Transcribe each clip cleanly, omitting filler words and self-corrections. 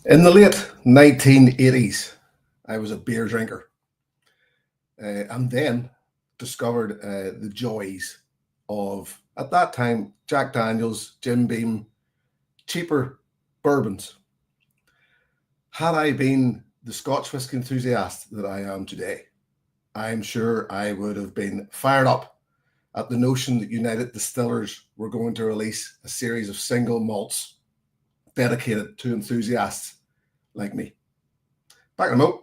In the late 1980s, I was a beer drinker and then discovered the joys of, at that time, Jack Daniels, Jim Beam, cheaper bourbons. Had I been the Scotch whisky enthusiast that I am today, I'm sure I would have been fired up at the notion that United Distillers were going to release a series of single malts dedicated to enthusiasts like me. Back in a moment.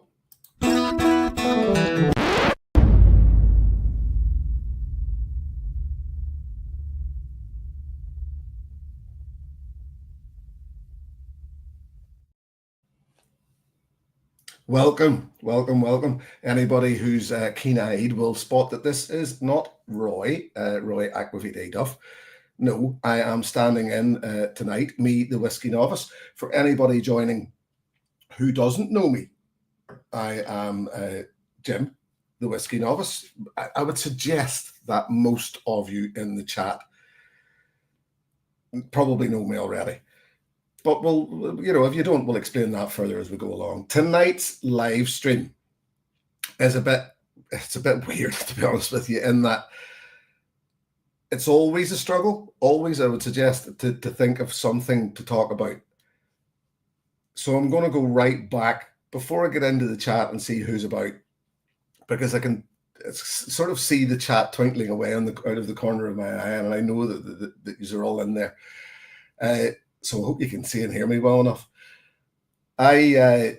Welcome. Anybody who's keen-eyed will spot that this is not Roy Aquavitae Duff. No, I am standing in tonight, me, the whiskey novice. For anybody joining who doesn't know me, I am Jim, the whiskey novice. I would suggest that most of you in the chat probably know me already. But we'll, if you don't, we'll explain that further as we go along. Tonight's live stream is a bit weird, to be honest with you, in that it's always a struggle. Always, I would suggest, to think of something to talk about. So I'm going to go right back before I get into the chat and see who's about, because I can sort of see the chat twinkling away out of the corner of my eye, and I know that you're all in there. So I hope you can see and hear me well enough. I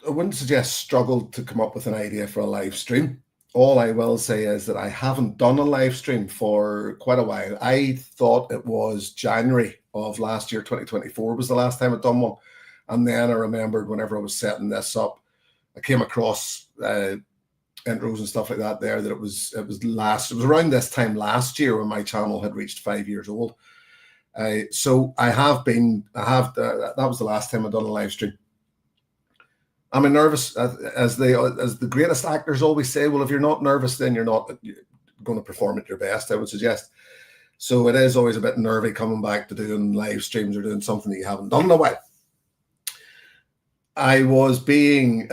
wouldn't suggest struggled to come up with an idea for a live stream. All I will say is that I haven't done a live stream for quite a while. I thought it was January of last year, 2024 was the last time I'd done one. And then I remembered whenever I was setting this up, I came across intros and stuff like that there, that it was around this time last year when my channel had reached 5 years old. So that was the last time I'd done a live stream. Am I nervous? As the greatest actors always say, well, if you're not nervous, then you're not going to perform at your best, I would suggest. So it is always a bit nervy coming back to doing live streams or doing something that you haven't done in a while. I was being,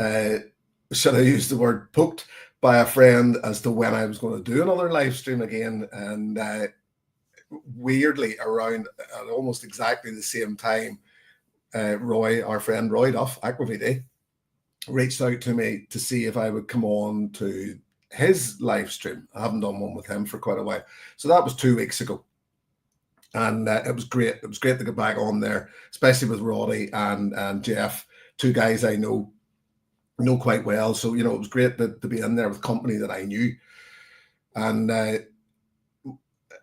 should I use the word, poked by a friend as to when I was going to do another live stream again. And weirdly, around at almost exactly the same time, Roy, our friend Roy Duff, Aquavitae, reached out to me to see if I would come on to his live stream. I haven't done one with him for quite a while. So that was 2 weeks ago. And it was great. It was great to get back on there, especially with Roddy and Jeff, two guys I know quite well. So, it was great to be in there with company that I knew. And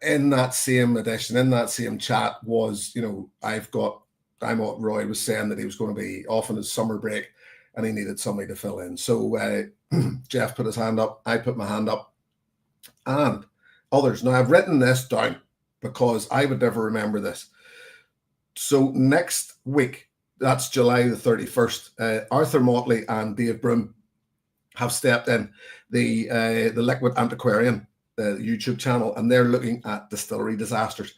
in that same edition, in that same chat was, I'm what Roy was saying, that he was going to be off on his summer break and he needed somebody to fill in. So Jeff put his hand up, I put my hand up, and others. Now, I've written this down because I would never remember this. So next week, that's July the 31st, Arthur Motley and Dave Broom have stepped in, the Liquid Antiquarian, the YouTube channel, and they're looking at distillery disasters.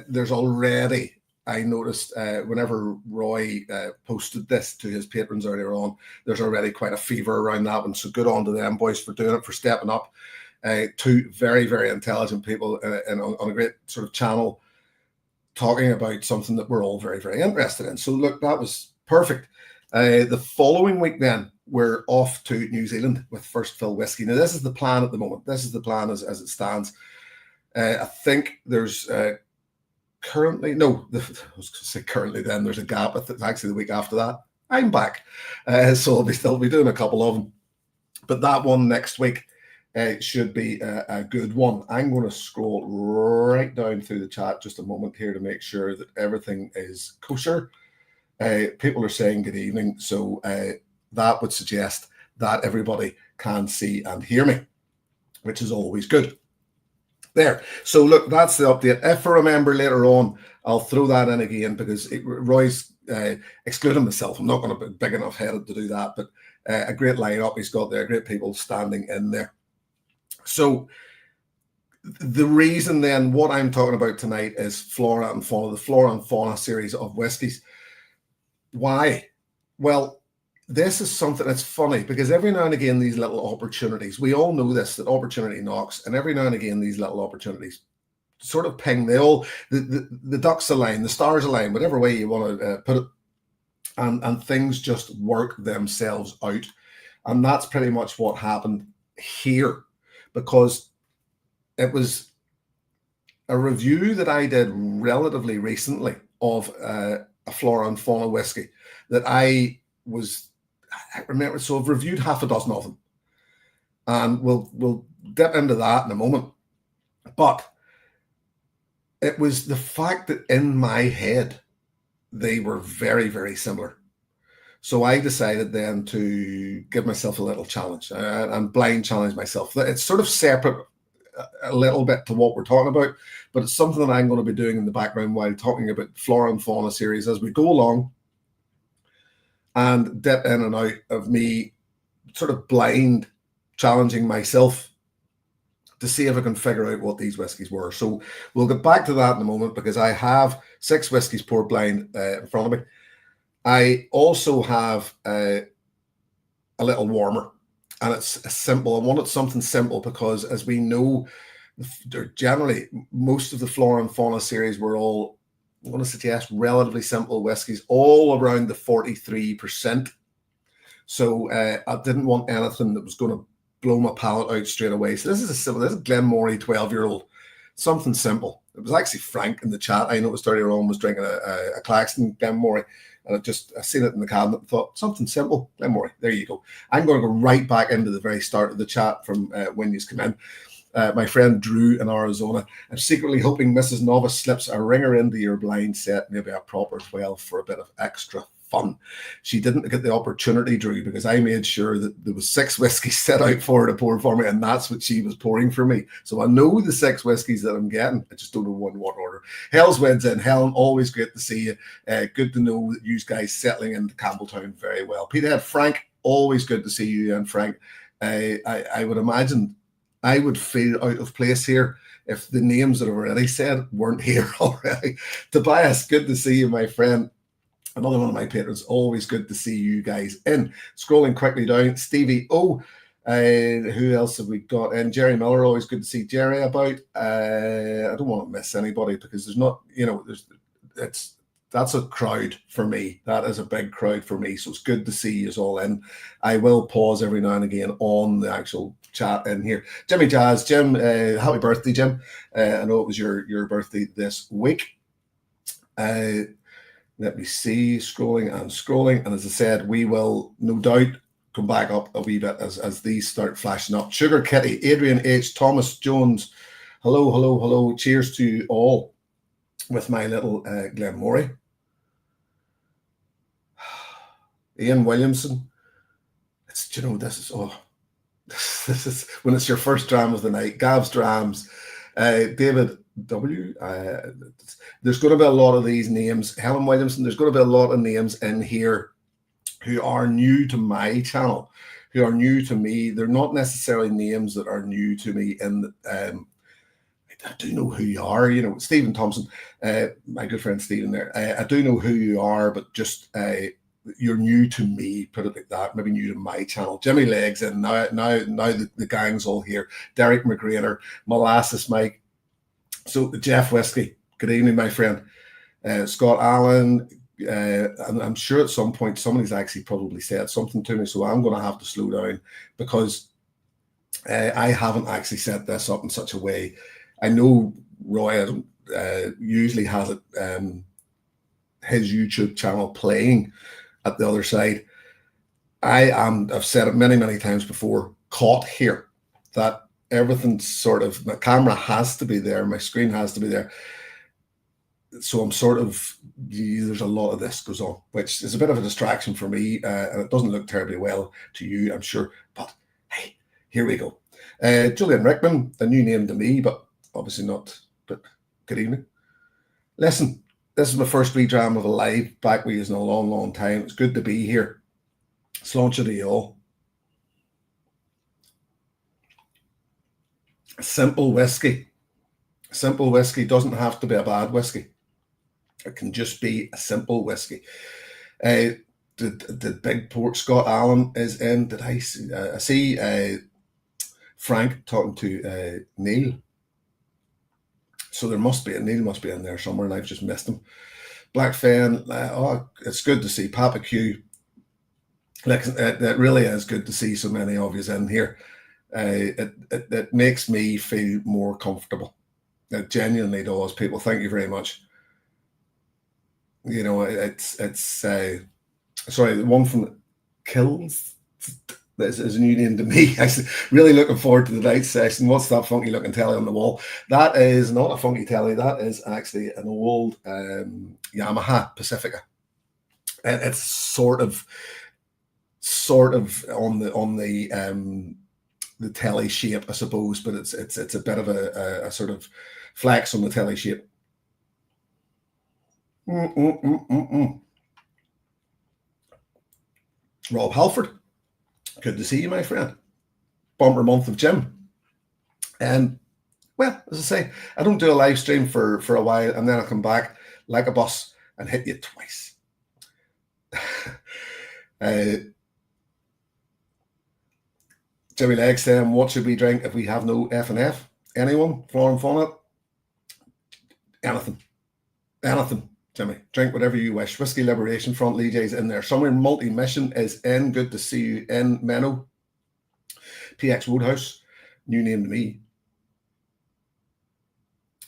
There's already, I noticed whenever Roy posted this to his patrons earlier on, there's already quite a fever around that one. So good on to them boys for doing it, for stepping up. Two very, very intelligent people on a great sort of channel talking about something that we're all very, very interested in. So look, that was perfect. The following week then, we're off to New Zealand with First Fill Whiskey. Now, this is the plan at the moment. This is the plan as it stands. I think there's currently, no, I was going to say currently then, there's a gap. It's actually the week after that. I'm back. So I'll still be doing a couple of them. But that one next week should be a good one. I'm going to scroll right down through the chat just a moment here to make sure that everything is kosher. People are saying good evening. So that would suggest that everybody can see and hear me, which is always good. There. So look, that's the update. If I remember later on, I'll throw that in again, because Roy's excluding myself. I'm not going to be big enough headed to do that, but a great lineup he's got there, great people standing in there. So The reason then what I'm talking about tonight is Flora and Fauna, the Flora and Fauna series of whiskies. Why? Well, this is something that's funny because every now and again, these little opportunities, we all know this, that opportunity knocks, and every now and again, these little opportunities sort of ping. They all, the ducks align, the stars align, whatever way you want to put it, and things just work themselves out. And that's pretty much what happened here, because it was a review that I did relatively recently of a Flora and Fauna whiskey that I remember. So I've reviewed half a dozen of them, and we'll dip into that in a moment. But it was the fact that in my head they were very, very similar. So I decided then to give myself a little challenge and blind challenge myself. It's sort of separate a little bit to what we're talking about, but it's something that I'm going to be doing in the background while talking about Flora and Fauna series as we go along, and dip in and out of me sort of blind challenging myself to see if I can figure out what these whiskies were. So we'll get back to that in a moment, because I have 6 whiskies poured blind in front of me. I also have a little warmer, and it's simple. I wanted something simple because, as we know, they're generally, most of the Flora and Fauna series were all, I want to suggest, relatively simple whiskies, all around the 43%. So I didn't want anything that was going to blow my palate out straight away. So this is a simple, this is Glenmorangie 12-year-old, something simple. It was actually Frank in the chat, I noticed earlier on, was drinking a Claxton Glenmorangie, and I seen it in the cabinet and thought, something simple, Glenmorangie, there you go. I'm going to go right back into the very start of the chat from when you come in. My friend Drew in Arizona, I'm secretly hoping Mrs. Novice slips a ringer into your blind set, maybe a proper 12 for a bit of extra fun. She didn't get the opportunity, Drew, because I made sure that there was 6 whiskies set out for her to pour for me, and that's what she was pouring for me. So I know the 6 whiskies that I'm getting. I just don't know in what order. Hell's Winds in. Helen, always great to see you. Good to know that you guys settling into Campbelltown very well. Peterhead, Frank, always good to see you. And Frank, I would imagine I would feel out of place here if the names that I've already said weren't here already. Tobias, good to see you, my friend. Another one of my patrons, always good to see you guys in. Scrolling quickly down, Stevie O. Who else have we got? And Jerry Miller, always good to see Jerry about. I don't want to miss anybody because there's not, that's a crowd for me. That is a big crowd for me. So it's good to see you all in. I will pause every now and again on the actual chat in here. Jimmy Jazz, Jim, happy birthday, Jim. I know it was your birthday this week. Let me see, scrolling. And as I said, we will no doubt come back up a wee bit as these start flashing up. Sugar Kitty, Adrian H, Thomas Jones. Hello. Cheers to you all with my little Glenmorangie. Ian Williamson. This is when it's your first dram of the night. Gav's Drams. David W. There's going to be a lot of these names. Helen Williamson, there's going to be a lot of names in here who are new to my channel, who are new to me. They're not necessarily names that are new to me. And I do know who you are. Stephen Thompson, my good friend Stephen there. I do know who you are, but just you're new to me, put it like that, maybe new to my channel. Jimmy Legs, and now the gang's all here. Derek McGrainer, Molasses Mike. So Jeff Whiskey, good evening, my friend. Scott Allen, I'm sure at some point somebody's actually probably said something to me, so I'm going to have to slow down because I haven't actually set this up in such a way. I know Roy usually has it, his YouTube channel playing at the other side. I've said it many times before, caught here, that everything's sort of, my camera has to be there, my screen has to be there. So I'm sort of, there's a lot of this goes on, which is a bit of a distraction for me, and it doesn't look terribly well to you, I'm sure. But hey, here we go. Julian Rickman, a new name to me, but obviously not. But good evening. Listen, this is my first wee dram of a live back with you in a long time. It's good to be here. Sláinte to you all. Simple whiskey. Simple whiskey doesn't have to be a bad whiskey. It can just be a simple whiskey. The big port Scott Allen is in. Did I see Frank talking to Neil? So there must be, Neil must be in there somewhere, and I've just missed him. Black Fen, it's good to see Papa Q. Like, it really is good to see so many of you in here. It makes me feel more comfortable. It genuinely does. People, thank you very much. You know, it's sorry, the one from Kills. This is a new name to me. I'm really looking forward to the night session. What's that funky looking telly on the wall? That is not a funky telly. That is actually an old Yamaha Pacifica, and it's sort of on the telly shape, I suppose, but it's a bit of a sort of flex on the telly shape. Rob Halford, good to see you, my friend. Bumper month of Jim. And well, as I say, I don't do a live stream for a while, and then I come back like a bus and hit you twice. Jimmy Legg saying, what should we drink if we have no F&F? Anyone? Flora Fauna? Anything, Jimmy. Drink whatever you wish. Whiskey Liberation Front, Lee J's in there. Somewhere Multi-Mission is in. Good to see you in. Menno. PX Woodhouse. New name to me.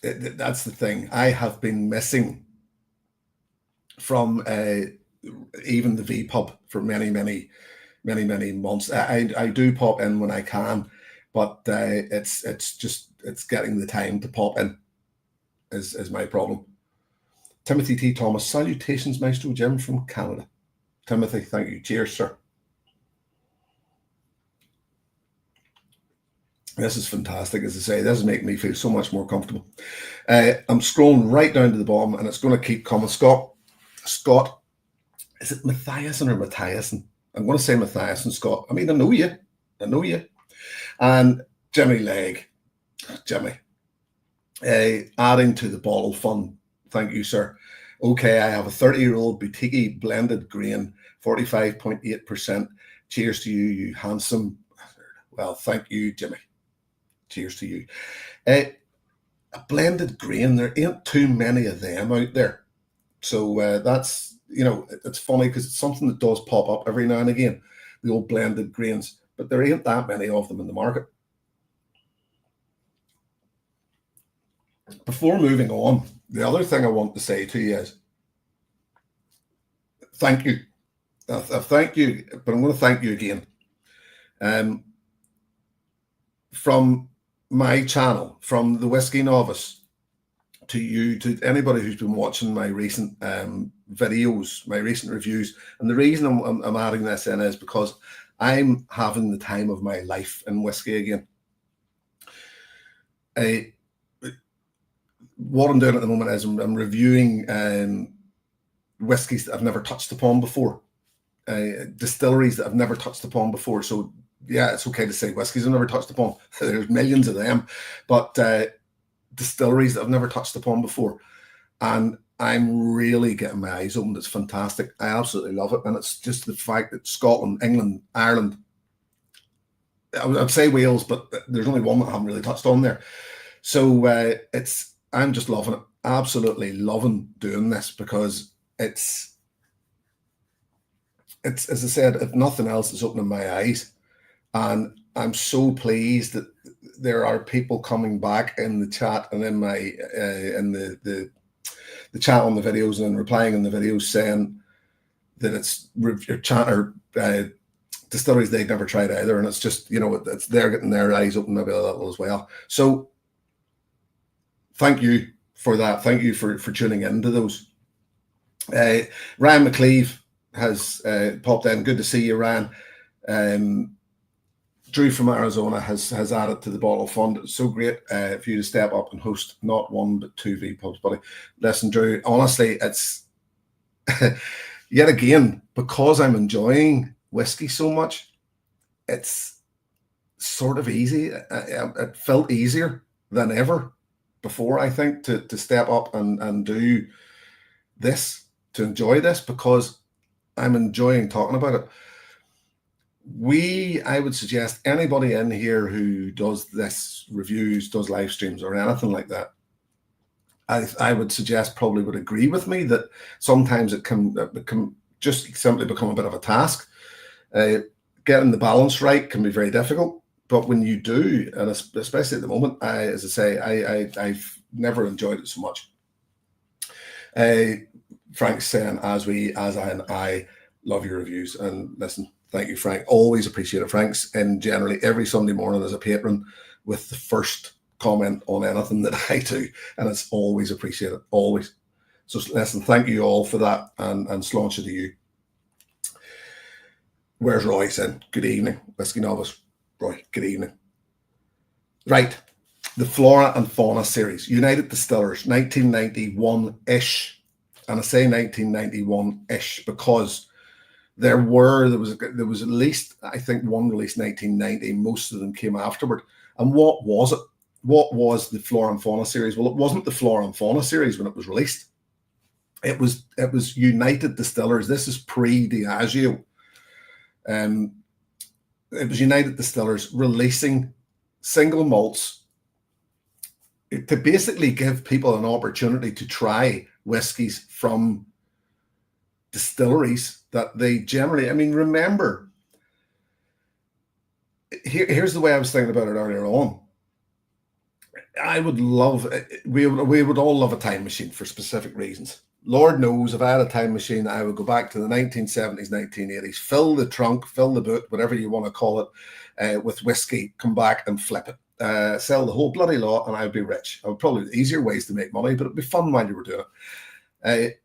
That's the thing. I have been missing from even the Vpub for many months. I do pop in when I can, but it's getting the time to pop in is my problem. Timothy T. Thomas, salutations, Maestro Jim from Canada. Timothy, thank you. Cheers, sir. This is fantastic. As I say, this is making me feel so much more comfortable. I'm scrolling right down to the bottom, and it's going to keep coming. Scott, is it Matthiasen or Matthiasen? I'm going to say Matthiasen, Scott. I mean, I know you. And Jimmy Legg, Jimmy, adding to the bottle fun. Thank you, sir. Okay, I have a 30-year-old boutique blended grain, 45.8%. Cheers to you, you handsome. Well, thank you, Jimmy. Cheers to you. A blended grain, there ain't too many of them out there. So that's, you know, it's funny because it's something that does pop up every now and again, the old blended grains, but there ain't that many of them in the market. Before moving on, the other thing I want to say to you is thank you. Thank you, but I'm going to thank you again. From my channel, from the Whiskey Novice, to you, to anybody who's been watching my recent videos, my recent reviews. And the reason I'm adding this in is because I'm having the time of my life in whiskey again. What I'm doing at the moment is I'm reviewing whiskies that I've never touched upon before, distilleries that I've never touched upon before. So yeah, it's okay to say whiskies I've never touched upon. There's millions of them, but distilleries that I've never touched upon before. And I'm really getting my eyes open. It's fantastic. I absolutely love it. And it's just the fact that Scotland, England, Ireland, I'd say Wales, but there's only one that I haven't really touched on there. So I'm just loving it. Absolutely loving doing this because it's as I said, if nothing else, it's opening my eyes. And I'm so pleased that there are people coming back in the chat and in my in the chat on the videos and replying in the videos saying that it's your chat or distilleries they've never tried either, and it's just, you know, it's they're getting their eyes open maybe a little as well. So thank you for that. Thank you for tuning into those. Ryan McCleave has popped in. Good to see you, Ryan. Drew from Arizona has added to the bottle fund. It's so great for you to step up and host not one but two Vpubs, buddy. Listen, Drew, honestly, it's yet again, because I'm enjoying whiskey so much, it's sort of easy. It felt easier than ever before, I think, to step up and do this, to enjoy this, because I'm enjoying talking about it. I would suggest anybody in here who does this, reviews, does live streams or anything like that, I would suggest probably would agree with me that sometimes it can just simply become a bit of a task. Getting the balance right can be very difficult, but when you do, and especially at the moment, as I say, I've never enjoyed it so much. Frank's saying, I love your reviews, and listen, thank you, Frank. Always appreciate it. Frank's in generally every Sunday morning as a patron with the first comment on anything that I do, and it's always appreciated, always. So listen, thank you all for that, and sláinte to you. Where's Roy saying? Good evening, Whiskey Novice. Roy, good evening. Right, the Flora and Fauna series, United Distillers, 1991-ish. And I say 1991-ish because there was at least, I think, one released 1990. Most of them came afterward. And what was it? What was the Flora and Fauna series? Well, it wasn't the Flora and Fauna series when it was released. It was United Distillers. This is pre-Diageo. It was United Distillers releasing single malts to basically give people an opportunity to try whiskies from distilleries that they generally, I mean, remember, here's the way I was thinking about it earlier on. I would love, we would all love a time machine for specific reasons. Lord knows, if I had a time machine, I would go back to the 1970s, 1980s, fill the trunk, fill the boot, whatever you want to call it, with whiskey, come back and flip it, sell the whole bloody lot, and I'd be rich. I would probably easier ways to make money, but it'd be fun while you were doing it.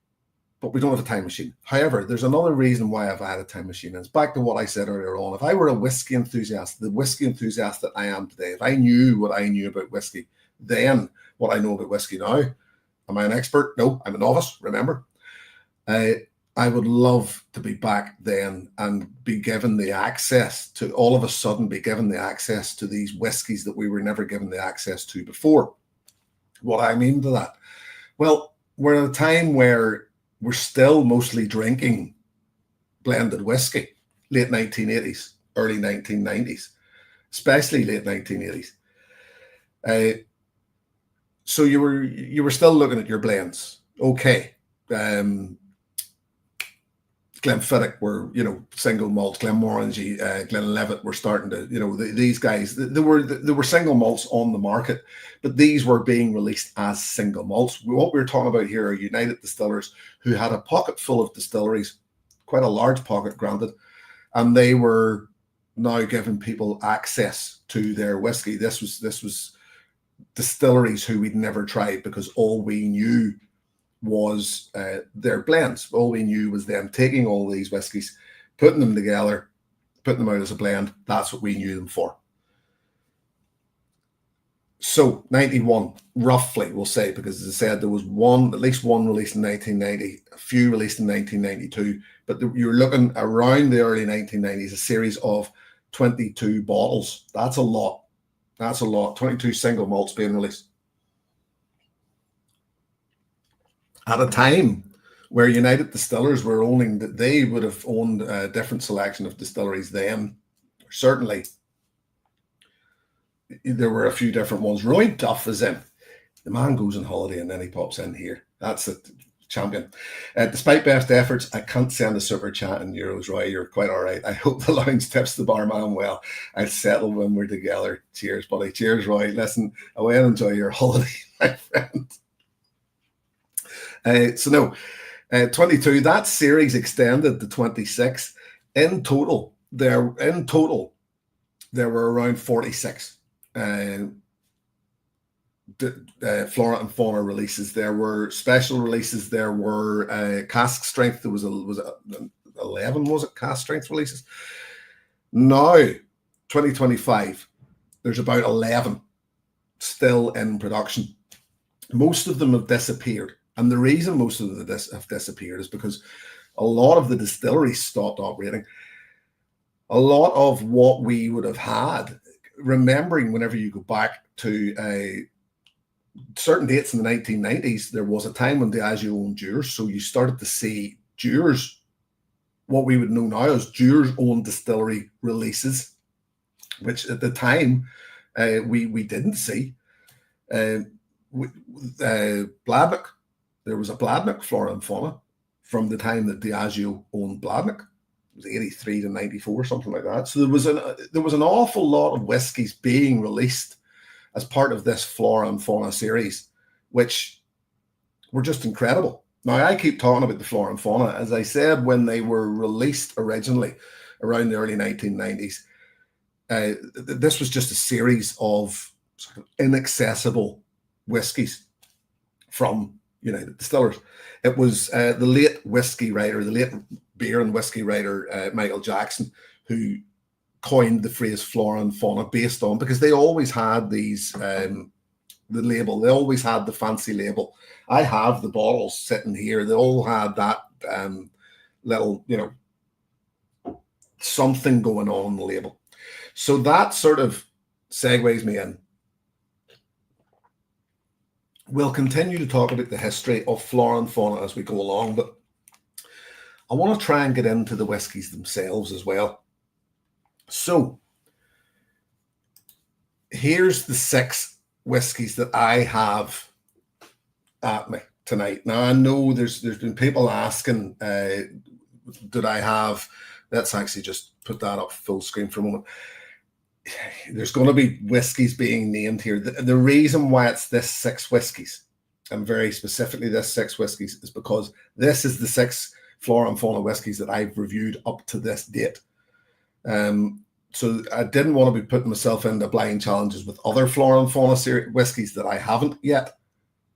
But we don't have a time machine. However, there's another reason why I've had a time machine. And it's back to what I said earlier on. If I were a whiskey enthusiast, the whiskey enthusiast that I am today, if I knew what I knew about whiskey, then what I know about whiskey now, am I an expert? No, I'm a novice, remember? I would love to be back then and be given the access to, all of a sudden be given the access to these whiskies that we were never given the access to before. What I mean to that? Well, we're at a time where we're still mostly drinking blended whiskey, late 1980s, early 1990s, especially late 1980s. So you were still looking at your blends. Okay. Glenfiddich were, single malts. Glenmorangie, Glenlivet were starting to, these guys, there were single malts on the market, but these were being released as single malts. What we're talking about here are United Distillers who had a pocket full of distilleries, quite a large pocket, granted, and they were now giving people access to their whiskey. This was distilleries who we'd never tried because all we knew was their blends. All we knew was them taking all these whiskies, putting them together, putting them out as a blend. That's what we knew them for. So 91, roughly, we'll say, because as I said, there was at least one released in 1990, a few released in 1992, but you're looking around the early 1990s, a series of 22 bottles. That's a lot. That's a lot. 22 single malts being released. At a time where United Distillers were owning, that they would have owned a different selection of distilleries then. Certainly, there were a few different ones. Roy Duff is in. The man goes on holiday and then he pops in here. That's a champion. Despite best efforts, I can't send a super chat in euros, Roy. You're quite all right. I hope the lounge tips the barman well. I'll settle when we're together. Cheers, buddy. Cheers, Roy. Listen, away and enjoy your holiday, my friend. 22, that series extended to 26. In total, there were around 46 Flora and Fauna releases. There were special releases. There were cask strength. There was 11, was it, cask strength releases? Now, 2025, there's about 11 still in production. Most of them have disappeared. And the reason most of them have disappeared is because a lot of the distilleries stopped operating. A lot of what we would have had, remembering whenever you go back to certain dates in the 1990s, there was a time when Diageo owned Dewar's, so you started to see Dewar's, what we would know now as Dewar's own distillery releases, which at the time we didn't see. Bladnoch, there was a Bladnoch Flora and Fauna from the time that Diageo owned Bladnoch. It was 83 to 94, something like that. So there was an awful lot of whiskies being released as part of this Flora and Fauna series, which were just incredible. Now, I keep talking about the Flora and Fauna. As I said, when they were released originally around the early 1990s, this was just a series of sort of inaccessible whiskies from United Distillers. It was the late beer and whiskey writer, Michael Jackson, who coined the phrase Flora and Fauna based on, because they always had these, the label, they always had the fancy label. I have the bottles sitting here. They all had that little, something going on the label. So that sort of segues me in. We'll continue to talk about the history of Flora and Fauna as we go along, but I want to try and get into the whiskies themselves as well. So here's the 6 whiskies that I have at me tonight. Now, I know there's been people asking, did I have, let's actually just put that up full screen for a moment. There's going to be whiskies being named here. The reason why it's this 6 whiskies, and very specifically this 6 whiskies, is because this is the 6 Flora and Fauna whiskies that I've reviewed up to this date. So I didn't want to be putting myself into blind challenges with other Flora and Fauna series whiskies that I haven't yet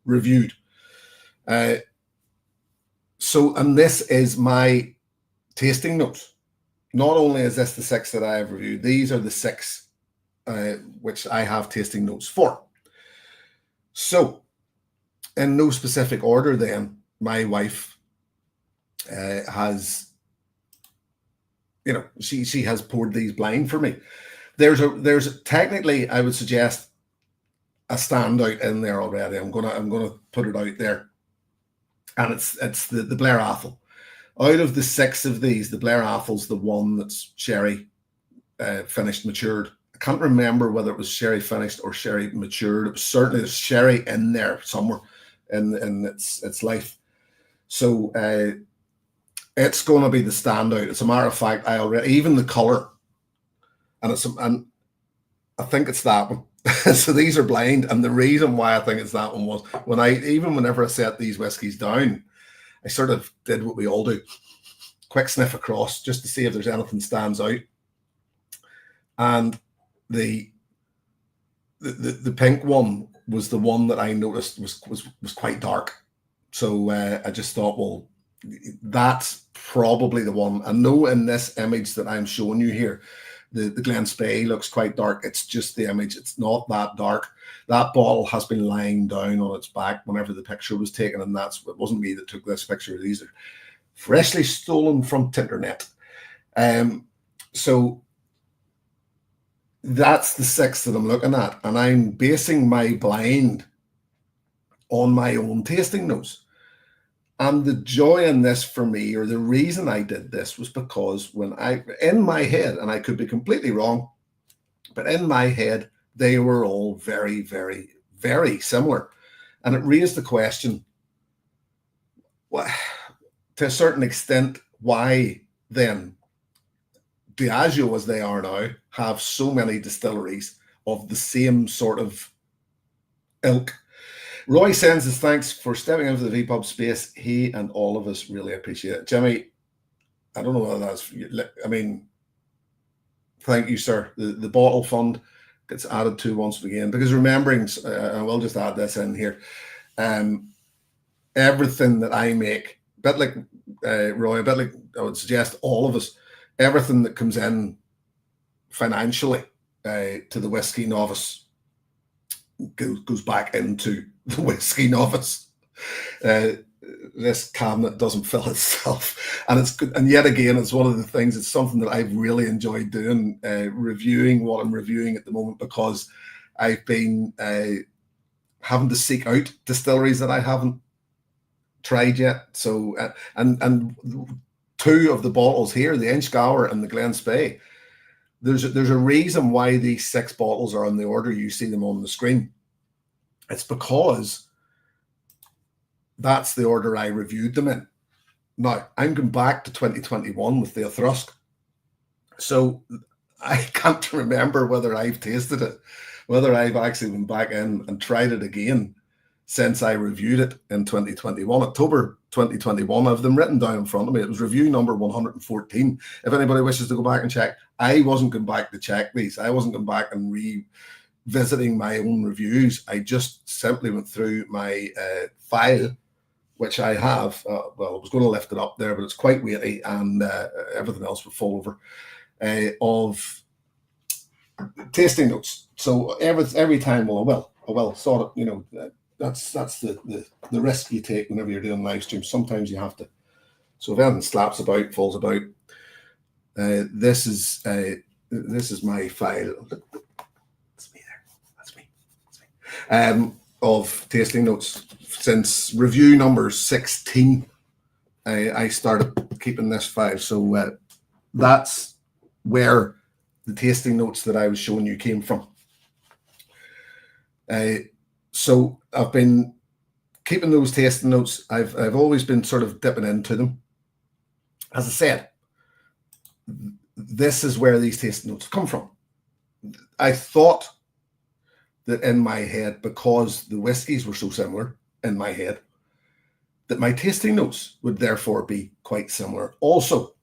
reviewed. And this is my tasting notes. Not only is this the 6 that I have reviewed, these are the 6 which I have tasting notes for. So, in no specific order then, my wife has, she has poured these blind for me. There's technically, I would suggest, a standout in there already. I'm gonna put it out there, and it's the Blair Athol. Out of the 6 of these, the Blair Athol's the one that's sherry finished, matured. I can't remember whether it was sherry finished or sherry matured. It was certainly there's sherry in there somewhere in its life. So it's going to be the standout. As a matter of fact, I already, even the color, and I think it's that one. So these are blind, and the reason why I think it's that one was whenever I set these whiskies down, I sort of did what we all do. Quick sniff across just to see if there's anything stands out. And the pink one was the one that I noticed was quite dark. So I just thought, well, that's probably the one. I know in this image that I'm showing you here, the Glen Spey looks quite dark. It's just the image. It's not that dark. That bottle has been lying down on its back whenever the picture was taken, and it wasn't me that took this picture. These are freshly stolen from Tinternet. So that's the 6 that I'm looking at, and I'm basing my blind on my own tasting notes. And the joy in this for me, or the reason I did this, was because in my head, and I could be completely wrong, but in my head, they were all very, very, very similar. And it raised the question, to a certain extent, why then Diageo, as they are now, have so many distilleries of the same sort of ilk. Roy sends his thanks for stepping into the Vpub space. He and all of us really appreciate it. Jimmy, I don't know whether that's, I mean, thank you, sir. The bottle fund gets added to once again, because remembering, I will just add this in here, everything that I make, a bit like Roy, a bit like I would suggest all of us, everything that comes in financially to the whiskey novice goes back into the whiskey novice. This cabinet doesn't fill itself, and it's good. And yet again, it's one of the things. It's something that I've really enjoyed doing, reviewing what I'm reviewing at the moment, because I've been having to seek out distilleries that I haven't tried yet. So and two of the bottles here, the Inchgower and the Glen Spey, there's a reason why these 6 bottles are on the order you see them on the screen. It's because that's the order I reviewed them in. Now, I'm going back to 2021 with the Thrusk. So I can't remember whether I've tasted it, whether I've actually been back in and tried it again since I reviewed it in 2021, October 2021. I have them written down in front of me. It was review number 114. If anybody wishes to go back and check, I wasn't going back to check these. I wasn't going back and revisiting my own reviews. I just simply went through my file, which I have. Well, I was going to lift it up there, but it's quite weighty, and everything else would fall over, of tasting notes. So every time, I will sort of, you know, that's the risk you take whenever you're doing live streams. Sometimes you have to. So if anything slaps about, falls about, this is my file. That's me there. That's me. Of tasting notes since review number 16. I started keeping this file. So that's where the tasting notes that I was showing you came from. So I've been keeping those tasting notes. I've always been sort of dipping into them. As I said, this is where these tasting notes come from. I thought that in my head, because the whiskies were so similar in my head, that my tasting notes would therefore be quite similar. Also,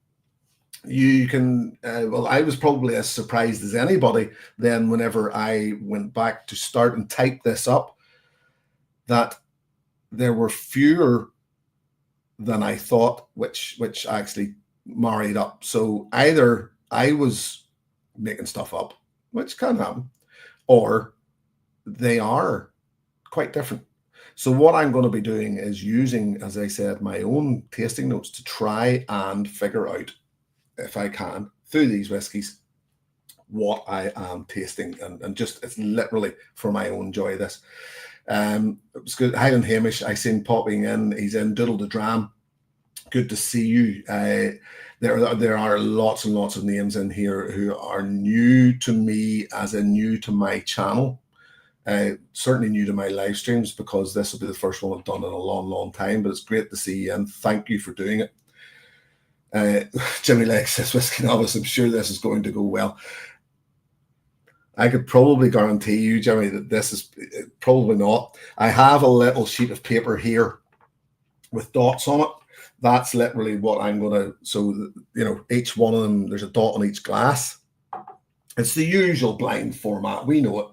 you can, well, I was probably as surprised as anybody then whenever I went back to start and type this up, that there were fewer than I thought, which actually married up. So either I was making stuff up, which can happen, or they are quite different. So what I'm going to be doing is using, as I said, my own tasting notes to try and figure out, if I can, through these whiskies, what I am tasting, and just, it's literally for my own joy. This it was good. Highland Hamish, I seen popping in. He's in Doodle the Dram. Good to see you. There are lots and lots of names in here who are new to me, as in new to my channel. Certainly new to my live streams, because this will be the first one I've done in a long time. But it's great to see you, and thank you for doing it. Jimmy Legs says, "Whiskey Novice, I'm sure this is going to go well." I could probably guarantee you, Jimmy, that this is probably not. I have a little sheet of paper here with dots on it. That's literally what I'm going to, so, you know, each one of them, there's a dot on each glass. It's the usual blind format. We know it.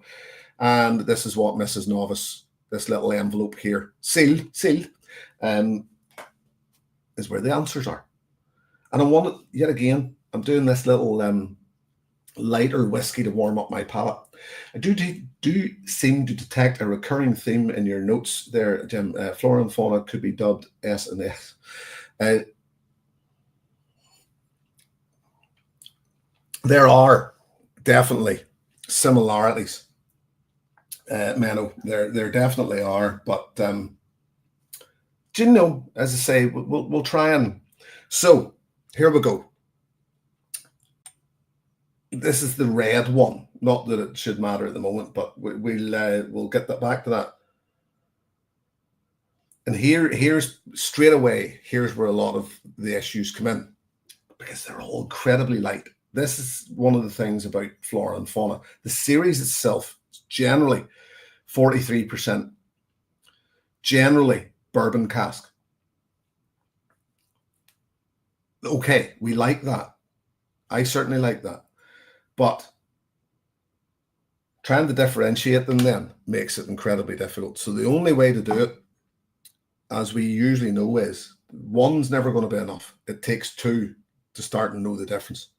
And this is what Mrs. Novice, this little envelope here, sealed, is where the answers are. And I want it, yet again, I'm doing this little lighter whiskey to warm up my palate. I do seem to detect a recurring theme in your notes there, Jim. Flora and Fauna could be dubbed S and S. There are definitely similarities, Menno. There definitely are, but do you know, as I say, we'll try and. So here we go. This is the red one. Not that it should matter at the moment, but we'll get that back to that. And here's straight away. Here's where a lot of the issues come in, because they're all incredibly light. This is one of the things about Flora and Fauna. The series itself is generally 43%, generally bourbon cask. Okay, we like that. I certainly like that. But trying to differentiate them then makes it incredibly difficult. So the only way to do it, as we usually know, is one's never going to be enough. It takes two to start and know the difference.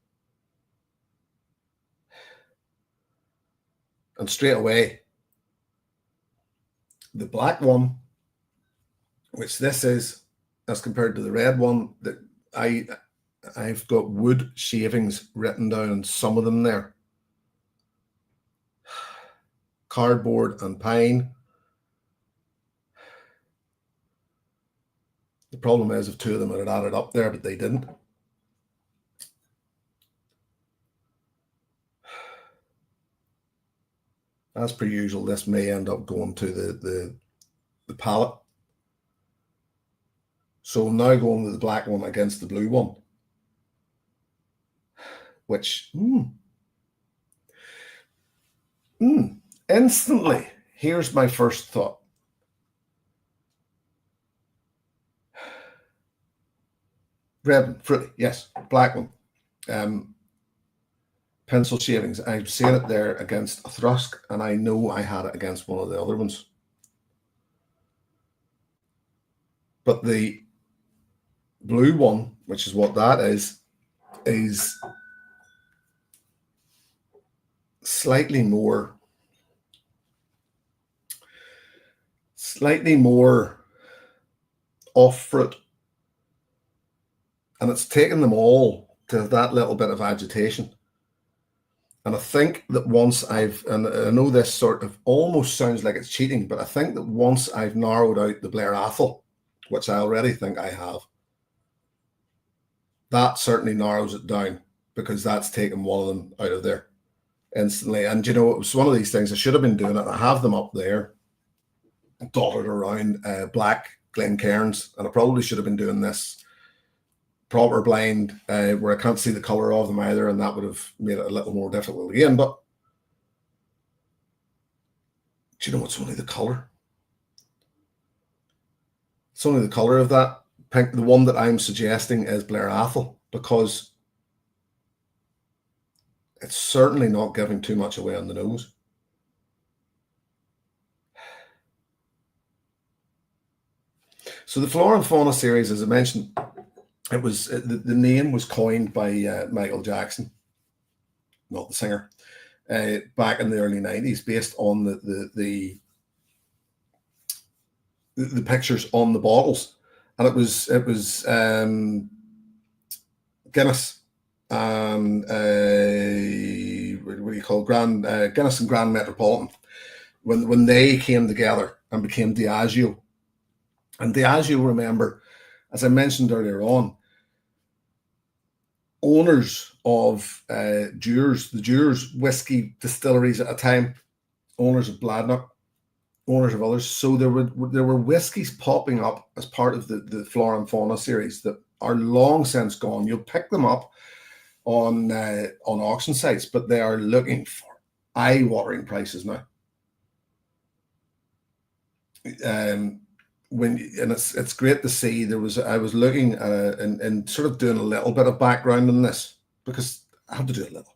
And straight away, the black one, which this is, as compared to the red one, that I've got wood shavings written down on some of them there. Cardboard and pine. The problem is if two of them had added up there, but they didn't. As per usual, this may end up going to the palette. So I'm now going with the black one against the blue one, which instantly, here's my first thought. Red, fruity, yes, black one. Pencil shavings. I've seen it there against a Thrusk, and I know I had it against one of the other ones. But the blue one, which is what that is slightly more off fruit. And it's taken them all to that little bit of agitation. And I think that once and I know this sort of almost sounds like it's cheating, but I think that once I've narrowed out the Blair Athol, which I already think I have, that certainly narrows it down, because that's taken one of them out of there instantly. And, you know, it was one of these things, I should have been doing it. I have them up there, dotted around black Glencairns, and I probably should have been doing this proper blind where I can't see the color of them either, and that would have made it a little more difficult again. But do you know what's only the color? It's only the color of that pink. The one that I'm suggesting is Blair Athol, because it's certainly not giving too much away on the nose. So the Flora and Fauna series, as I mentioned, it was the name was coined by Michael Jackson, not the singer, back in the early 90s, based on the pictures on the bottles, and it was Guinness and what do you call Guinness and Grand Metropolitan, when they came together and became Diageo. And Diageo, remember, as I mentioned earlier on, owners of the Dewar's whiskey distilleries at a time, owners of Bladnoch, owners of others. So there were whiskies popping up as part of the Flora and Fauna series that are long since gone. You'll pick them up on auction sites, but they are looking for eye-watering prices now. It's great to see. I was looking and sort of doing a little bit of background on this, because I had to do a little.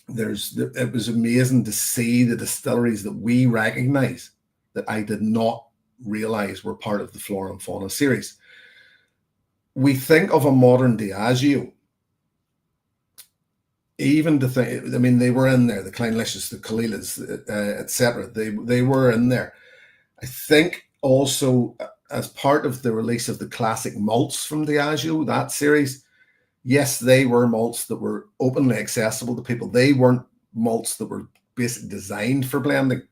It was amazing to see the distilleries that we recognize that I did not realize were part of the Flora and Fauna series. We think of a modern Diageo, even to think, I mean, they were in there, the Clynelicious, the Kalilas, etc. They were in there. I think also as part of the release of the classic malts from Diageo, that series, yes, they were malts that were openly accessible to people. They weren't malts that were basically designed for blending.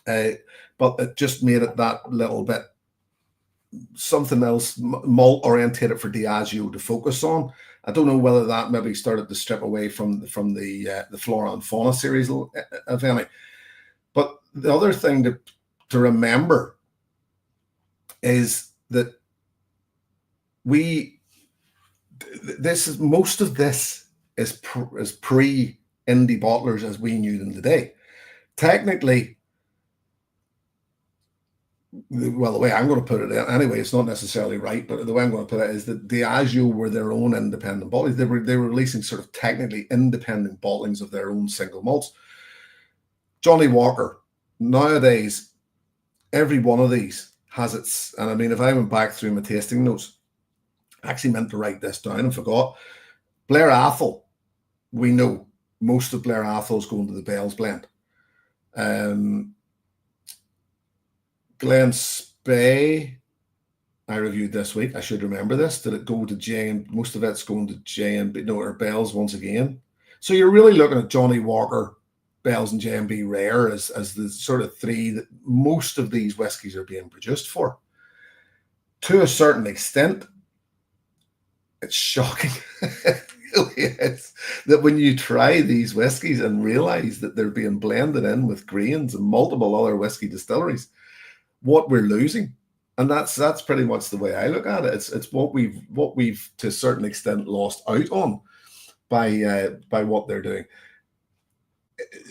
But it just made it that little bit something else malt orientated for Diageo to focus on. I don't know whether that maybe started to strip away from the Flora and Fauna series, if any. But the other thing to remember is that most of this is pre indie bottlers as we knew them today. Technically, well, the way I'm going to put it anyway, it's not necessarily right, but the way I'm going to put it is that Diageo were their own independent bottlers. They were releasing sort of technically independent bottlings of their own single malts. Johnnie Walker, nowadays, every one of these has its, and I mean, if I went back through my tasting notes, I actually meant to write this down and forgot. Blair Athol, we know most of Blair Athol is going to the Bell's blend. Glen Spey, I reviewed this week. I should remember this. Did it go to J? And most of it's going to J&B, no, or Bell's once again. So you're really looking at Johnnie Walker, Bell's, and J&B Rare as the sort of three that most of these whiskies are being produced for. to a certain extent, it's shocking. It really is, that when you try these whiskies and realize that they're being blended in with grains and multiple other whiskey distilleries, what we're losing. And that's pretty much the way I look at it. It's what we've to a certain extent lost out on by what they're doing.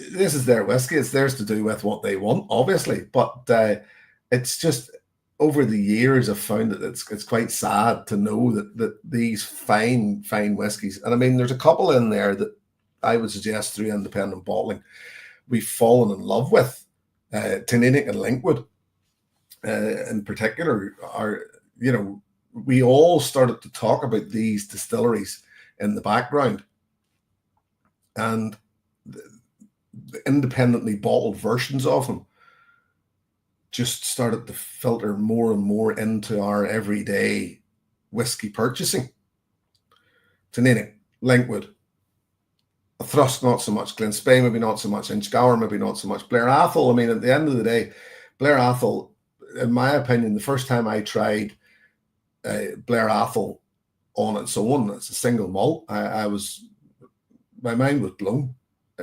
This is their whiskey. It's theirs to do with what they want, obviously. But it's just, over the years, I've found that it's quite sad to know that these fine whiskies, and I mean, there's a couple in there that I would suggest through independent bottling we've fallen in love with. Tininic and Linkwood, in particular, are, we all started to talk about these distilleries in the background, and the independently bottled versions of them just started to filter more and more into our everyday whiskey purchasing. Tininic, Linkwood, Thrusk not so much, Glen Spey maybe not so much, Inchgower maybe not so much, Blair Athol. I mean, at the end of the day, Blair Athol, in my opinion, the first time I tried Blair Athol on its own, it's a single malt, my mind was blown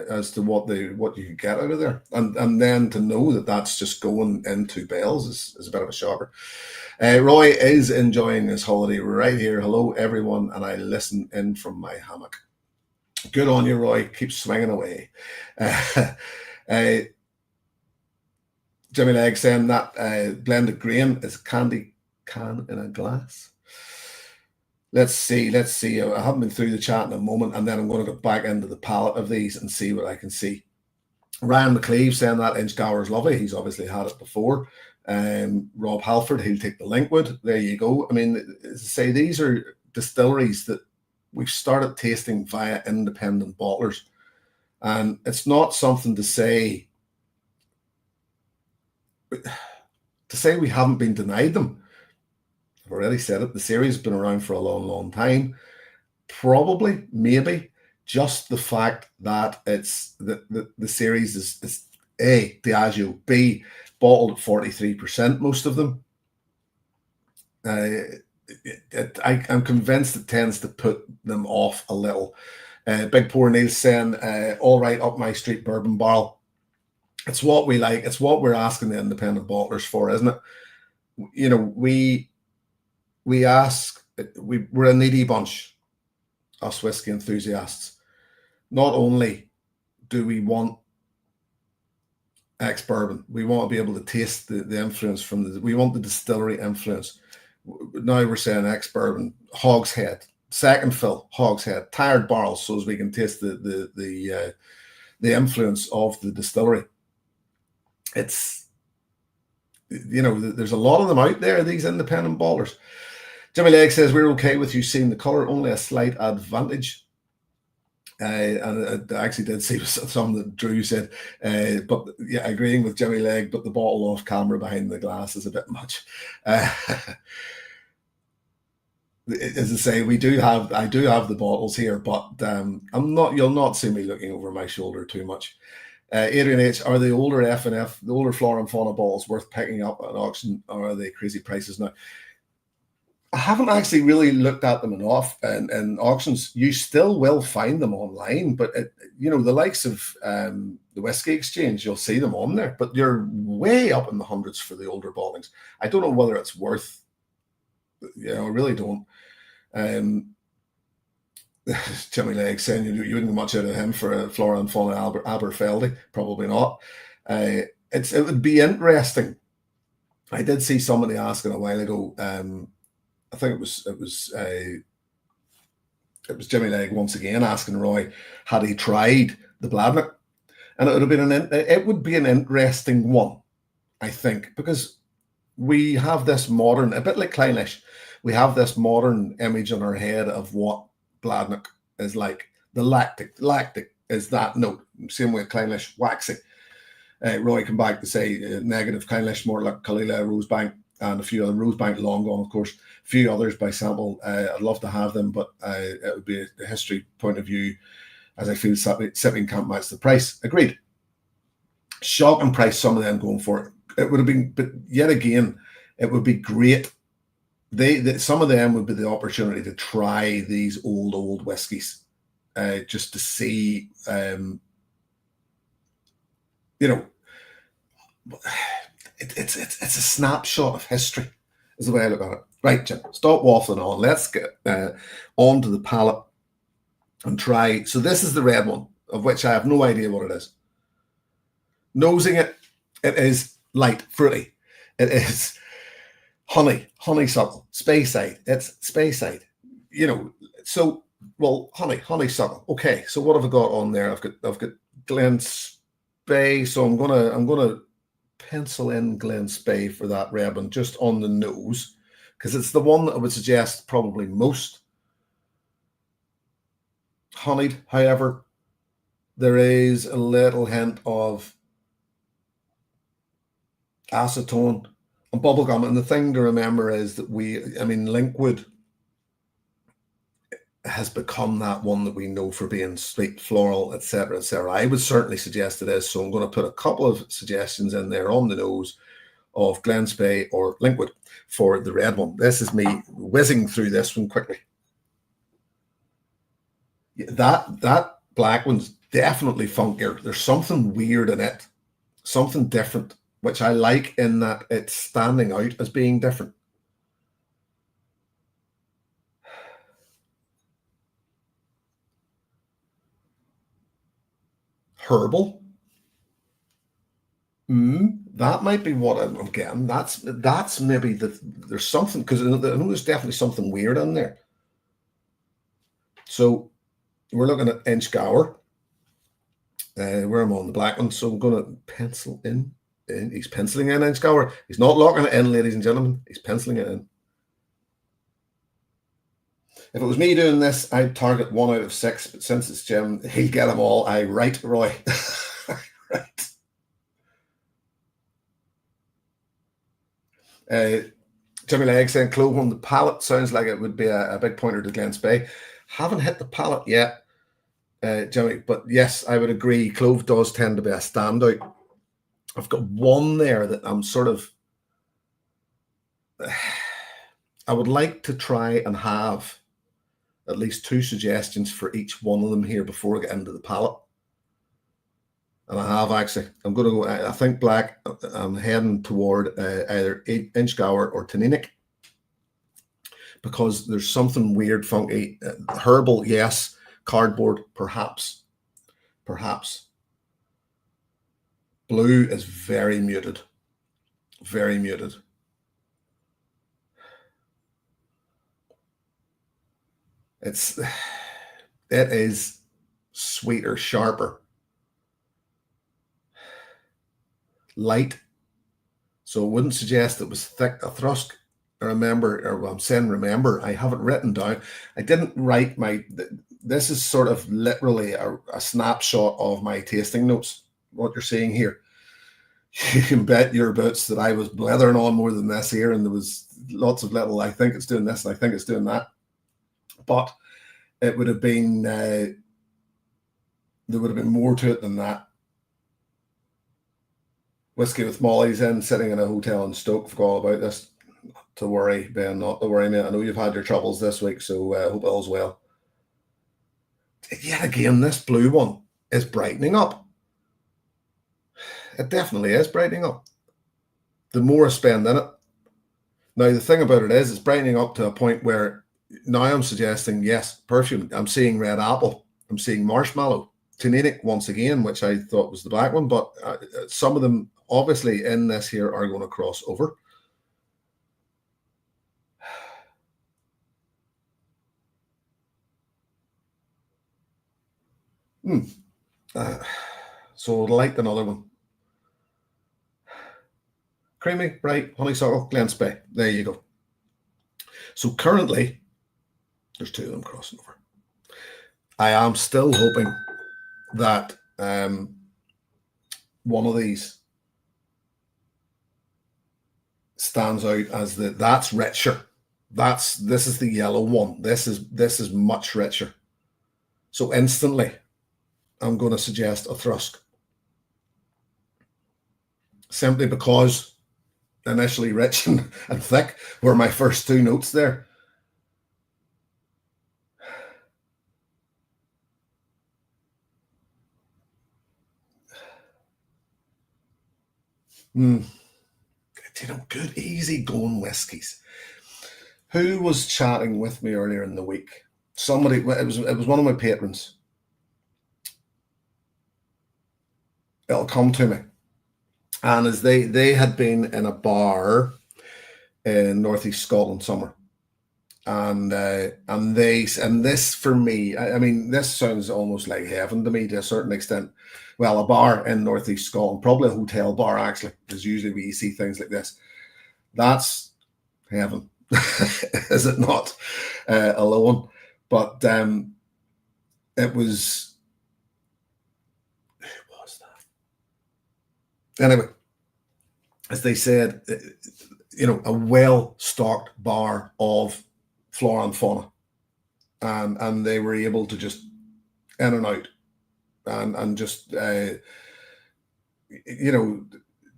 as to what you could get out of there, and then to know that that's just going into bales is a bit of a shocker. Roy is enjoying his holiday right here. Hello everyone, and I listen in from my hammock. Good on you, Roy. Keep swinging away. Jimmy Legg saying that blended grain is a candy can in a glass. Let's see. I haven't been through the chat in a moment, and then I'm going to go back into the palette of these and see what I can see. Ryan McCleave saying that Inchgower is lovely. He's obviously had it before. Rob Halford, he'll take the Linkwood. There you go. I mean, as I say, these are distilleries that we've started tasting via independent bottlers. And it's not something to say we haven't been denied them. I've already said it. The series has been around for a long time. Probably, maybe, just the fact that it's the series is A, Diageo, B, bottled at 43%, most of them. I'm convinced it tends to put them off a little. Big Poor Neil saying, all right, up my street bourbon barrel. It's what we like. It's what we're asking the independent bottlers for, isn't it? We ask, we're a needy bunch, us whiskey enthusiasts. Not only do we want ex-bourbon, we want to be able to taste the influence from we want the distillery influence. Now we're saying ex-bourbon, hogshead, second fill, hogshead, tired barrels, so as we can taste the influence of the distillery. It's, there's a lot of them out there, these independent bottlers. Jimmy Legg says, we're okay with you seeing the colour, only a slight advantage. And I actually did see some that Drew said, but yeah, agreeing with Jimmy Legg, but the bottle off camera behind the glass is a bit much. As I say, I do have the bottles here, but you'll not see me looking over my shoulder too much. Adrian H, are the older F&F, the older Flora Fauna bottles worth picking up at an auction, or are they crazy prices now? I haven't actually really looked at them enough in auctions. You still will find them online, but the likes of the Whiskey Exchange, you'll see them on there, but you're way up in the hundreds for the older bottlings. I don't know whether it's worth, I really don't. Jimmy Legg saying you wouldn't get much out of him for a Flora and Fauna Aberfeldy. Probably not. It would be interesting. I did see somebody asking a while ago. I think it was Jimmy Legg once again asking Roy, had he tried the Bladnoch, and it would be an interesting one, I think, because we have this modern, a bit like Clynelish, we have this modern image in our head of what Bladnoch is like. The lactic is that note, same way Clynelish, waxy. Roy come back to say negative Clynelish, more like Kalila, Rosebank, and a few other, Rosebank long gone, of course, a few others by sample. I'd love to have them, but it would be a history point of view, as I feel sipping can't match the price. Agreed. Shocking price, some of them going for it. It would have been, but yet again, it would be great some of them would be the opportunity to try these old whiskies, just to see, you know, it's a snapshot of history, is the way I look at it. Right, Jim, stop waffling on. Let's get on to the palate and try. So this is the red one, of which I have no idea what it is. Nosing it, it is light, fruity. It is honeysuckle, Speyside. It's Speyside. So, well, honeysuckle. Okay, so what have I got on there? I've got Glen Spey. So I'm gonna pencil in Glen Spey for that red one, just on the nose, because it's the one that I would suggest probably most honeyed. However, there is a little hint of acetone and bubblegum. And the thing to remember is that Linkwood has become that one that we know for being sweet, floral, etc., etc. I would certainly suggest it is. So I'm going to put a couple of suggestions in there on the nose of Glen Spey or Linkwood for the red one. This is me whizzing through this one quickly. That black one's definitely funkier. There's something weird in it, something different, which I like in that it's standing out as being different. Herbal. That might be what I'm getting. That's maybe there's something, because I know there's definitely something weird in there. So we're looking at Inchgour. Where am I on the black one? So I'm going to pencil in. He's penciling in Inchgour. He's not locking it in, ladies and gentlemen. He's penciling it in. If it was me doing this, I'd target 1 out of 6, but since it's Jim, he'll get them all. Right, Roy. Right. Jimmy Legg saying clove on the palate sounds like it would be a big pointer to Glen Spey. Haven't hit the palate yet, Jimmy, but yes, I would agree. Clove does tend to be a standout. I've got one there that I'm sort of, I would like to try and have at least 2 suggestions for each one of them here before I get into the palate. And I have actually. I'm going to go, I think black. I'm heading toward either Inchgour or Taninic, because there's something weird, funky, herbal, yes, cardboard, perhaps. Blue is very muted. Very muted. It is sweeter, sharper, light. So I wouldn't suggest it was thick. A thrusk. Remember, I haven't written down. I didn't write this is sort of literally a snapshot of my tasting notes. What you're seeing here. You can bet your boots that I was blethering on more than this here, and there was lots of little, I think it's doing this, and I think it's doing that. But it would have been, there would have been more to it than that. Whiskey with Molly's in, sitting in a hotel in Stoke. Forgot all about this. Not to worry, Ben, not to worry, mate. I know you've had your troubles this week, so I hope all's well. Yet again, this blue one is brightening up. It definitely is brightening up. The more I spend in it. Now, the thing about it is, it's brightening up to a point where now I'm suggesting, yes, perfume. I'm seeing red apple. I'm seeing marshmallow. Taninic once again, which I thought was the black one, but some of them obviously in this here are going to cross over. So I'd like another one. Creamy, bright, honeysuckle, Glen Spey. There you go. So currently, there's 2 of them crossing over. I am still hoping that one of these stands out as that's richer. This is the yellow one. This is much richer. So instantly, I'm going to suggest a thrusk. Simply because initially rich and thick were my first two notes there. Mm. You know, good, easy going whiskies. Who was chatting with me earlier in the week? Somebody. It was one of my patrons. It'll come to me. And as they had been in a bar in northeast Scotland summer, and this for me, I mean, this sounds almost like heaven to me to a certain extent. Well, a bar in northeast Scotland, probably a hotel bar actually, because usually we see things like this. That's heaven, is it not? Alone, but it was. Who was that? Anyway, as they said, you know, a well-stocked bar of flora and fauna, and they were able to just in and out, and just you know,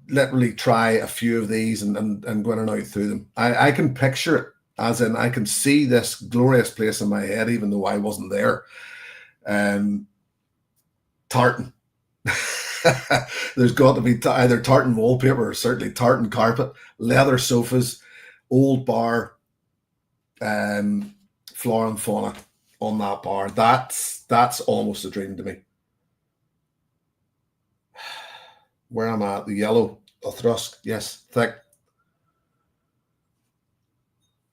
literally try a few of these and go in and out through them. I can picture it, as in I can see this glorious place in my head, even though I wasn't there. Tartan. There's got to be either tartan wallpaper or certainly tartan carpet, leather sofas, old bar, flora and fauna on that bar. That's almost a dream to me. Where am I at? The yellow, a thrusk, yes, thick.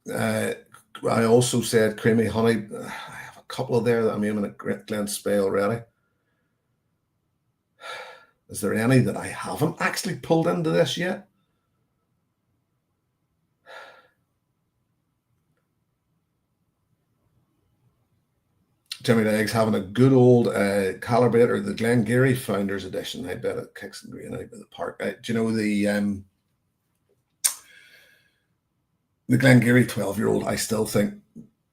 I also said creamy honey. I have a couple of there that I'm aiming at Glen Spey already. Is there any that I haven't actually pulled into this yet? Jimmy Leggs having a good old calibrator, the Glengarry Founders Edition. I bet it kicks and green out of the park. Do you know the Glengarry 12-year-old? I still think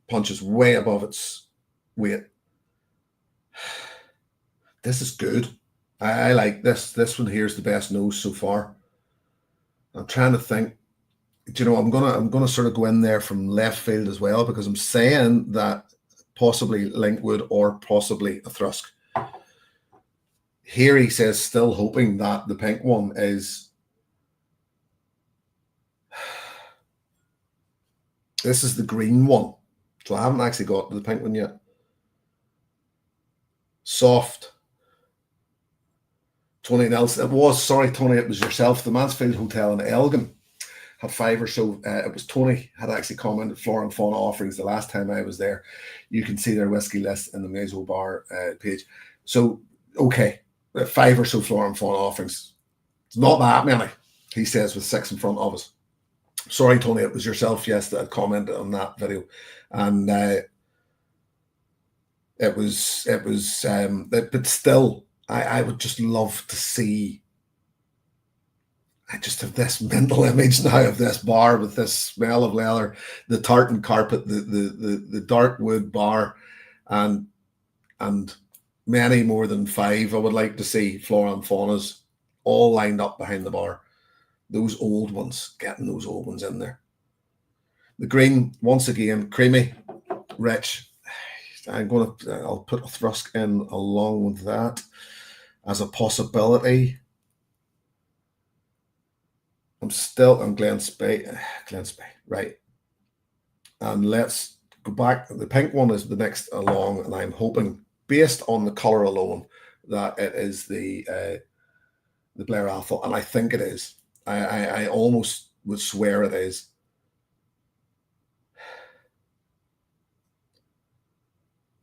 punches way above its weight. This is good. I like this. This one here is the best nose so far. I'm trying to think. Do you know, I'm gonna sort of go in there from left field as well, because I'm saying that possibly linkwood or possibly a thrusk. Here he says, still hoping that the pink one is. This is the green one. So I haven't actually got the pink one yet. Soft. Tony Nelson. It was, sorry, Tony, it was yourself. The Mansfield Hotel in Elgin had 5 or so. It was Tony had actually commented flora and fauna offerings the last time I was there. You can see their whiskey list in the Mazo Bar page. So, okay, 5 or so flora and fauna offerings. It's not that many, he says, with 6 in front of us. Sorry, Tony, it was yourself, yes, that had commented on that video. And but still, I would just love to see. I just have this mental image now of this bar with this smell of leather, the tartan carpet, the dark wood bar, and many more than 5. I would like to see flora and faunas all lined up behind the bar. Those old ones, getting those old ones in there. The green, once again, creamy, rich. I'll put a thrusk in along with that as a possibility. I'm Glen Spey, right. And let's go back. The pink one is the next along, and I'm hoping, based on the color alone, that it is the Blair Athol, and I think it is. I almost would swear it is.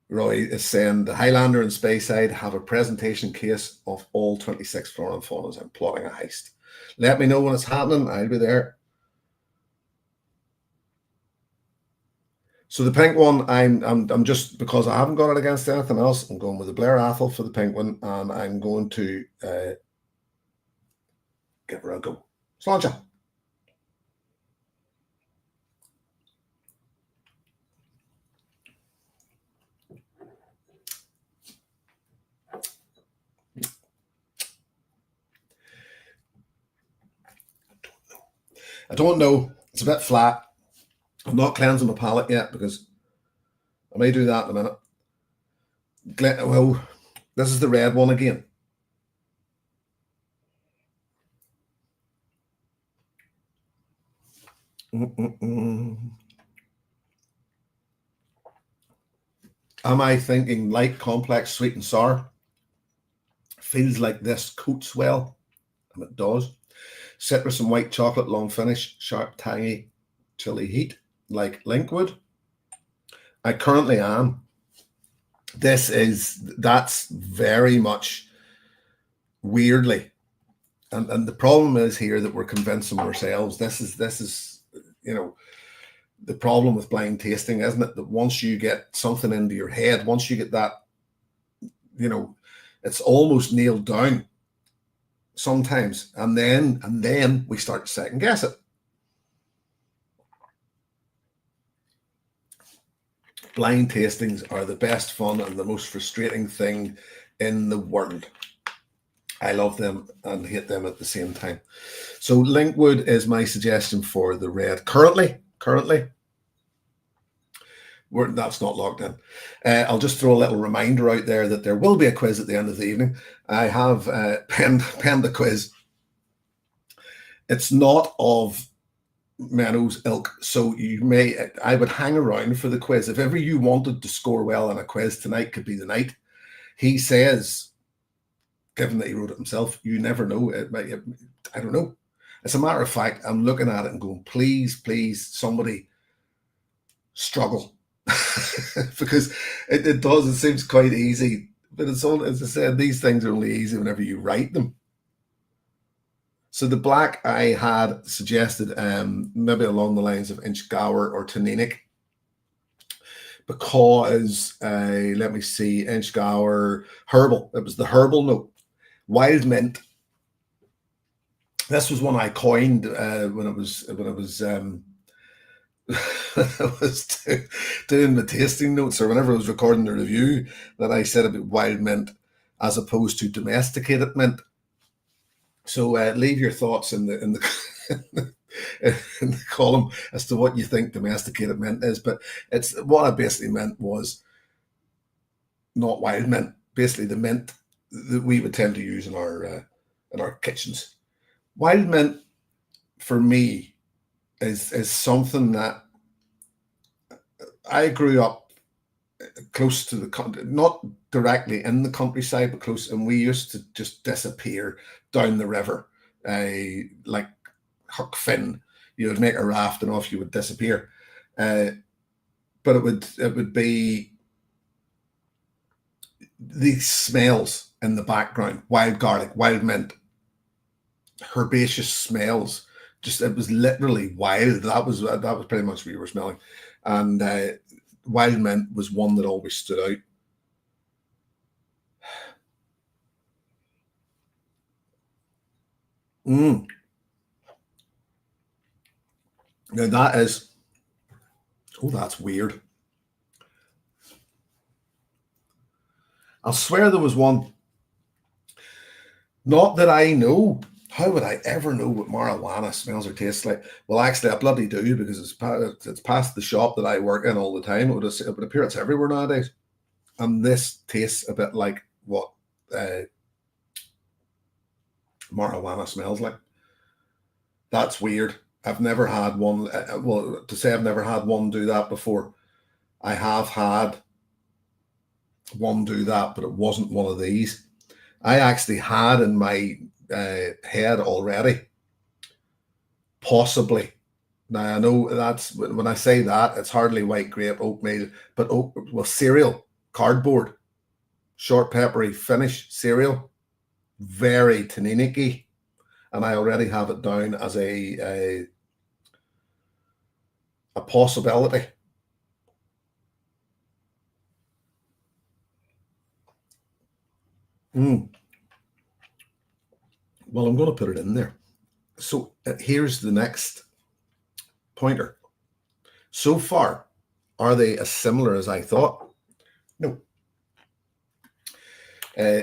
Roy is saying the Highlander and Speyside have a presentation case of all 26 flora and faunas. I'm plotting a heist. Let me know when it's happening. I'll be there. So the pink one, I'm just, because I haven't got it against anything else, I'm going with the Blair Athol for the pink one, and I'm going to give her a go. Sláinte. I don't know. It's a bit flat. I'm not cleansing my palate yet because I may do that in a minute. Well, this is the red one again. Am I thinking light, complex, sweet and sour? Feels like this coats well, and it does. Citrus and white chocolate, long finish, sharp, tangy, chili heat, like Linkwood. I currently am. That's very much weirdly. And the problem is here that we're convincing ourselves. This is, you know, the problem with blind tasting, isn't it? That once you get something into your head, once you get that, you know, it's almost nailed down sometimes, and then we start to second guess it. Blind tastings are the best fun and the most frustrating thing in the world. I love them and hate them at the same time. So Linkwood is my suggestion for the red. Currently, that's not locked in. I'll just throw a little reminder out there that there will be a quiz at the end of the evening. I have penned the quiz. It's not of Menno's ilk, so I would hang around for the quiz. If ever you wanted to score well on a quiz, tonight could be the night. He says, given that he wrote it himself, you never know. I don't know. As a matter of fact, I'm looking at it and going, please, somebody struggle. Because it does, it seems quite easy. But it's all, as I said, these things are only easy whenever you write them. So the black I had suggested maybe along the lines of Inchgower or Taninic, because let me see, Inchgower herbal. It was the herbal note. Wild mint. This was one I coined when I was doing the tasting notes, or whenever I was recording the review, that I said about wild mint as opposed to domesticated mint. So leave your thoughts in the in the column as to what you think domesticated mint is. But it's what I basically meant was not wild mint, basically the mint that we would tend to use in our kitchens. Wild mint for me is something that I grew up close to the country, not directly in the countryside, but close, and we used to just disappear down the river, like Huck Finn. You would make a raft and off you would disappear. But it would be these smells in the background: wild garlic, wild mint, herbaceous smells. Just it was literally wild. That was pretty much what you were smelling, and wild mint was one that always stood out. Now that is, oh, that's weird. I'll swear there was one. Not that I know. How would I ever know what marijuana smells or tastes like? Well, actually, I bloody do, because it's past the shop that I work in all the time. It would appear it's everywhere nowadays. And this tastes a bit like what marijuana smells like. That's weird. I've never had one. Well, to say I've never had one do that before, I have had one do that, but it wasn't one of these. I actually had in my head already, possibly. Now I know that's when I say that, it's hardly white grape, oatmeal, but cereal, cardboard, short peppery finish cereal, very tanninic-y, and I already have it down as a possibility. Well, I'm going to put it in there. So here's the next pointer. So far, are they as similar as I thought? No. Uh,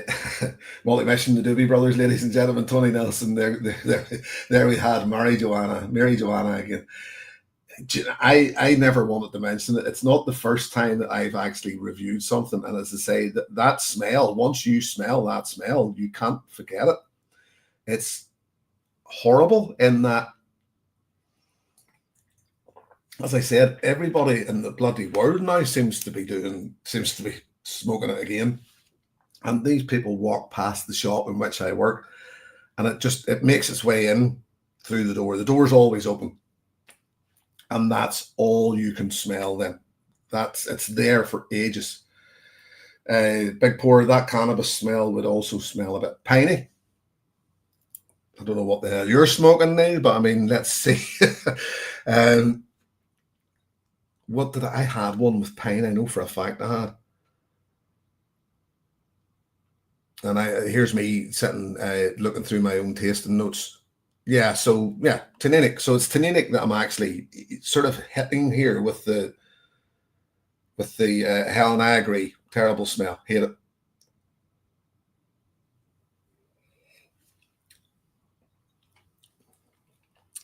Multi-mission, the Doobie Brothers, ladies and gentlemen, Tony Nelson. There we had Mary Joanna again. I never wanted to mention it. It's not the first time that I've actually reviewed something, and as I say, that smell. Once you smell that smell, you can't forget it. It's horrible in that, as I said, everybody in the bloody world now seems to be smoking it again. And these people walk past the shop in which I work, and it makes its way in through the door. The door's always open, and that's all you can smell. Then it's there for ages. Big Pour, that cannabis smell would also smell a bit piney. I don't know what the hell you're smoking, Neil, but I mean, let's see. What did I had one with pine? I know for a fact I had. And here's me sitting looking through my own tasting notes. Yeah, so yeah, tannic. So it's tannic that I'm actually sort of hitting here with the Helen. I agree, terrible smell. Hate it.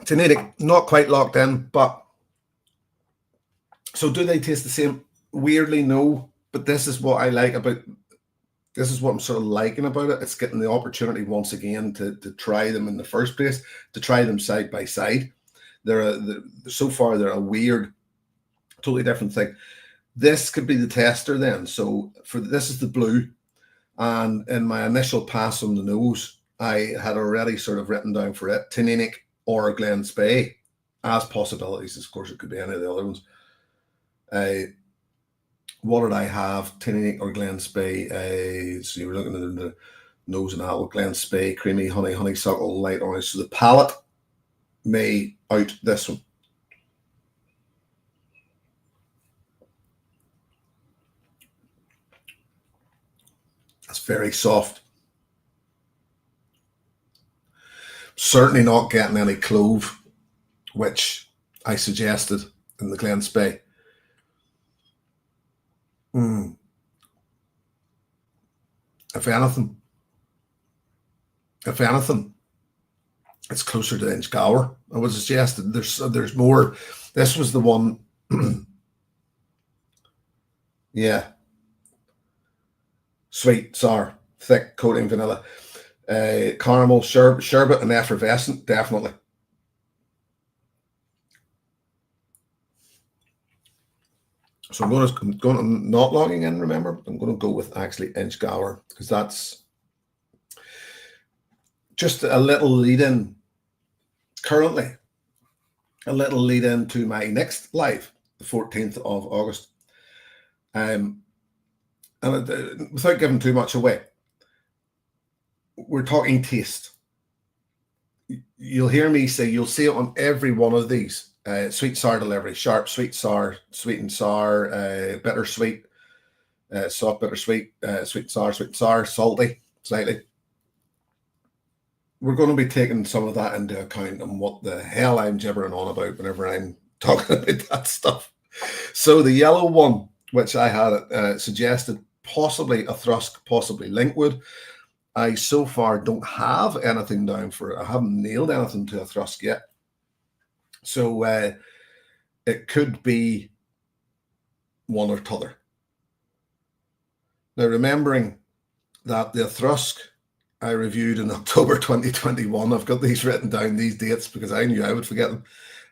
Tannic, not quite locked in, but so do they taste the same? Weirdly, no. But this is what I like about. This is what I'm sort of liking about it. It's getting the opportunity once again to try them in the first place, to try them side by side. So far they're a weird, totally different thing. This could be the tester then. So this is the blue, and in my initial pass on the nose, I had already sort of written down for it tannic or Glen Spey as possibilities. Of course, it could be any of the other ones. What did I have? Tannic or Glen Spey? So you were looking at the nose and apple, Glen Spey, creamy honeysuckle, light orange. So the palate may out this one. It's very soft. Certainly not getting any clove, which I suggested in the Glen Spey. If anything, it's closer to Inchgower. I would suggest there's more. This was the one. Yeah. Sweet, sour, thick coating, vanilla, caramel, sherbet, and effervescent, definitely. So I'm not logging in, remember? I'm going to go with actually Inchgower, because that's just a little lead in currently, a little lead into my next live, the 14th of August. And without giving too much away, we're talking taste. You'll hear me say, you'll see it on every one of these. Sweet sour delivery, sharp, sweet sour, sweet and sour, bitter sweet, soft bitter sweet, sweet and sour, salty, slightly. We're going to be taking some of that into account and what the hell I'm gibbering on about whenever I'm talking about that stuff. So the yellow one, which I had suggested, possibly a Thrusk, possibly Linkwood. I so far don't have anything down for it. I haven't nailed anything to a Thrusk yet. So it could be one or t'other. Now, remembering that the Thrusk I reviewed in October 2021, I've got these written down, these dates, because I knew I would forget them.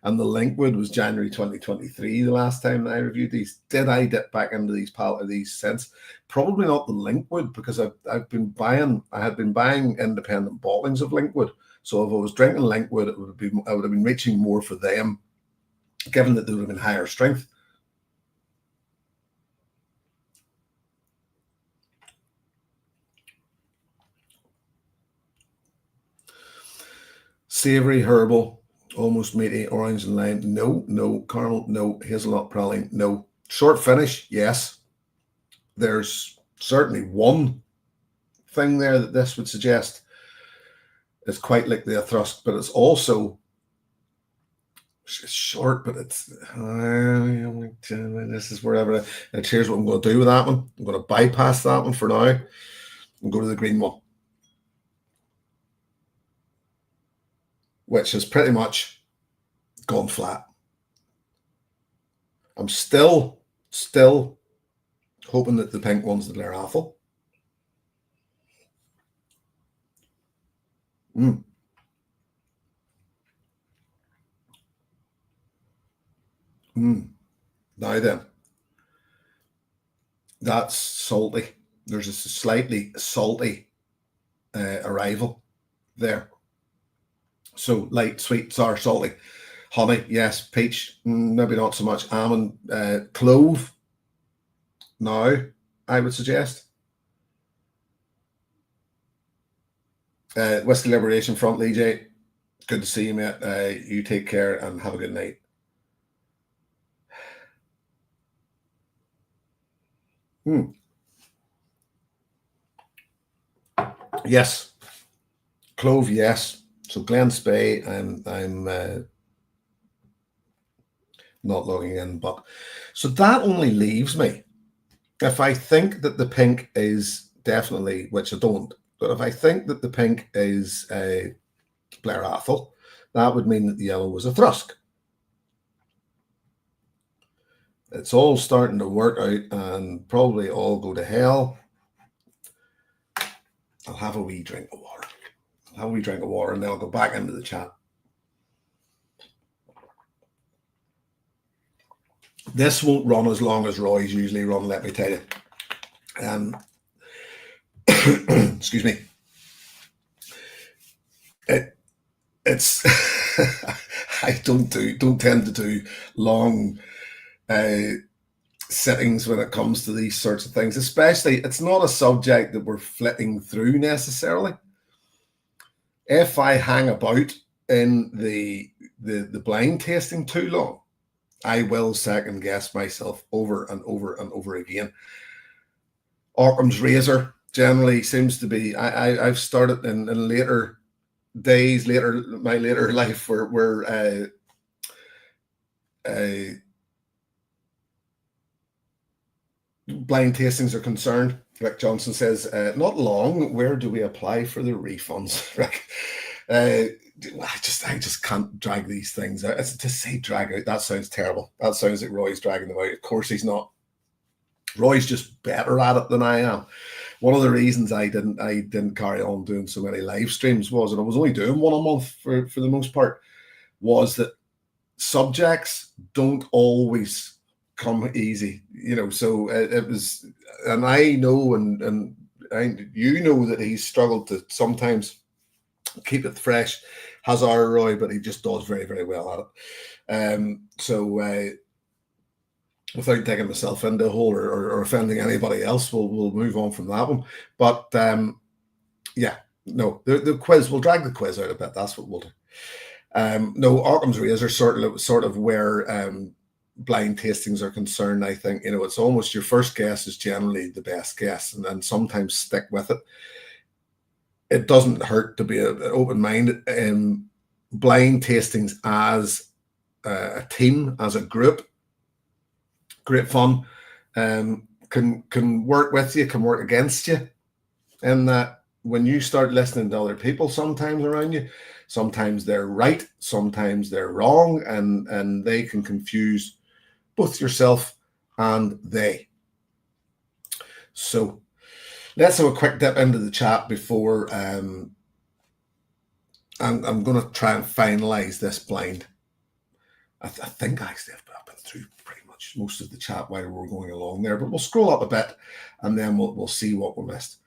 And the Linkwood was January 2023, the last time I reviewed these. Did I dip back into these since? Probably not the Linkwood, because I had been buying independent bottlings of Linkwood. So if I was drinking Linkwood, I would have been reaching more for them, given that they would have been higher strength. Savory, herbal, almost meaty, orange and lime. No. Caramel, no. Hazelnut, praline, no. Short finish, yes. There's certainly one thing there that this would suggest is quite like the Thrusk, but it's also short, but it's this is wherever. And here's what I'm going to do with that one. I'm going to bypass that one for now. and go to the green one, which has pretty much gone flat. I'm still hoping that the pink one's the Blair Apple. Now then, that's salty. There's a slightly salty arrival there. So light, sweet, sour, salty. Honey, yes. Peach, maybe not so much. Almond, clove. Now, I would suggest. Whiskey Liberation Front, EJ. Good to see you, mate. You take care and have a good night. Yes. Clove, yes. So Glen Spey, I'm not logging in, but so that only leaves me, if I think that the pink is definitely, which I don't, but if I think that the pink is a Blair Athol, that would mean that the yellow was a Thrusk. It's all starting to work out and probably all go to hell. I'll have a wee drink of water. And then I'll go back into the chat. This won't run as long as Roy's usually run, let me tell you. Excuse me. It's I don't tend to do long sittings when it comes to these sorts of things. Especially, it's not a subject that we're flitting through necessarily. If I hang about in the blind tasting too long, I will second guess myself over and over and over again. Occam's razor generally seems to be. I've started in later days, my later life, where blind tastings are concerned. Rick Johnson says, not long. Where do we apply for the refunds? Rick, I just can't drag these things out. To say drag out, that sounds terrible. That sounds like Roy's dragging them out. Of course he's not. Roy's just better at it than I am. One of the reasons I didn't carry on doing so many live streams was, and I was only doing one a month for the most part, was that subjects don't always come easy, so it was, and I know, and you know that he's struggled to sometimes keep it fresh, has our Roy, but he just does very, very well at it. So without taking myself into a hole or offending anybody else, we'll move on from that one. But yeah, no, the quiz, we'll drag the quiz out a bit. That's what we'll do. No, Occam's razor sort of where blind tastings are concerned. I think, it's almost your first guess is generally the best guess, and then sometimes stick with it. It doesn't hurt to be open-minded. Blind tastings as a team, as a group, great fun. Can work with you, can work against you, and that when you start listening to other people sometimes around you, sometimes they're right, sometimes they're wrong, and they can confuse both yourself and they. So let's have a quick dip into the chat before I'm going to try and finalize this blind. I think actually I've been through pretty much most of the chat while we're going along there, but we'll scroll up a bit and then we'll see what we missed.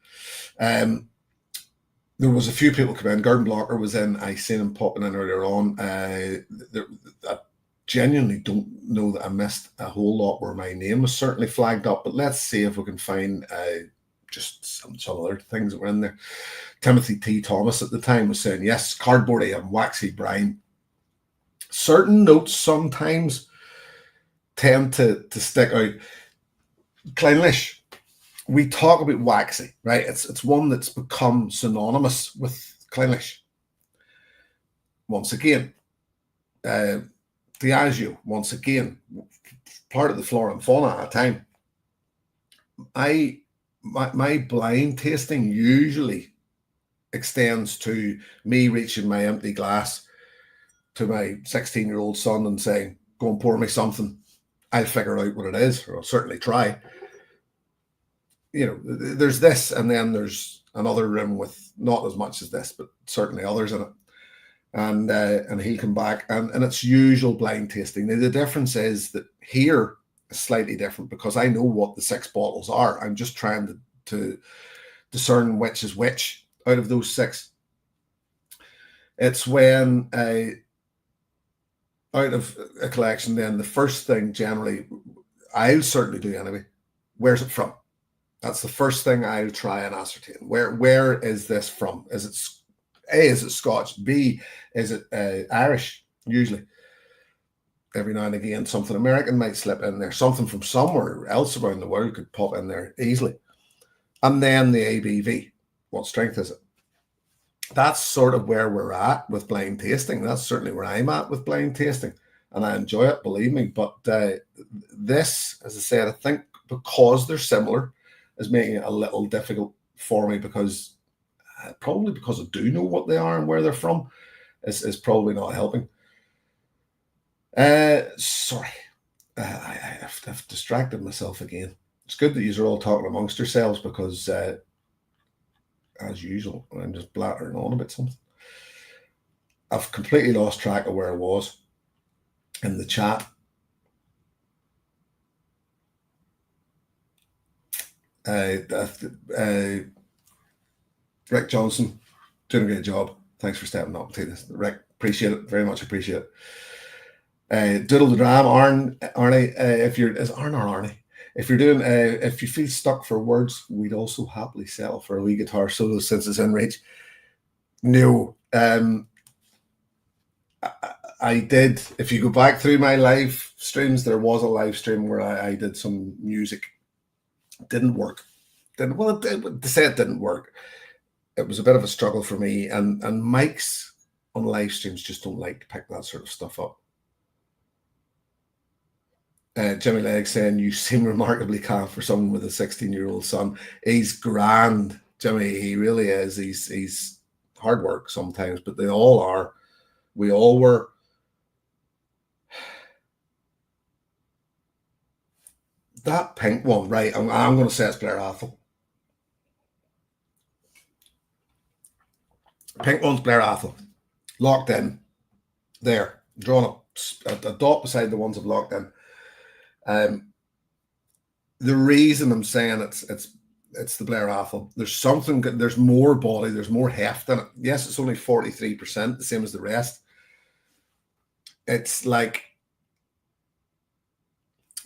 There was a few people come in. Gordon Blocker was in. I seen him popping in earlier on. I genuinely don't know that I missed a whole lot where my name was certainly flagged up, but let's see if we can find just some other things that were in there. Timothy T. Thomas at the time was saying, yes, cardboardy and waxy brine. Certain notes sometimes tend to stick out. Clynelish, we talk about waxy, right? It's one that's become synonymous with Clynelish. Once again, Diageo, once again, part of the Flora and Fauna at a time. my blind tasting usually extends to me reaching my empty glass to my 16-year-old son and saying, go and pour me something. I'll figure out what it is, or I'll certainly try. You know, there's this, and then there's another room with not as much as this, but certainly others in it. And he'll come back, and it's usual blind tasting. Now, the difference is that here is slightly different because I know what the 6 bottles are. I'm just trying to discern which is which out of those 6. It's when out of a collection, then the first thing generally, I'll certainly do anyway, where's it from? That's the first thing I'll try and ascertain. Where is this from? Is it A, is it Scotch? B, is it Irish? Usually. Every now and again, something American might slip in there. Something from somewhere else around the world could pop in there easily. And then the ABV. What strength is it? That's sort of where we're at with blind tasting. That's certainly where I'm at with blind tasting. And I enjoy it, believe me. But this, as I said, I think because they're similar, is making it a little difficult for me because probably because I do know what they are and where they're from is probably not helping. Sorry, I've distracted myself again. It's good that you're all talking amongst yourselves because, as usual, I'm just blattering on about something. I've completely lost track of where I was in the chat. Rick Johnson, doing a great job. Thanks for stepping up to this, Rick. Appreciate it, very much appreciate it. Doodle the Dram, Arnie. If you're as Arn or Arnie, if you're doing, if you feel stuck for words, we'd also happily settle for a wee guitar solo since it's in reach. No, I did. If you go back through my live streams, there was a live stream where I did some music. Didn't work. To say it didn't work, it was a bit of a struggle for me. And mics on live streams just don't like to pick that sort of stuff up. Jimmy Legg saying, you seem remarkably calm for someone with a 16-year-old son. He's grand, Jimmy. He really is. He's hard work sometimes, but they all are. We all were. That pink one, right? I'm going to say it's Blair Athol. Pink one's Blair Athol. Locked in. There. Drawn up a dot beside the ones I've locked in. The reason I'm saying it's the Blair Athol, there's something, there's more body, there's more heft in it. Yes, it's only 43%, the same as the rest. It's like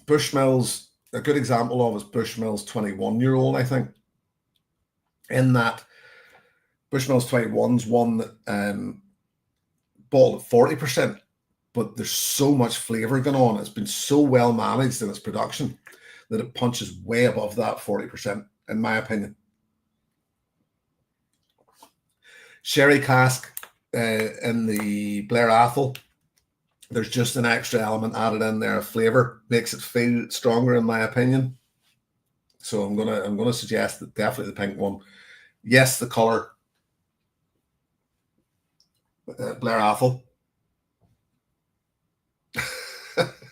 Bushmills, a good example of is Bushmills 21-year-old, I think. In that Bushmills 21's one that bottled at 40%. But there's so much flavor going on. It's been so well managed in its production that it punches way above that 40%, in my opinion. Sherry cask in the Blair Athol, there's just an extra element added in there of flavor, makes it feel stronger, in my opinion. So I'm gonna suggest that definitely the pink one. Yes, the color, Blair Athol.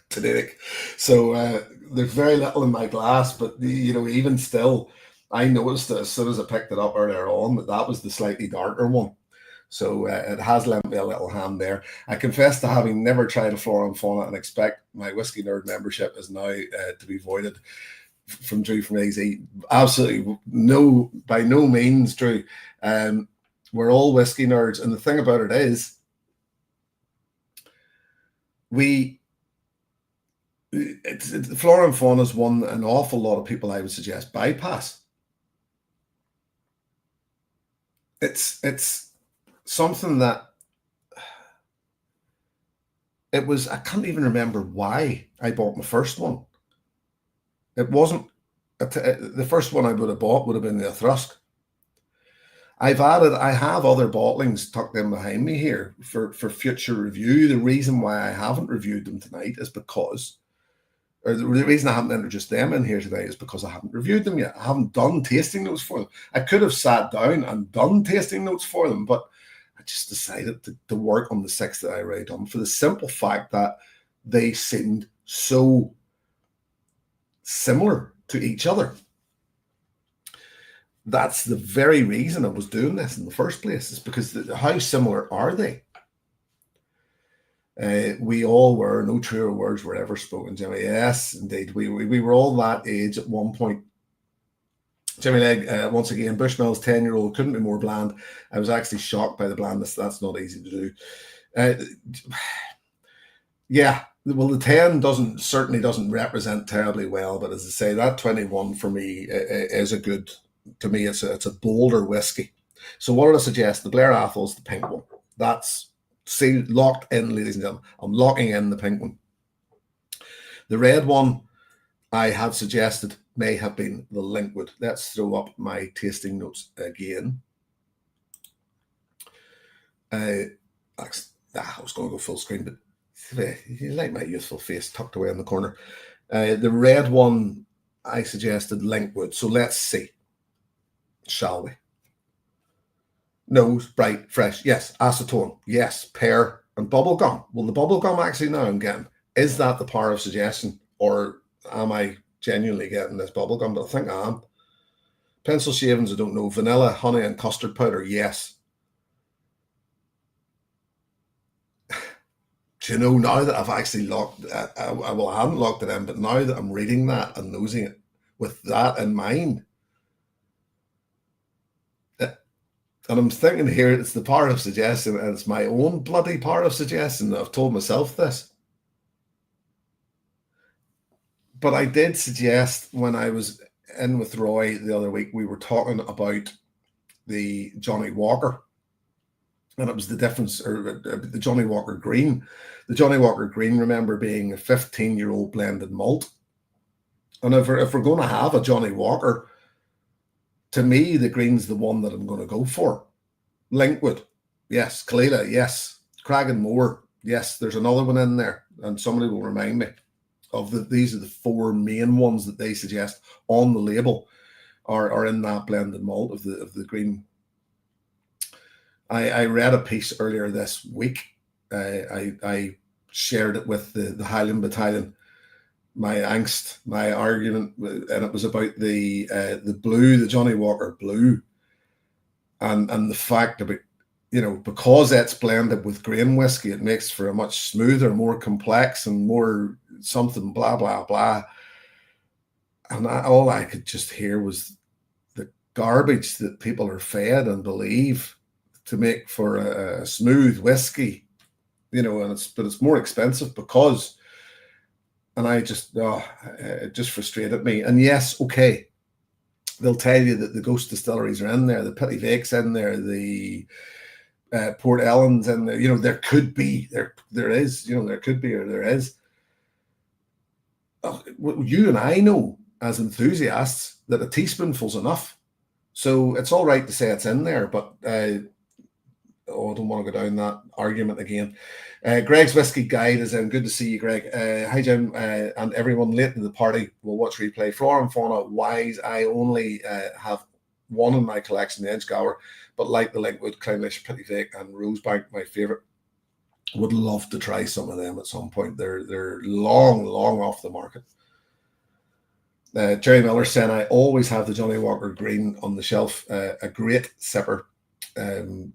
Today. So there's very little in my glass, but even still, I noticed that as soon as I picked it up earlier on that was the slightly darker one. So it has lent me a little hand there. I confess to having never tried a Flora Fauna and expect my Whiskey Nerd membership is now to be voided from Drew from AZ. Absolutely no, by no means, Drew. We're all whiskey nerds, and the thing about it is, Flora Fauna is one an awful lot of people, I would suggest, bypass. It's something that it was, I can't even remember why I bought my first one. It wasn't, the first one I would have bought would have been the Thrusk. I have other bottlings tucked in behind me here for future review. The reason why I haven't reviewed them tonight is because or the reason I haven't introduced them in here today is because I haven't reviewed them yet. I haven't done tasting notes for them. I could have sat down and done tasting notes for them, but I just decided to work on the 6 that I already done for the simple fact that they seemed so similar to each other. That's the very reason I was doing this in the first place, is because how similar are they? We all were, no truer words were ever spoken, Jimmy. Yes, indeed. We were all that age at one point. Jimmy Legg, once again, Bushmills 10-year-old, couldn't be more bland. I was actually shocked by the blandness. That's not easy to do. Yeah, well, the 10 certainly doesn't represent terribly well, but as I say, that 21 for me is a good, to me, it's a bolder whiskey. So what did I suggest? The Blair Athol's the pink one. That's locked in, ladies and gentlemen. I'm locking in the pink one. The red one I had suggested may have been the Linkwood. Let's throw up my tasting notes again. I was going to go full screen, but you like my youthful face tucked away in the corner. The red one I suggested Linkwood. So let's see. Shall we? Nose, bright, fresh. Yes. Acetone. Yes. Pear and bubblegum. Well, the bubblegum actually now I'm getting. Is that the power of suggestion? Or am I genuinely getting this bubblegum? But I think I am. Pencil shavings, I don't know. Vanilla, honey, and custard powder. Yes. Do you know, now that I've actually locked, I hadn't locked it in, but now that I'm reading that and nosing it with that in mind, and I'm thinking here, it's the power of suggestion, and it's my own bloody power of suggestion that I've told myself this. But I did suggest when I was in with Roy the other week, we were talking about the Johnnie Walker. And it was the difference, or the Johnnie Walker Green. The Johnnie Walker Green, remember, being a 15-year-old blended malt. And if we're going to have a Johnnie Walker, to me, the green's the one that I'm going to go for. Linkwood, yes. Kalila, yes. Cragganmore, yes. There's another one in there, and somebody will remind me of these are the 4 main ones that they suggest on the label are in that blended malt of the green. I read a piece earlier this week. I shared it with the Highland Battalion, my angst, my argument, and it was about the blue, the Johnnie Walker blue, and the fact about, because it's blended with grain whiskey, it makes for a much smoother, more complex, and more something blah blah blah. And all I could just hear was the garbage that people are fed and believe to make for a smooth whiskey, and it's more expensive because, and I just, it just frustrated me. And yes, okay, they'll tell you that the ghost distilleries are in there, the Petit Vake's in there, the Port Ellen's in there. There could be, there is, there could be, or there is. You and I know as enthusiasts that a teaspoonful's enough. So it's all right to say it's in there, but I don't want to go down that argument again. Greg's Whiskey Guide is in. Good to see you, Greg. Hi, Jim, and everyone late to the party will watch replay. Flora Fauna Wise. I only have one in my collection, the Edgegower, but like the Linkwood, Clynelish, Petit Vake, and Rosebank, my favourite. Would love to try some of them at some point. They're long off the market. Jerry Miller saying, I always have the Johnnie Walker Green on the shelf. A great sipper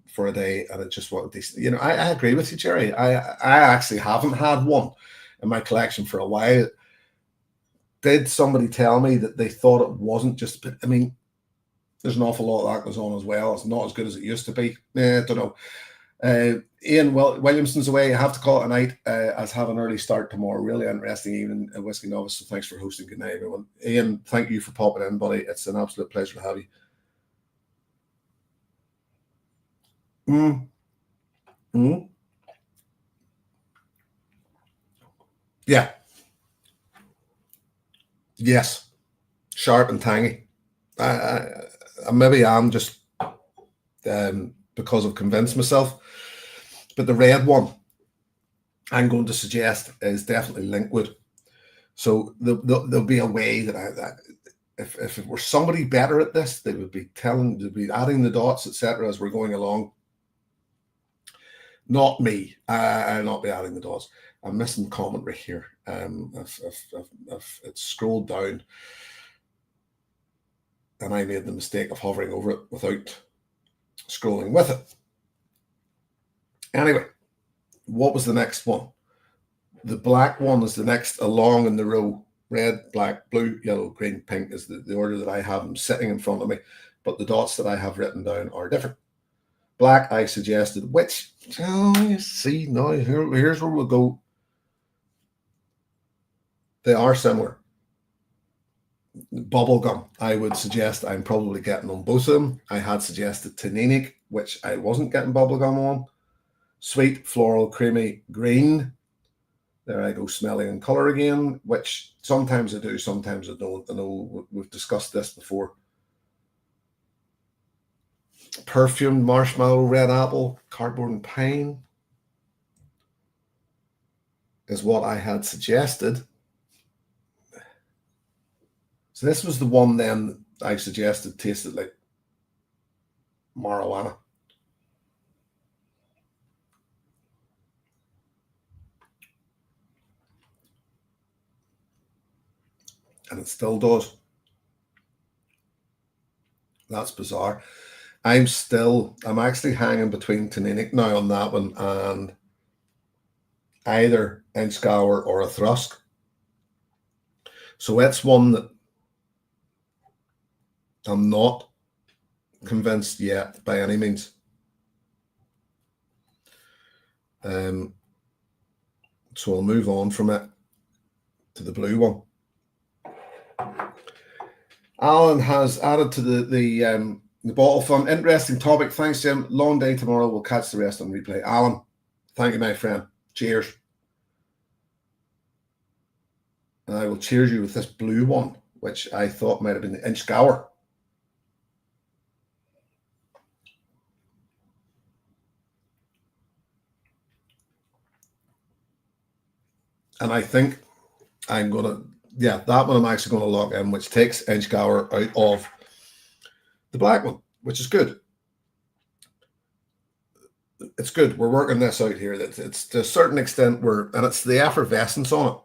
for a day, and it just wasn't decent. I agree with you, Jerry. I actually haven't had one in my collection for a while. Did somebody tell me that they thought it wasn't just, I mean, there's an awful lot of that goes on as well. It's not as good as it used to be. I don't know. Ian Williamson's away. I have to call it a night as have an early start tomorrow. Really interesting evening at Whiskey Novice. So thanks for hosting. Good night, everyone. Ian, thank you for popping in, buddy. It's an absolute pleasure to have you. Yeah. Yes. Sharp and tangy. Maybe I'm just because I've convinced myself. But the red one I'm going to suggest is definitely Linkwood. So there'll be a way that if it were somebody better at this, they would be adding the dots, etc., as we're going along. Not me. I'll not be adding the dots. I'm missing commentary here. It's scrolled down, and I made the mistake of hovering over it without scrolling with it. Anyway, what was the next one? The black one is the next along in the row. Red, black, blue, yellow, green, pink is the order that I have them sitting in front of me, but the dots that I have written down are different. Black, I suggested, which, you see, now here's where we'll go. They are similar. Bubblegum, I would suggest I'm probably getting on both of them. I had suggested Taninic, which I wasn't getting bubblegum on. Sweet, floral, creamy, green. There I go, smelling and color again, which sometimes I do, sometimes I don't. I know we've discussed this before. Perfume, marshmallow, red apple, cardboard and pine is what I had suggested. So this was the one then I suggested tasted like marijuana. And it still does. That's bizarre. I'm actually hanging between Taninic now on that one and either Inchgower or a Thrusk. So it's one that I'm not convinced yet by any means. So I'll move on from it to the blue one. Alan has added to the bottle fun. Interesting topic. Thanks, Jim. Long day tomorrow. We'll catch the rest on replay. Alan, thank you, my friend. Cheers. And I will cheers you with this blue one, which I thought might have been the Inchgower. And I think I'm going to, that one I'm actually going to lock in, which takes Inchgower out of the black one, which is good. It's good. We're working this out here. It's to a certain extent and it's the effervescence on it.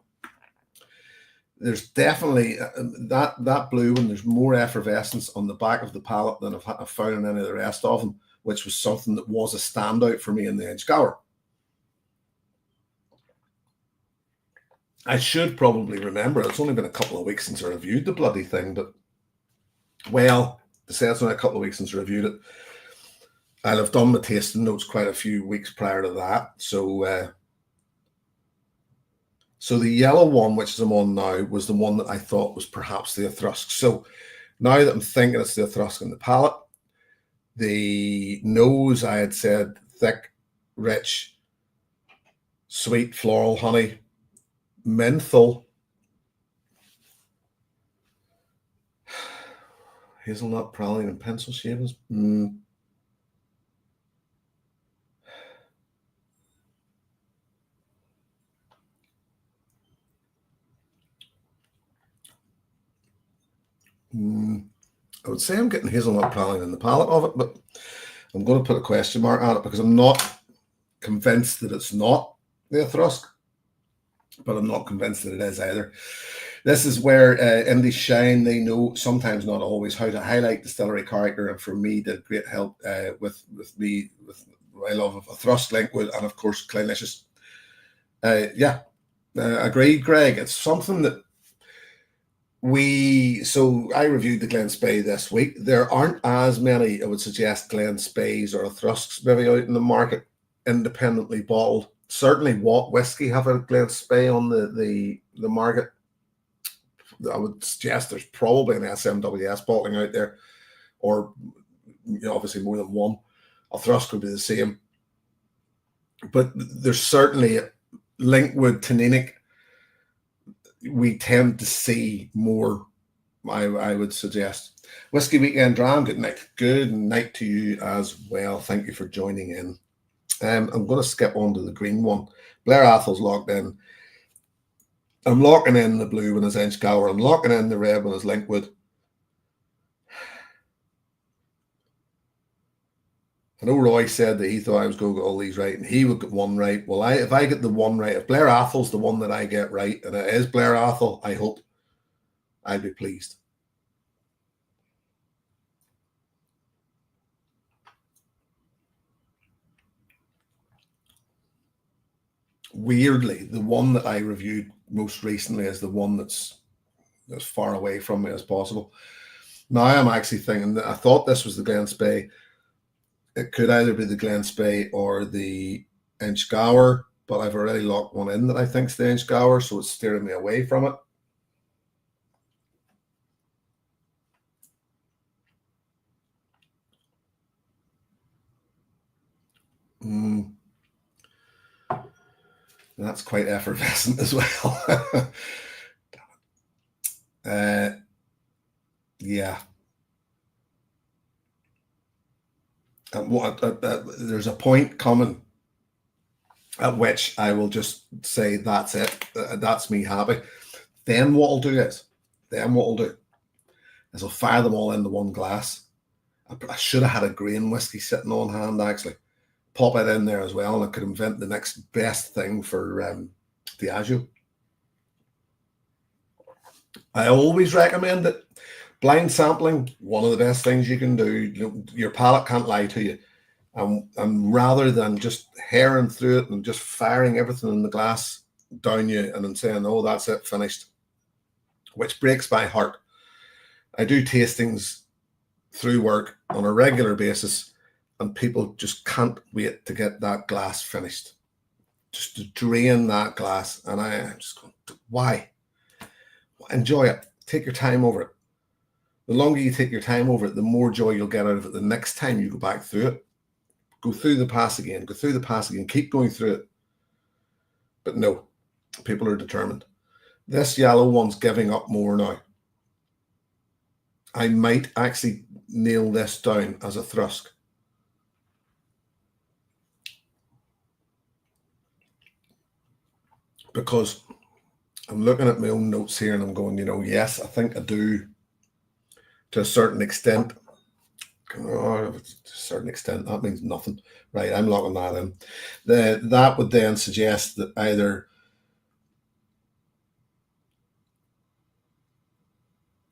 There's definitely that blue one. There's more effervescence on the back of the palate than I've found in any of the rest of them, which was something that was a standout for me in the Inchgower. I should probably remember, it's only been a couple of weeks since I reviewed the bloody thing, but, well, to say it's only a couple of weeks since I reviewed it, I'll have done my tasting notes quite a few weeks prior to that. So the yellow one, which I'm on now, was the one that I thought was perhaps the Thrusk. So now that I'm thinking it's the Thrusk in the palate, the nose, I had said thick, rich, sweet, floral, honey, menthol, hazelnut, praline, and pencil shavings. I would say I'm getting hazelnut praline in the palate of it, but I'm going to put a question mark on it because I'm not convinced that it's not the Thrusk, but I'm not convinced that it is either. This is where Indie Shine, they know, sometimes not always, how to highlight distillery character, and for me did great help with my love of a Thrusk, Linkwood, and of course Clynlicious. Agreed, Greg. It's something that I reviewed the Glen Spey this week. There aren't as many, I would suggest, Glen Speys or Thrusks maybe out in the market, independently bottled. Certainly What Whiskey have a Glen Spey on the market. I would suggest there's probably an SMWS bottling out there, or obviously more than one. A Thrusk would be the same. But there's certainly Linkwood, Taninic, we tend to see more, I would suggest. Whiskey Weekend Dram, good night. Good night to you as well. Thank you for joining in. I'm going to skip on to the green one. Blair Athel's logged in. I'm locking in the blue one as Inchgower. I'm locking in the red one as Linkwood. I know Roy said that he thought I was going to get all these right and he would get one right. Well, if I get the one right, if Blair Athol's the one that I get right, and it is Blair Athol, I hope I'd be pleased. Weirdly, the one that I reviewed most recently is the one that's as far away from me as possible. Now I'm actually thinking that I thought this was the Glen Spey. It could either be the Glen Spey or the Inchgower, but I've already locked one in that I think's the Inchgower, so it's steering me away from it. That's quite effervescent as well. Yeah. There's a point coming at which I will just say that's it. That's me happy. Then what I'll do is I'll fire them all into one glass. I should have had a grain whiskey sitting on hand actually. Pop it in there as well, and I could invent the next best thing for Diageo. I always recommend it. Blind sampling, one of the best things you can do. Your palate can't lie to you. And rather than just herring through it and just firing everything in the glass down you and then saying, oh, that's it, finished, which breaks my heart. I do tastings through work on a regular basis, and people just can't wait to get that glass finished, just to drain that glass. And I'm just going, why? Enjoy it. Take your time over it. The longer you take your time over it, the more joy you'll get out of it the next time you go back through it. Go through the pass again, keep going through it. But no, people are determined. This yellow one's giving up more now. I might actually nail this down as a thrusk. Because I'm looking at my own notes here and I'm going, yes, I think I do to a certain extent. To a certain extent, that means nothing. Right, I'm locking that in. That would then suggest that either,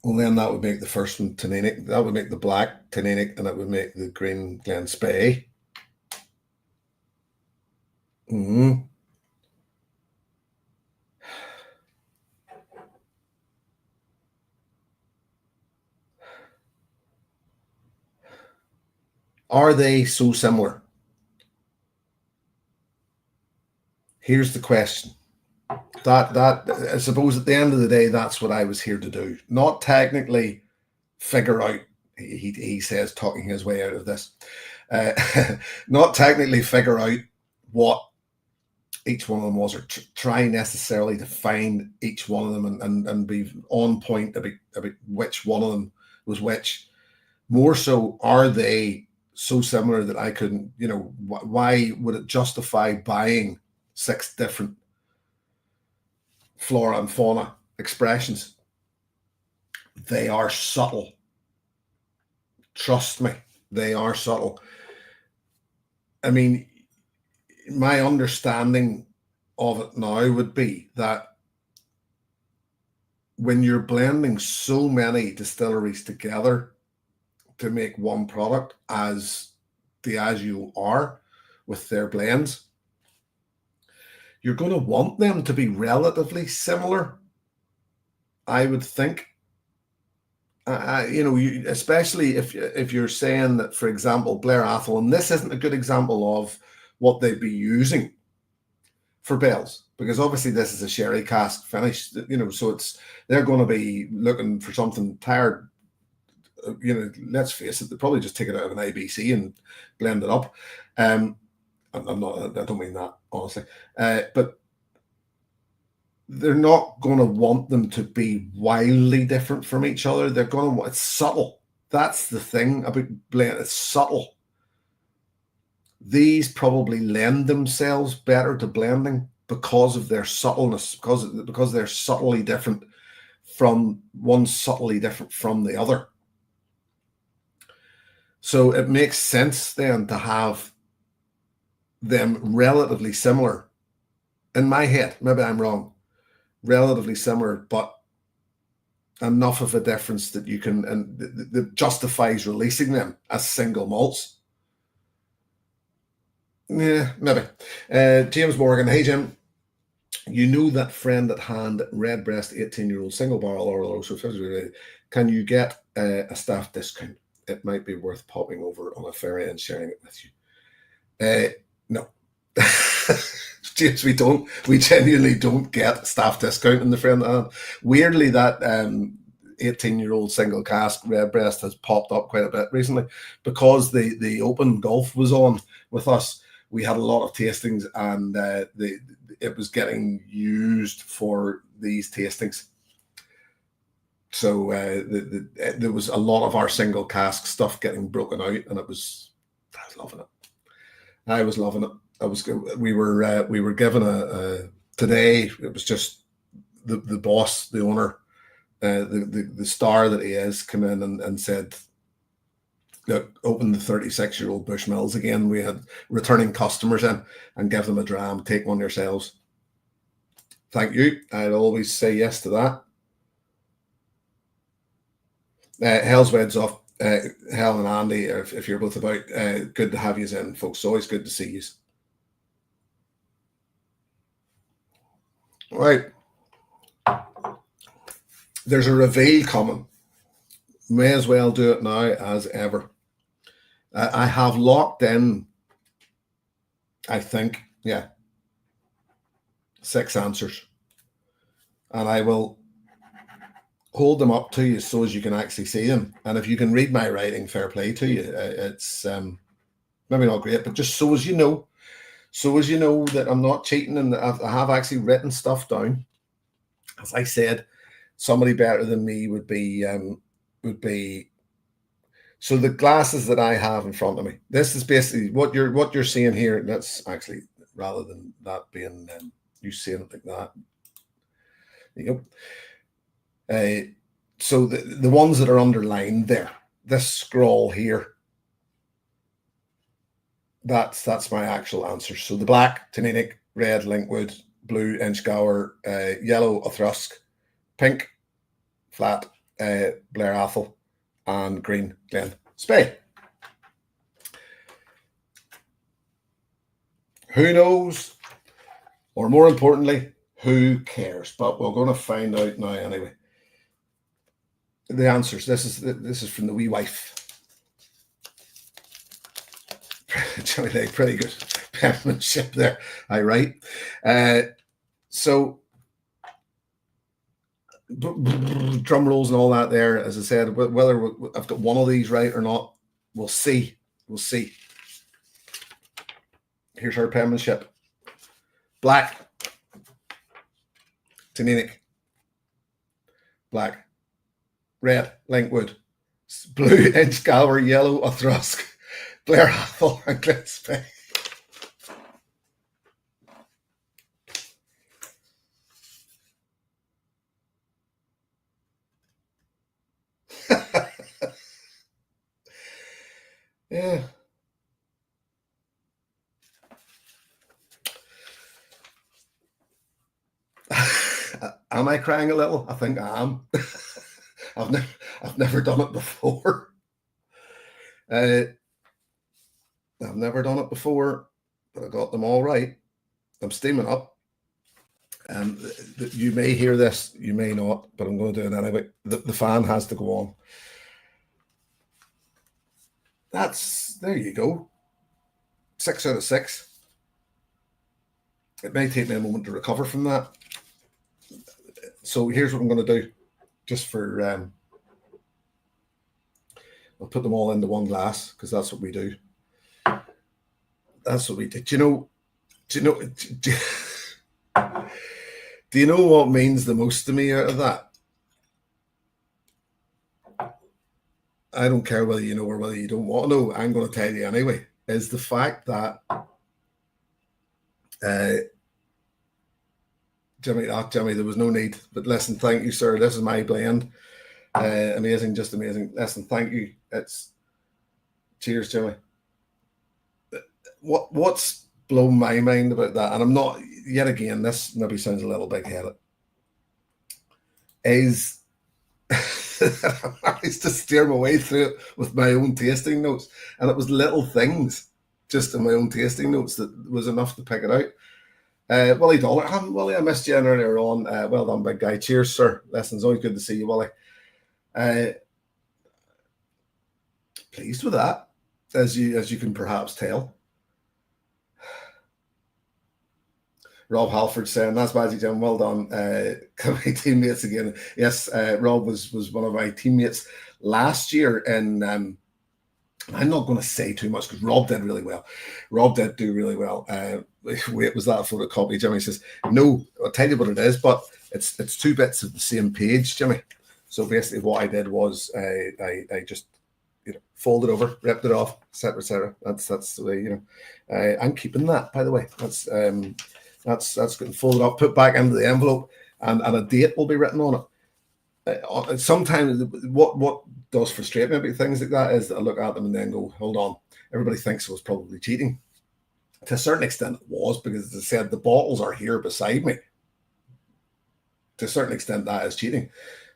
well, then that would make the first one tanninic, that would make the black tanninic, and that would make the green Glen Spey. Mm-hmm. Are they so similar? Here's the question. That I suppose at the end of the day, that's what I was here to do. Not technically figure out, he says, talking his way out of this, not technically figure out what each one of them was, or try necessarily to find each one of them and be on point about which one of them was which. More so, are they so similar that I couldn't, why would it justify buying 6 different flora and fauna expressions? They are subtle. Trust me, they are subtle. I mean, my understanding of it now would be that when you're blending so many distilleries together to make one product, as Diageo are with their blends, you're going to want them to be relatively similar, I would think. Especially if you're saying that, for example, Blair Athol, and this isn't a good example of what they'd be using for bells, because obviously this is a sherry cask finish, so they're going to be looking for something tired. Let's face it, they probably just take it out of an ABC and blend it up. I don't mean that honestly, but they're not going to want them to be wildly different from each other. They're going to want, it's subtle. That's the thing about blend. It's subtle. These probably lend themselves better to blending because of their subtleness, because they're subtly different from the other. So it makes sense then to have them relatively similar. In my head, maybe I'm wrong, relatively similar, but enough of a difference that you can, and that justifies releasing them as single malts. Yeah, maybe. James Morgan, hey Jim, you know that friend at hand, Redbreast 18-year-old single barrel oral so can you get a staff discount? It might be worth popping over on a ferry and sharing it with you. No. James, we genuinely don't get staff discount in the friend at hand. Weirdly, that 18-year-old single cask Redbreast has popped up quite a bit recently because the open Gulf was on with us. We had a lot of tastings, and it was getting used for these tastings. So there was a lot of our single cask stuff getting broken out, and I was loving it. I was loving it. We were given a today. It was just the boss, the owner, the star that he is, come in and said, look, open the 36-year-old Bushmills again. We had returning customers in, and give them a dram, take one yourselves. Thank you. I'd always say yes to that. Hell's Weds off. Hell and Andy, if you're both about, good to have you in, folks. Always good to see you. Right. There's a reveal coming. May as well do it now as ever. I have locked in, I think, 6 answers. And I will hold them up to you so as you can actually see them. And if you can read my writing, fair play to you. It's maybe not great, but just so as you know that I'm not cheating and I have actually written stuff down. As I said, somebody better than me would be so the glasses that I have in front of me. This is basically what you're seeing here. That's actually, rather than that being you seeing it like that. There you go. So the ones that are underlined there, this scroll here, that's my actual answer. So the black, Taninic, red, Linkwood, blue, Inchgower, yellow, Othrusk, pink, flat, Blair Athol, and green, Glen Spey. Who knows? Or more importantly, who cares? But we're going to find out now anyway. The answers. This is from the wee wife. Johnny Lake, pretty good penmanship there. I write. So drum rolls and all that there. As I said, whether I've got one of these right or not, we'll see. We'll see. Here's our penmanship. Black. Taninic. Black. Red, Linkwood. Blue, Inchgower, yellow, Othrusk. Blair Athol, and Glen Spey. Yeah. Am I crying a little? I think I am. I've never done it before. I've never done it before, but I got them all right. I'm steaming up. You may hear this, you may not, but I'm going to do it anyway. The fan has to go on. There you go. 6 out of 6. It may take me a moment to recover from that. So here's what I'm going to do, just for I'll put them all into one glass because that's what we do. That's what we did. Do you know what means the most to me out of that? I don't care whether you know or whether you don't want to know. I'm going to tell you anyway. Is the fact that Jimmy, there was no need. But listen, thank you, sir. This is my blend. Amazing, just amazing. Listen, thank you. It's cheers, Jimmy. What's blown my mind about that, and I'm not yet again, this maybe sounds a little big headed, is I used to steer my way through it with my own tasting notes, and it was little things just in my own tasting notes that was enough to pick it out. Willie Dollar, Willie, I missed you earlier on. Well done, big guy. Cheers, sir. Listen, it's always good to see you, Willie. Pleased with that, as you can perhaps tell. Rob Halford saying, that's Magic Jim, well done. My teammates again. Yes, Rob was one of my teammates last year in I'm not going to say too much because Rob did really well. Rob did do really well. Wait, was that a photocopy? Jimmy says, no, I'll tell you what it is, but it's 2 bits of the same page, Jimmy. So basically what I did was I just folded over, ripped it off, etc. That's the way, I'm keeping that, by the way. That's getting folded up, put back into the envelope, and a date will be written on it. Sometimes what does frustrate me about things like that is that I look at them and then go, hold on, everybody thinks it was probably cheating. To a certain extent it was, because as I said, the bottles are here beside me. To a certain extent that is cheating.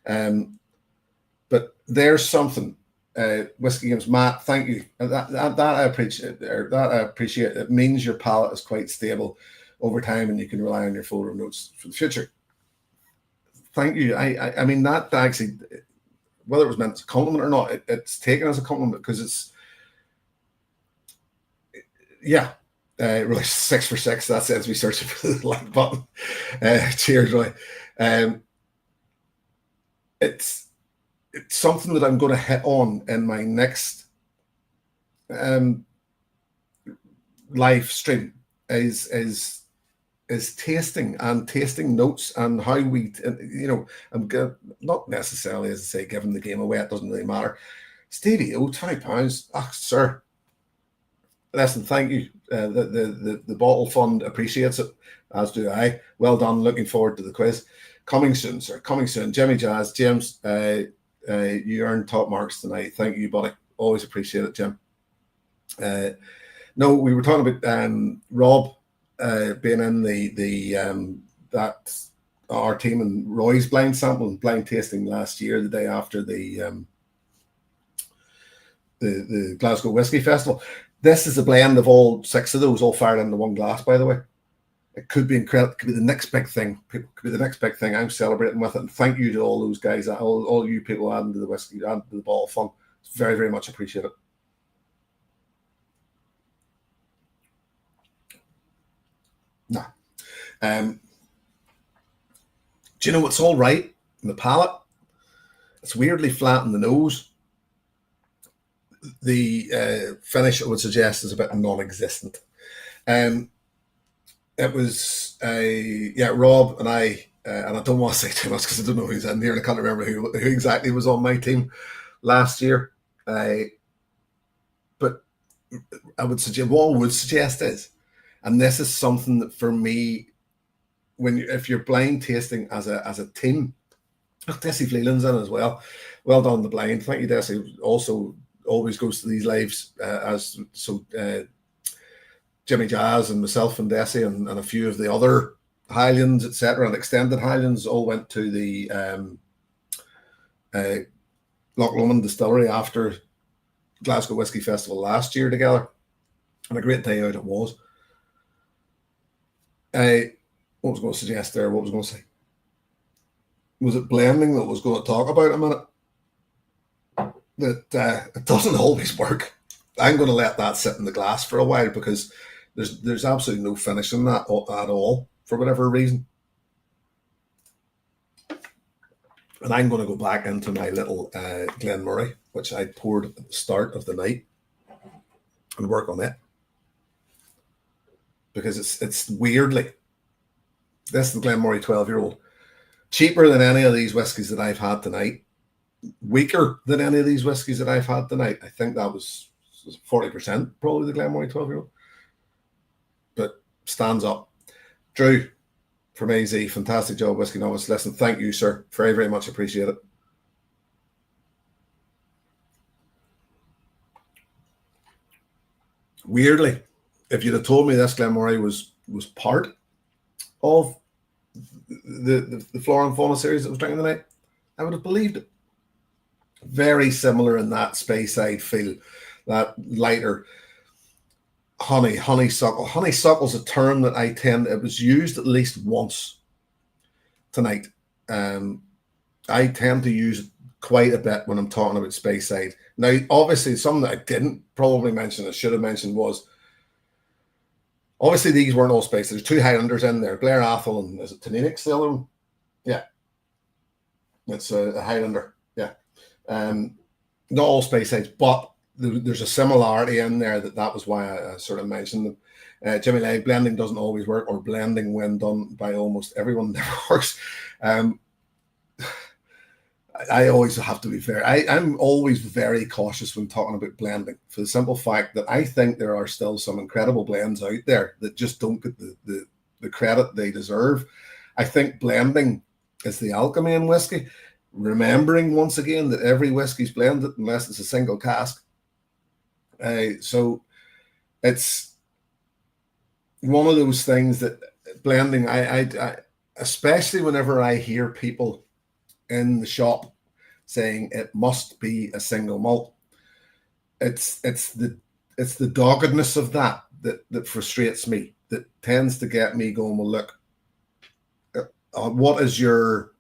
But there's something. Whiskey Games, Matt, thank you. That I appreciate. That I appreciate. It means your palate is quite stable over time, and you can rely on your folder of notes for the future. Thank you. I mean, that actually, whether it was meant as a compliment or not, it's taken as a compliment because it's, really 6 for 6. That says we searching for the like button. Cheers, Roy. It's something that I'm going to hit on in my next live stream is tasting and tasting notes and how we, I'm not necessarily, as I say, giving the game away. It doesn't really matter. Stevie, £20. Ah, sir. Listen, thank you. The bottle fund appreciates it, as do I. Well done. Looking forward to the quiz. Coming soon, sir. Coming soon. Jimmy Jazz, James, you earned top marks tonight. Thank you, buddy. Always appreciate it, Jim. No, we were talking about Rob being in that our team and Roy's blind sample and blind tasting last year, the day after the Glasgow Whiskey Festival. This is a blend of all 6 of those, all fired into one glass, by the way. It could be incredible. It could be the next big thing. It could be the next big thing. I'm celebrating with it. And thank you to all those guys, all you people adding to the whiskey, adding to the bottle fun. It's very, very much appreciated. No. Do you know what's all right in the palate? It's weirdly flat in the nose. The finish, I would suggest, is a bit non-existent. It was Rob and I, and I don't want to say too much because I don't know who's in here, and I can't remember who exactly was on my team last year. But I would suggest, what I would suggest is, and this is something that for me, if you're blind tasting as a team, Desi Fleeland's in as well. Well done, the blind. Thank you, Desi. Also, always goes to these lives Jimmy Jazz and myself and Desi and a few of the other Highlands, etc., and extended Highlands all went to the Loch Lomond distillery after Glasgow Whiskey Festival last year together, and a great day out it was. What was I going to suggest there? What was I going to say? Was it blending that I was going to talk about a minute? That it doesn't always work. I'm going to let that sit in the glass for a while because there's absolutely no finish in that at all for whatever reason. And I'm going to go back into my little Glenmorangie, which I poured at the start of the night, and work on it. Because it's weirdly, this is the Glenmorangie 12-year-old, cheaper than any of these whiskies that I've had tonight, weaker than any of these whiskies that I've had tonight. I think that was 40% probably the Glenmorangie 12-year-old, but stands up. Drew, from AZ. Fantastic job, Whiskey Novice. Listen, thank you, sir. Very, very much appreciate it. Weirdly, if you'd have told me this Glenmorangie was part of the Flora and Fauna series that was drinking tonight, I would have believed it. Very similar in that Speyside feel, that lighter honeysuckle. Honeysuckle's a term that it was used at least once tonight. I tend to use it quite a bit when I'm talking about Speyside. Now, obviously, something that I didn't probably mention, I should have mentioned, was obviously these weren't all Speyside. There's two Highlanders in there, Blair Athol and is it Taninic the other one? Yeah, it's a Highlander. Yeah, not all Speysides, but there's a similarity in there that was why I sort of mentioned them. Jimmy Lay, blending doesn't always work, or blending when done by almost everyone never works. I always have to be fair. I'm always very cautious when talking about blending, for the simple fact that I think there are still some incredible blends out there that just don't get the credit they deserve. I think blending is the alchemy in whiskey. Remembering once again that every whiskey's blended unless it's a single cask. So it's one of those things that blending, I especially whenever I hear people in the shop saying it must be a single malt, it's the doggedness of that frustrates me, that tends to get me going, well, look, what is your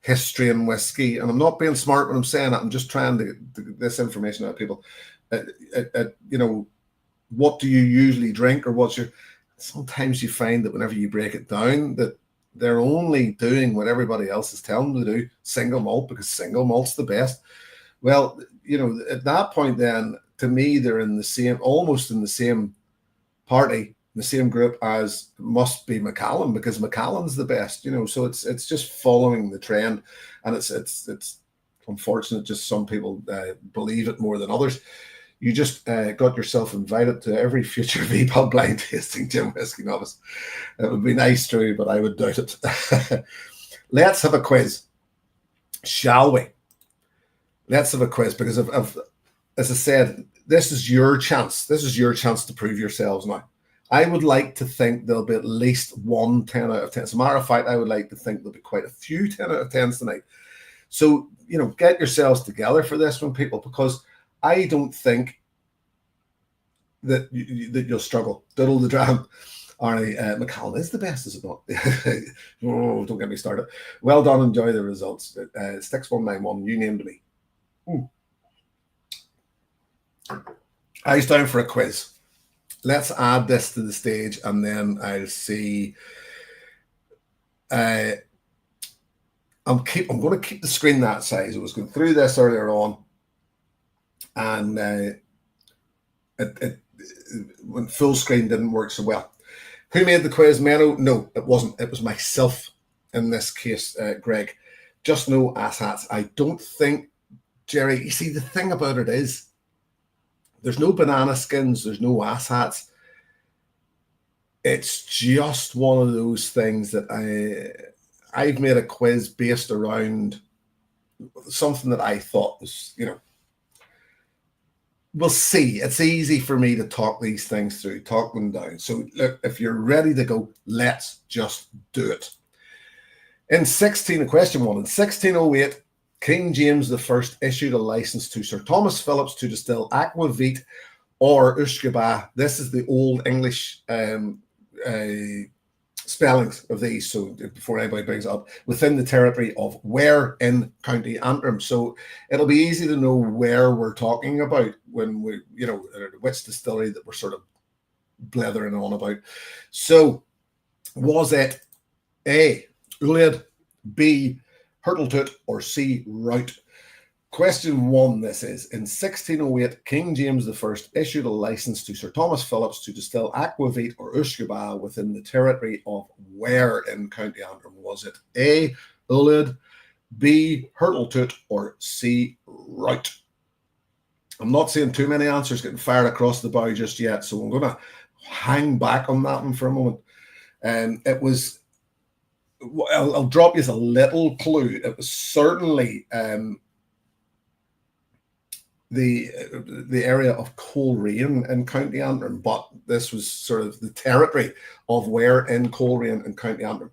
history in whiskey? And I'm not being smart when I'm saying it. I'm just trying to get this information out of people. What do you usually drink, or what's your? Sometimes you find that whenever you break it down, that they're only doing what everybody else is telling them to do, single malt, because single malt's the best. Well, at that point, then to me, they're almost in the same party, the same group as must be Macallan, because Macallan's the best, so it's just following the trend, and it's unfortunate just some people believe it more than others. You just got yourself invited to every future Vpub blind tasting, Jim Whiskey Novice. It would be nice, true, but I would doubt it. Let's have a quiz, shall we? Let's have a quiz, because as I said, this is your chance. This is your chance to prove yourselves now. I would like to think there'll be at least one 10 out of 10. As a matter of fact, I would like to think there'll be quite a few 10 out of 10s tonight. So, get yourselves together for this one, people, because I don't think that you'll struggle. Diddle the dram. Arnie, Macallan is the best, is it not? Oh, don't get me started. Well done. Enjoy the results. Sticks 191. You named me. Eyes down for a quiz. Let's add this to the stage, and then I'll see. I'm going to keep the screen that size. I was going through this earlier on, and when full screen didn't work so well. Who made the quiz? Menno? No, it wasn't. It was myself in this case, Greg. Just no asshats. I don't think, Jerry, you see, the thing about it is, there's no banana skins, there's no asshats. It's just one of those things that I've made a quiz based around something that I thought was, we'll see. It's easy for me to talk these things through, talk them down. So look, if you're ready to go, let's just do it. Question 1, in 1608, King James I issued a license to Sir Thomas Phillips to distill aquavit or usquebaugh. This is the old English spellings of these, so before anybody brings it up, within the territory of where in County Antrim. So it'll be easy to know where we're talking about when we, which distillery that we're sort of blethering on about. So was it A, Ullid, B, Hurtletoot, or C, Rout? Question 1, this is, in 1608, King James I issued a license to Sir Thomas Phillips to distill aquavit or usquebaugh within the territory of where in County Antrim? Was it A, Ullid, B, Hurtletoot, or C, Rout? I'm not seeing too many answers getting fired across the bow just yet, so I'm going to hang back on that one for a moment. It was I'll drop you a little clue. It was certainly the area of Coleraine in County Antrim, but this was sort of the territory of where in Coleraine in County Antrim.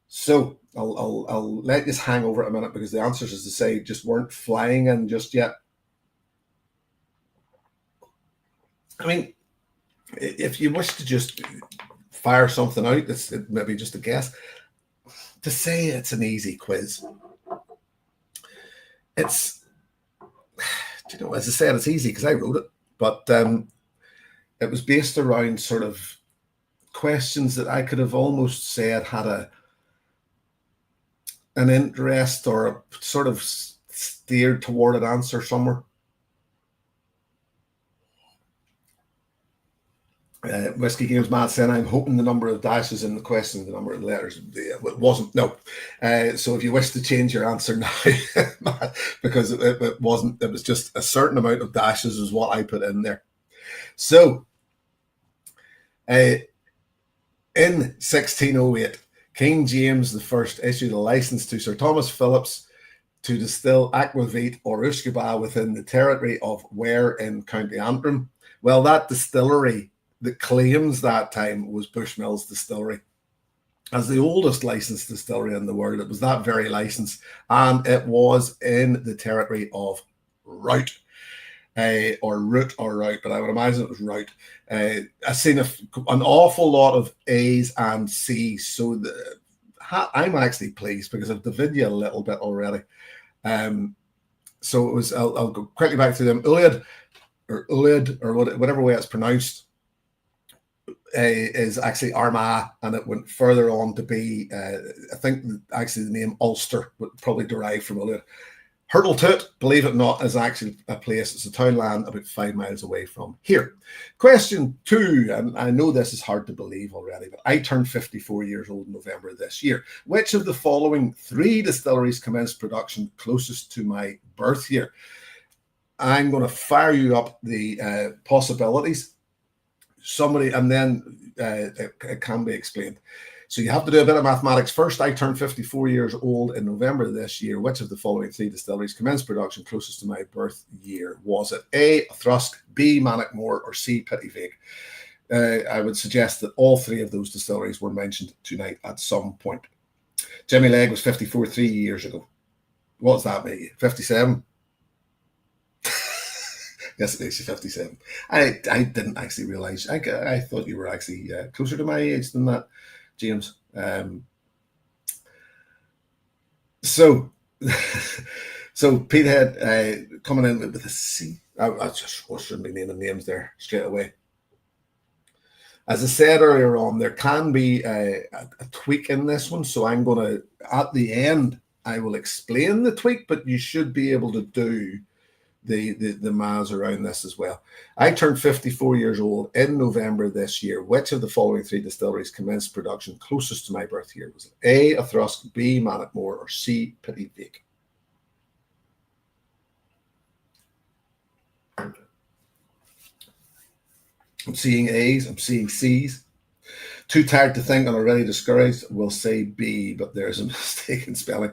So I'll let you hang over a minute, because the answers, as I say, just weren't flying in just yet. I mean, if you wish to just fire something out, it's maybe just a guess. To say it's an easy quiz, it's, you know, as I said, it's easy because I wrote it, but it was based around sort of questions that I could have almost said had an interest or a sort of steered toward an answer somewhere. Whiskey Games Matt saying, I'm hoping the number of dashes in the question, the number of letters. It wasn't, no. So if you wish to change your answer now, because it wasn't, it was just a certain amount of dashes is what I put in there. So in 1608, King James I issued a license to Sir Thomas Phillips to distill aquavit or usquebaugh within the territory of where in County Antrim. Well, that distillery that claims that time was Bushmills Distillery. As the oldest licensed distillery in the world, it was that very license, and it was in the territory of Rout, or Root or Rout, but I would imagine it was Rout. I've seen an awful lot of A's and C's, so I'm actually pleased because I've divided you a little bit already. So it was, I'll go quickly back to them. Uliad, or whatever way it's pronounced, is actually Armagh, and it went further on to be, I think actually the name Ulster would probably derive from Uliad. Hurtletoot, believe it or not, is actually a place, it's a townland about 5 miles away from here. Question 2, and I know this is hard to believe already, but I turned 54 years old in November this year. Which of the following 3 distilleries commenced production closest to my birth year? I'm going to fire you up the possibilities. Somebody, and then it can be explained. So you have to do a bit of mathematics. First, I turned 54 years old in November this year. Which of the following 3 distilleries commenced production closest to my birth year? Was it A, Thrusk, B, Mannockmore, or C, Pittyvake? I would suggest that all 3 of those distilleries were mentioned tonight at some point. Jimmy Legg was 54 3 years ago. What does that make you? 57? Yes, it makes you 57. I didn't actually realize. I thought you were actually closer to my age than that, James. So Petehead coming in with a C. I just shouldn't be naming names there straight away. As I said earlier on, there can be a tweak in this one. So I'm going to, at the end, I will explain the tweak, but you should be able to do the maths around this as well. I turned 54 years old in November this year. Which of the following 3 distilleries commenced production closest to my birth year? Was it A, Thrusk, B, Mannockmore, or C, Pittyvake? I'm seeing A's, I'm seeing C's. Too tired to think and already discouraged, we'll say B, but there's a mistake in spelling.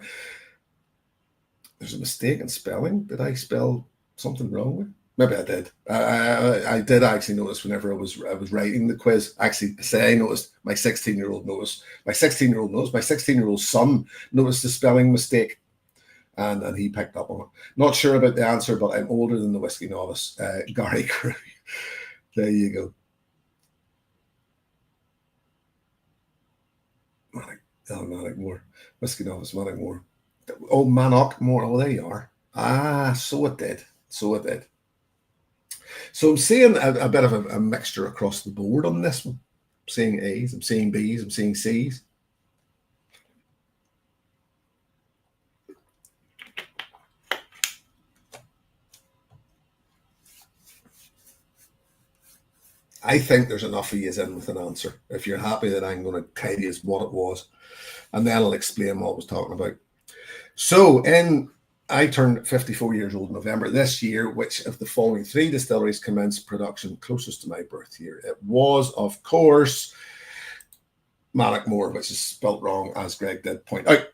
There's a mistake in spelling? Did I spell something wrong with? Maybe I did. I did actually notice whenever I was writing the quiz. Actually, say I noticed. My 16-year-old noticed. My 16-year-old son noticed the spelling mistake, and he picked up on it. Not sure about the answer, but I'm older than the whiskey novice, Gary Crew. There you go. Mannockmore. Whiskey novice, Mannockmore. Oh, Mannockmore. Oh, there you are. So it did. So I'm seeing a bit of a mixture across the board on this one. I'm seeing A's, I'm seeing B's, I'm seeing C's. I think there's enough of you in with an answer. If you're happy that I'm going to tell you what it was, and then I'll explain what I was talking about. So I turned 54 years old in November this year. Which of the following 3 distilleries commenced production closest to my birth year? It was, of course, Manickmore, which is spelt wrong, as Greg did point out.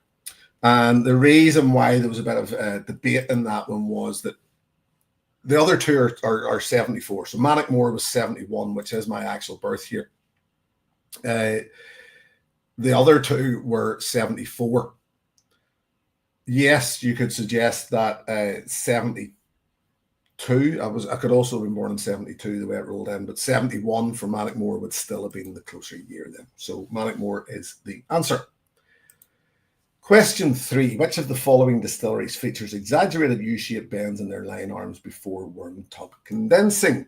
And the reason why there was a bit of debate in that one was that the other two are 74. So Manickmore was 71, which is my actual birth year. The other two were 74. Yes, you could suggest that 72. I could also have been born in 72, the way it rolled in, but 71 for Manickmore would still have been the closer year then. So Manickmore is the answer. Question 3. Which of the following distilleries features exaggerated U-shaped bends in their line arms before worm tub condensing?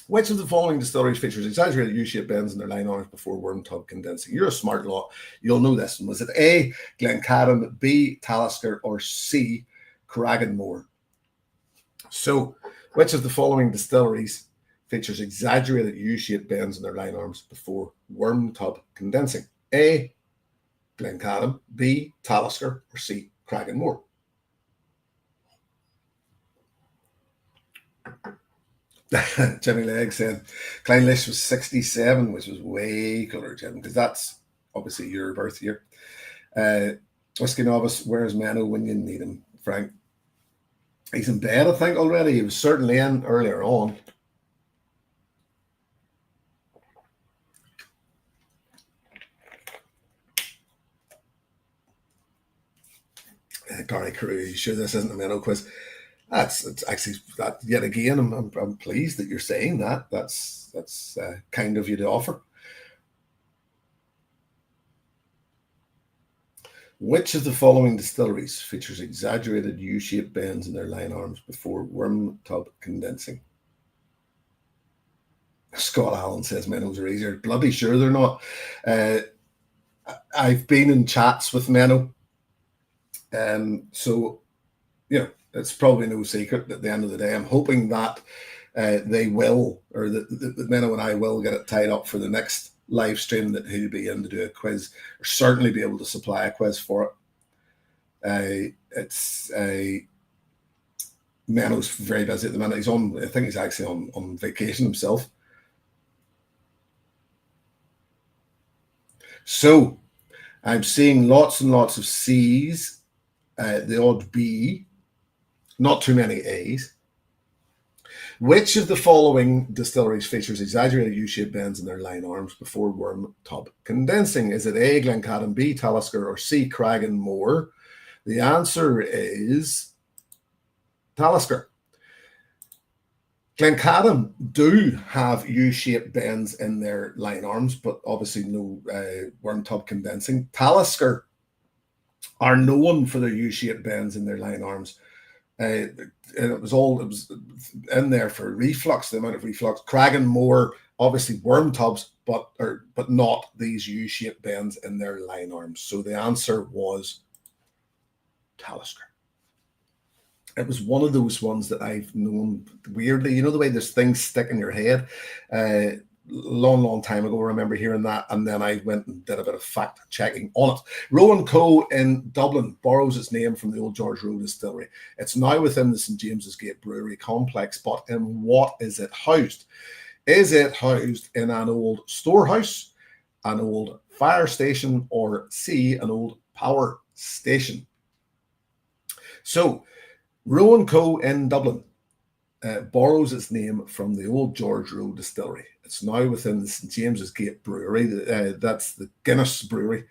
Which of the following distilleries features exaggerated U-shaped bends in their line arms before worm tub condensing? You're a smart lot. You'll know this one. Was it A, Glencadam, B, Talisker, or C, Cragganmore? So, which of the following distilleries features exaggerated U-shaped bends in their line arms before worm tub condensing? A, Glencadam, B, Talisker, or C, Cragganmore? Jimmy Legg said Clynelish was 67, which was way cooler, Jim, because that's obviously your birth year. Whiskey Novice, where's Menno when you need him, Frank? He's in bed, I think, already. He was certainly in earlier on. Gary Carew, you sure this isn't a Menno quiz? It's actually that yet again. I'm pleased that you're saying that. That's kind of you to offer. Which of the following distilleries features exaggerated U-shaped bends in their line arms before worm tub condensing? Scott Allen says Mennos are easier. Bloody sure they're not. I've been in chats with Menno. So, you know, it's probably no secret that at the end of the day, I'm hoping that they will, or that Menno and I will get it tied up for the next live stream that he'll be in to do a quiz, or certainly be able to supply a quiz for it. Menno's very busy at the minute. I think he's actually on vacation himself. So I'm seeing lots and lots of C's, the odd B, not too many A's. Which of the following distilleries features exaggerated U-shaped bends in their line arms before worm tub condensing? Is it A, Glencadam, B, Talisker, or C, Cragganmore? The answer is Talisker. Glencadam do have U-shaped bends in their line arms, but obviously no worm tub condensing. Talisker are known for their U-shaped bends in their line arms. It was in there for reflux, the amount of reflux. Cragganmore, obviously worm tubs, but not these U-shaped bends in their line arms. So the answer was Talisker. It was one of those ones that I've known weirdly. You know the way there's things stick in your head? Long time ago, I remember hearing that, and then I went and did a bit of fact checking on it. Rowan Co in Dublin borrows its name from the old George Road distillery. It's now within the St James's Gate Brewery complex, but in what is it housed? Is it housed in an old storehouse, an old fire station, or C, an old power station? So Rowan Co in Dublin borrows its name from the old George Road distillery. It's now within the St James's Gate Brewery. That's the Guinness Brewery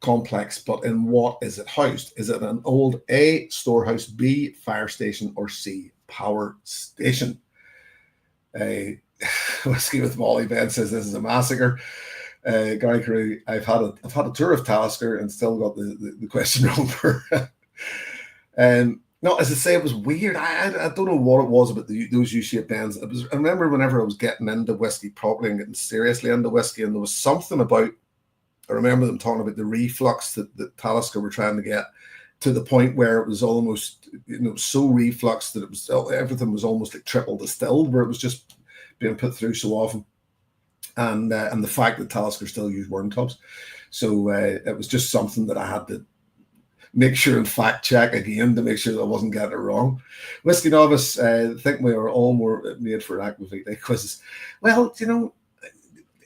complex. But in what is it housed? Is it an old A, storehouse, B, fire station, or C, power station? Whiskey with Molly Ben says this is a massacre. Gary Carew, I've had a tour of Talisker and still got the question wrong for. No, as I say, it was weird. I don't know what it was about those U-shaped bends. I remember whenever I was getting into whiskey properly and getting seriously into whiskey, and there was something about, I remember them talking about the reflux that Talisker were trying to get to the point where it was almost, so reflux that everything was almost like triple distilled, where it was just being put through so often. And the fact that Talisker still used worm tubs. So it was just something that I had to make sure and fact check again to make sure that I wasn't getting it wrong. Whiskey Novice, I think we are all more made for Aquavita quizzes. Well,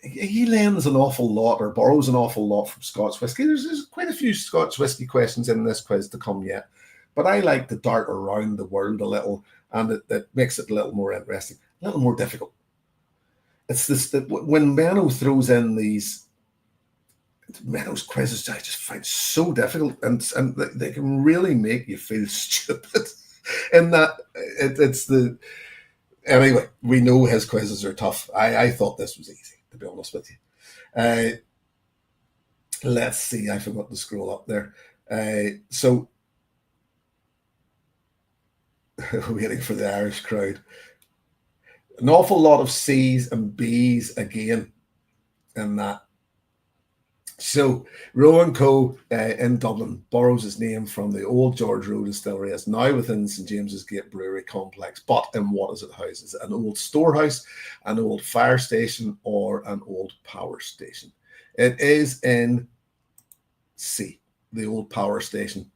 he lends an awful lot or borrows an awful lot from Scotch whiskey. There's quite a few Scotch whiskey questions in this quiz to come yet, but I like to dart around the world a little, and it makes it a little more interesting, a little more difficult. It's this that when Menno throws in these Menno's quizzes, I just find so difficult, and they can really make you feel stupid. In that it's the anyway, we know his quizzes are tough. I thought this was easy, to be honest with you. Let's see, I forgot to scroll up there. So, waiting for the Irish crowd. An awful lot of C's and B's again in that. So, Rowan Co. In Dublin borrows his name from the old George Road distillery. It's now within St James's Gate Brewery complex. But in what is it housed? Is it an old storehouse, an old fire station, or an old power station? It is in C, the old power station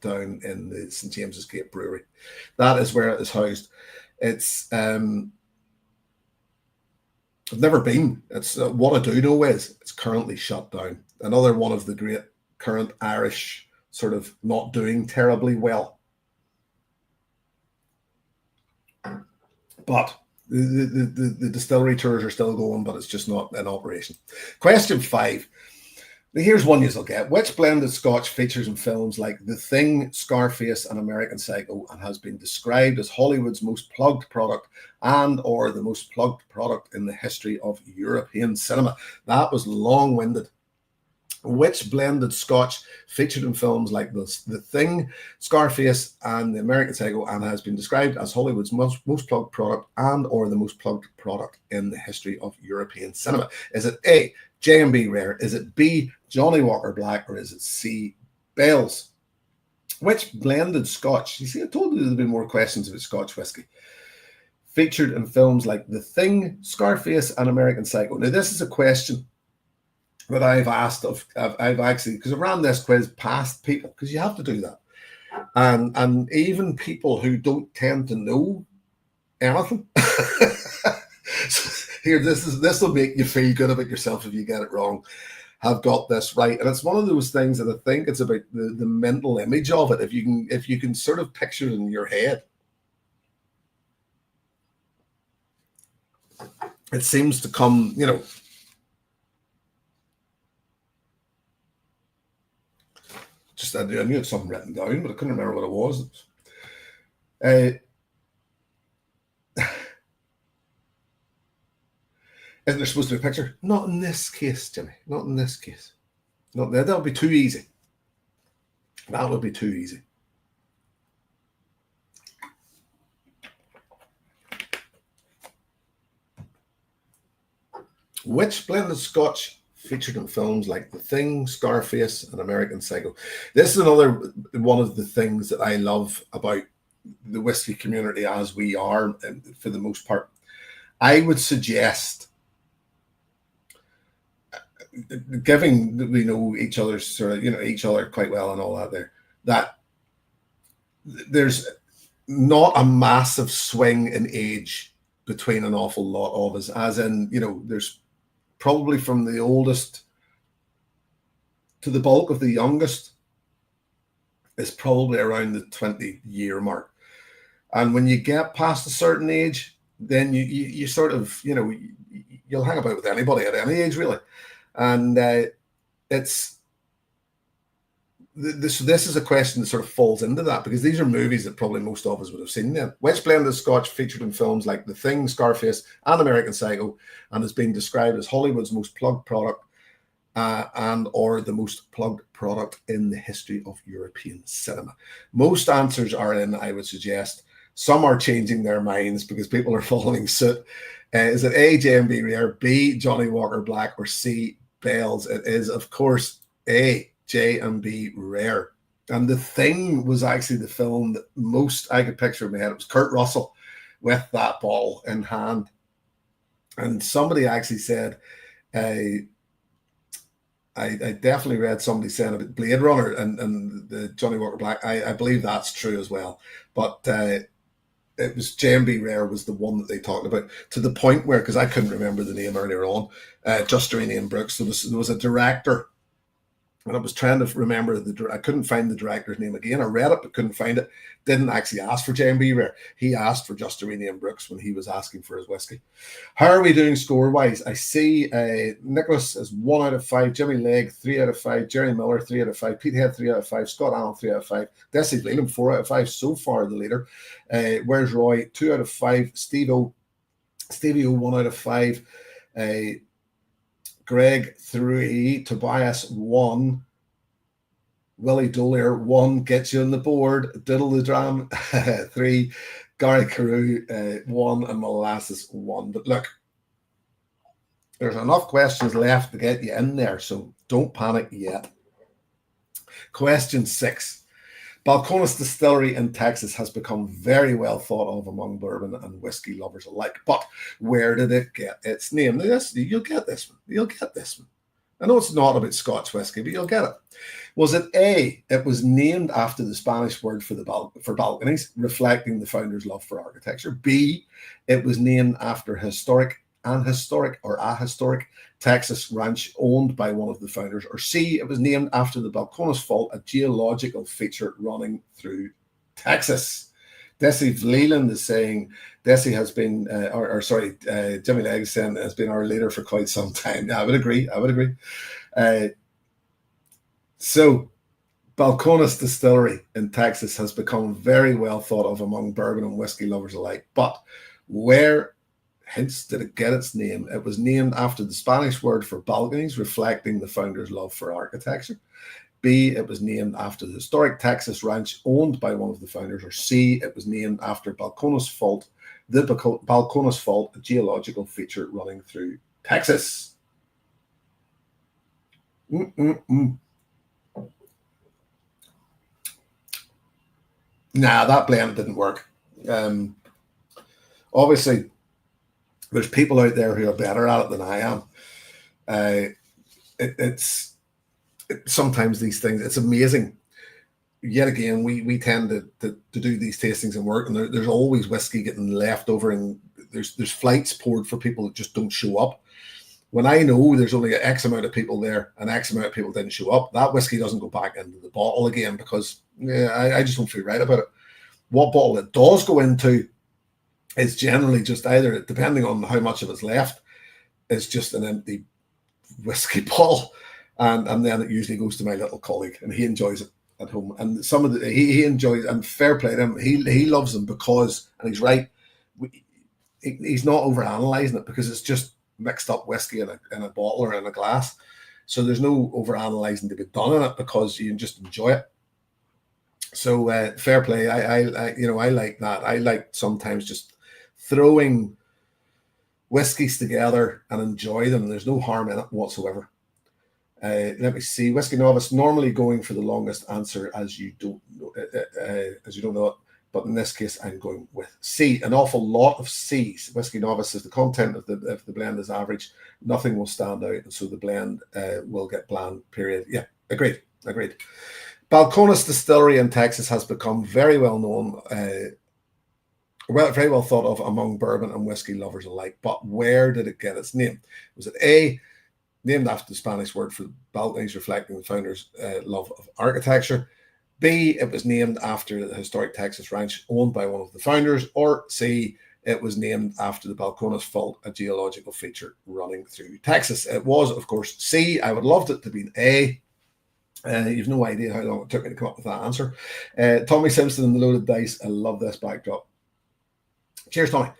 down in the St James's Gate Brewery. That is where it is housed. It's I've never been. It's what I do know is it's currently shut down. Another one of the great current Irish sort of not doing terribly well. But the distillery tours are still going, but it's just not in operation. Question 5. Here's one you'll get. Which blended Scotch features in films like The Thing, Scarface, and American Psycho, and has been described as Hollywood's most plugged product and or the most plugged product in the history of European cinema? That was long-winded. Which blended Scotch featured in films like The Thing, Scarface, and the American Psycho, and has been described as Hollywood's most plugged product and or the most plugged product in the history of European cinema? Is it A, J&B Rare? Is it B, Johnny Walker Black? Or is it C, Bell's? Which blended Scotch? You see, I told you there'd be more questions about Scotch whiskey. Featured in films like The Thing, Scarface, and American Psycho. Now, this is a question that I've asked I've actually, because I ran this quiz past people, because you have to do that, and even people who don't tend to know anything. Here, this will make you feel good about yourself if you get it wrong. Have got this right, and it's one of those things that I think it's about the mental image of it. If you can sort of picture it in your head, it seems to come, just I knew it's something written down, but I couldn't remember what it was. Isn't there supposed to be a picture? Not in this case, Jimmy. Not in this case. Not there. That would be too easy. That would be too easy. Which blended Scotch featured in films like The Thing, Scarface, and American Psycho? This is another one of the things that I love about the whiskey community, as we are, for the most part. I would suggest, given that we know each other's sort of, each other quite well and all that that there's not a massive swing in age between an awful lot of us, as in, there's probably from the oldest to the bulk of the youngest is probably around the 20-year mark. And when you get past a certain age, then you sort of, you'll hang about with anybody at any age, really. And this is a question that sort of falls into that, because these are movies that probably most of us would have seen then. Which blended Scotch featured in films like The Thing, Scarface, and American Psycho, and has been described as Hollywood's most plugged product and or the most plugged product in the history of European cinema? Most answers are in, I would suggest. Some are changing their minds because people are following suit. Is it A, J&B Rare, B, Johnny Walker Black, or C, Bell's? It is, of course, A, J&B Rare. And The Thing was actually the film that most I could picture in my head. It was Kurt Russell with that ball in hand. And somebody actually said, I definitely read somebody saying about Blade Runner and the Johnny Walker Black. I believe that's true as well. But it was J&B Rare was the one that they talked about, to the point where, because I couldn't remember the name earlier on, Justerini and Brooks, there was a director, and I was trying to remember I couldn't find the director's name again. I read it but couldn't find it. Didn't actually ask for J&B Rare. He asked for Justerini and Brooks when he was asking for his whiskey. How are we doing score wise? I see Nicholas is 1 out of 5, Jimmy Legg 3 out of 5, Jerry Miller 3 out of 5, Pete Head 3 out of 5, Scott Allen 3 out of 5, Desi Leland 4 out of 5. So far the leader. Where's Roy? 2 out of 5. Stevie O 1 out of 5. Greg 3, Tobias 1, Willie Dolier 1, gets you on the board, Diddle the Dram 3, Gary Carew 1, and Molasses 1. But look, there's enough questions left to get you in there, so don't panic yet. Question 6. Balcones Distillery in Texas has become very well thought of among bourbon and whiskey lovers alike. But where did it get its name? You'll get this one. You'll get this one. I know it's not about Scotch whiskey, but you'll get it. Was it A, it was named after the Spanish word for balconies, reflecting the founder's love for architecture? B, it was named after a historic Texas ranch owned by one of the founders? Or C, it was named after the Balcones Fault, a geological feature running through Texas? Desi Leland is saying, Desi has been, Jimmy Legg is saying has been our leader for quite some time. Yeah, I would agree. So Balcones Distillery in Texas has become very well thought of among bourbon and whiskey lovers alike. But where, hence, did it get its name? It was named after the Spanish word for balconies, reflecting the founder's love for architecture. B, it was named after the historic Texas ranch owned by one of the founders. Or C, it was named after Balcones Fault, the Balcones Fault, a geological feature running through Texas. Nah, that blend didn't work. Obviously, there's people out there who are better at it than I am. Sometimes these things, it's amazing. Yet again, we tend to do these tastings and work, and there's always whiskey getting left over, and there's flights poured for people that just don't show up. When I know there's only an X amount of people there and X amount of people didn't show up, that whiskey doesn't go back into the bottle again, because I just don't feel right about it. What bottle it does go into is generally just either, depending on how much of it's left, is just an empty whiskey bottle, and then it usually goes to my little colleague, and he enjoys it at home. And some of he enjoys, and fair play to him, he loves them because, and he's right, he's not over analyzing it, because it's just mixed up whiskey in a bottle or in a glass. So there's no over analyzing to be done in it, because you can just enjoy it. So fair play. I like that. I like sometimes just throwing whiskies together and enjoy them. There's no harm in it whatsoever. Let me see. Whiskey novice, normally going for the longest answer as you don't know it. But in this case, I'm going with C. An awful lot of C's. Whiskey novice is the content of the blend is average. Nothing will stand out, and so the blend will get bland, period. Yeah, agreed. Balcones Distillery in Texas has become very well known, very well thought of among bourbon and whiskey lovers alike. But where did it get its name? Was it A, named after the Spanish word for balconies, reflecting the founder's love of architecture? B, it was named after the historic Texas ranch owned by one of the founders? Or C, it was named after the Balcones Fault, a geological feature running through Texas? It was, of course, C. I would have loved it to be A. You've no idea how long it took me to come up with that answer. Tommy Simpson and the Loaded Dice. I love this backdrop. Cheers, Tommy.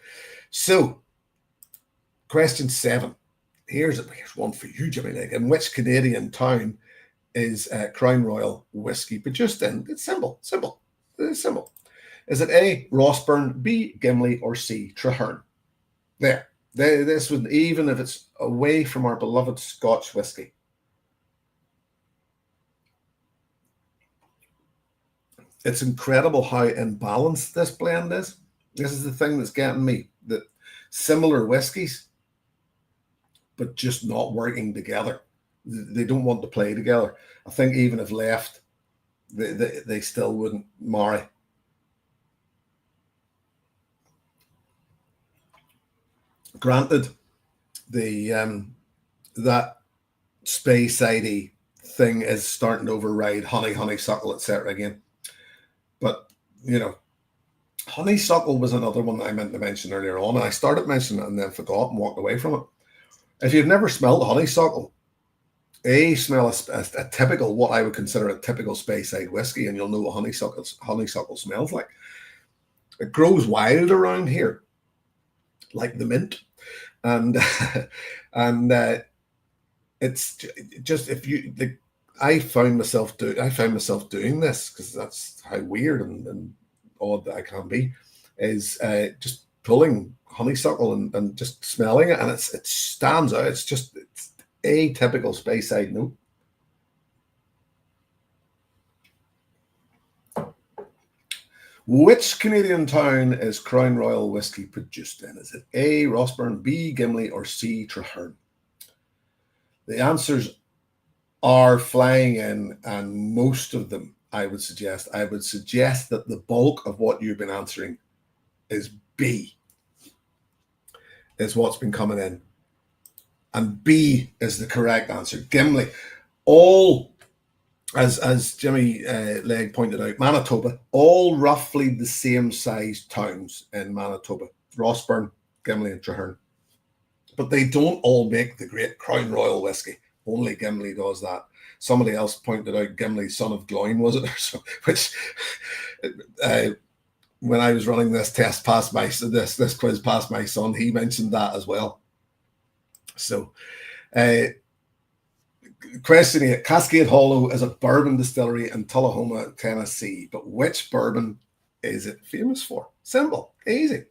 So, question 7. Here's one for you, Jimmy Legg. In which Canadian town is Crown Royal whiskey produced in? It's simple. It's simple. Is it A, Rossburn, B, Gimli, or C, Traherne? This would, even if it's away from our beloved Scotch whiskey. It's incredible how imbalanced this blend is. This is the thing that's getting me. That similar whiskies, but just not working together. They don't want to play together. I think even if left, they still wouldn't marry. Granted, the that Speyside thing is starting to override honeysuckle, etc. again. But you know, honeysuckle was another one that I meant to mention earlier on, and I started mentioning it and then forgot and walked away from it. If you've never smelled honeysuckle, smell a typical, what I would consider a typical Speyside whiskey, and you'll know what honeysuckle smells like. It grows wild around here, like the mint, and and it's just, if you like, I found myself doing this because that's how weird and odd that I can be, is just pulling honeysuckle and just smelling it, and it stands out. It's a typical Speyside note. Which Canadian town is Crown Royal whiskey produced in? Is it A, Rossburn, B, Gimli, or C, Traherne? The answers are flying in, and most of them, I would suggest that the bulk of what you've been answering is B, is what's been coming in. And B is the correct answer. Gimli. All, as Jimmy Legg pointed out, Manitoba, all roughly the same size towns in Manitoba. Rossburn, Gimli, and Traherne. But they don't all make the great Crown Royal whiskey. Only Gimli does that. Somebody else pointed out Gimli, son of Gloin, was it? Which, when I was running this test past this quiz past my son, he mentioned that as well. So, question 8. Cascade Hollow is a bourbon distillery in Tullahoma, Tennessee. But which bourbon is it famous for? Simple, easy.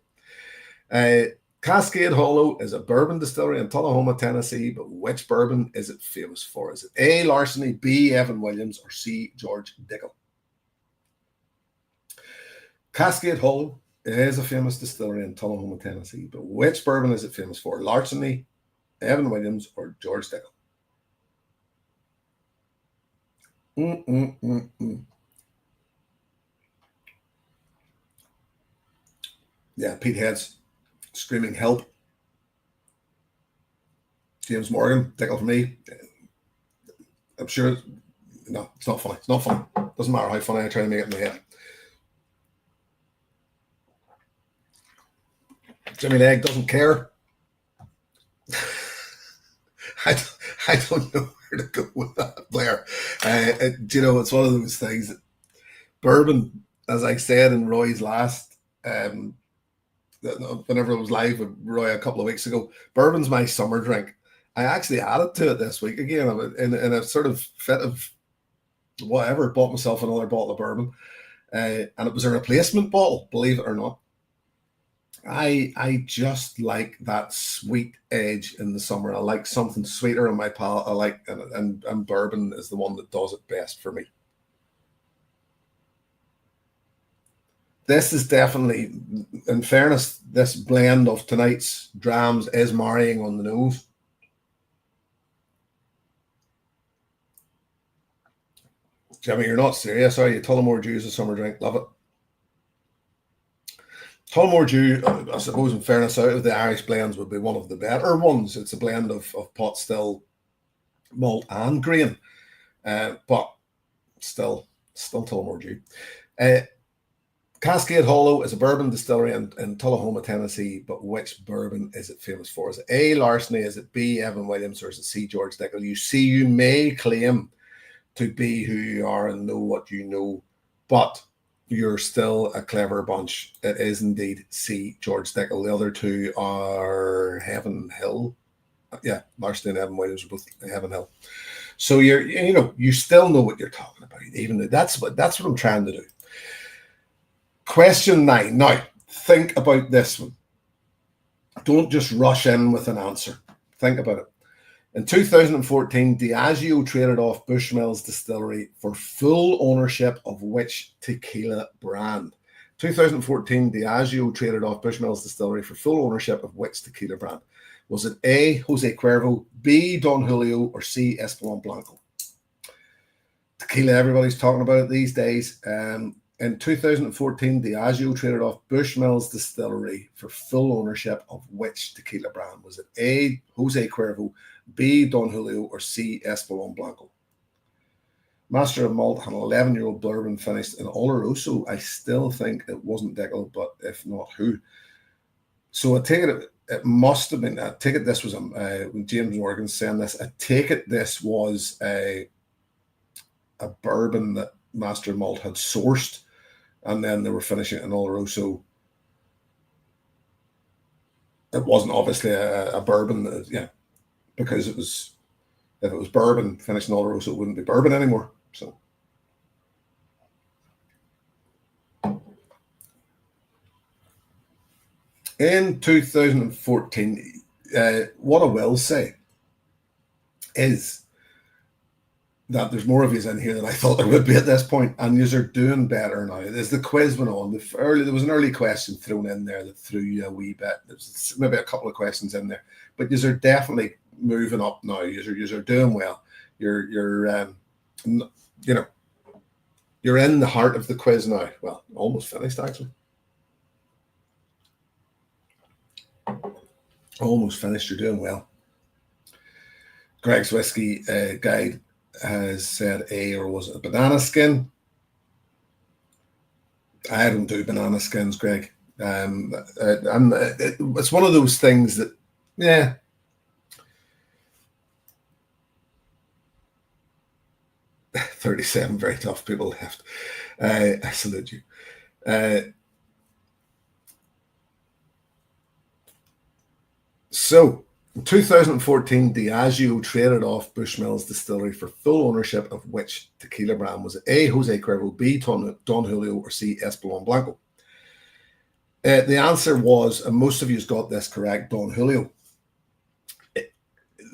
Cascade Hollow is a bourbon distillery in Tullahoma, Tennessee, but which bourbon is it famous for? Is it A, Larceny, B, Evan Williams, or C, George Dickel? Cascade Hollow is a famous distillery in Tullahoma, Tennessee, but which bourbon is it famous for? Larceny, Evan Williams, or George Dickel? Yeah, Pete Heads screaming help. James Morgan, Dickel for me. I'm sure. No, it's not funny. It's not funny. Doesn't matter how funny I try to make it in my head. Jimmy Legg doesn't care. I don't know where to go with that, Blair. It's one of those things. Bourbon, as I said in Roy's last, whenever it was live with Roy a couple of weeks ago, bourbon's my summer drink. I actually added to it this week again in a sort of fit of whatever, bought myself another bottle of bourbon, and it was a replacement bottle, believe it or not. I just like that sweet edge in the summer. I like something sweeter in my palate. I like, and bourbon is the one that does it best for me. This is definitely, in fairness, this blend of tonight's drams is marrying on the nose. Jimmy, you're not serious, are you? Tullamore Dew is a summer drink. Love it. Tullamore Dew, I suppose, in fairness, out of the Irish blends, would be one of the better ones. It's a blend of pot still, malt, and grain, but still Tullamore Dew. Cascade Hollow is a bourbon distillery in Tullahoma, Tennessee, but which bourbon is it famous for? Is it A, Larceny, is it B, Evan Williams, or is it C, George Dickel? You see, you may claim to be who you are and know what you know, but you're still a clever bunch. It is indeed C, George Dickel. The other two are Heaven Hill. Yeah, Larceny and Evan Williams are both Heaven Hill. So you still know what you're talking about. Even that's what I'm trying to do. Question 9. Now, think about this one. Don't just rush in with an answer. Think about it. In 2014, Diageo traded off Bushmills Distillery for full ownership of which tequila brand? 2014, Diageo traded off Bushmills Distillery for full ownership of which tequila brand? Was it A, Jose Cuervo, B, Don Julio, or C, Espolòn Blanco? Tequila, everybody's talking about it these days. In 2014, Diageo traded off Bushmills Distillery for full ownership of which tequila brand? Was it A, Jose Cuervo, B, Don Julio, or C, Espolón Blanco? Master of Malt had an 11-year-old bourbon finished in Oloroso. I still think it wasn't Dickel, but if not, who? So I take it must have been, I take it this was, when James Morgan's saying this, I take it this was a bourbon that Master of Malt had sourced, and then they were finishing it in Oloroso. It wasn't obviously a bourbon, yeah, because it was, if it was bourbon finished in Oloroso, it wouldn't be bourbon anymore. So in 2014, what I will say is that there's more of you in here than I thought there would be at this point, and you are doing better now. As the quiz went on, there was an early question thrown in there that threw you a wee bit. There's maybe a couple of questions in there, but you are definitely moving up now. You are doing well. You're you know, you're in the heart of the quiz now. Well, almost finished actually. Almost finished. You're doing well. Greg's Whiskey Guide has said A, or was it a banana skin? I don't do banana skins, Greg. It's one of those things that, yeah. $37 very tough people left. I salute you. So, in 2014, Diageo traded off Bushmills Distillery for full ownership of which tequila brand? Was it A, Jose Cuervo, B, Don Julio, or C, Espolón Blanco? The answer was, and most of you got this correct, Don Julio.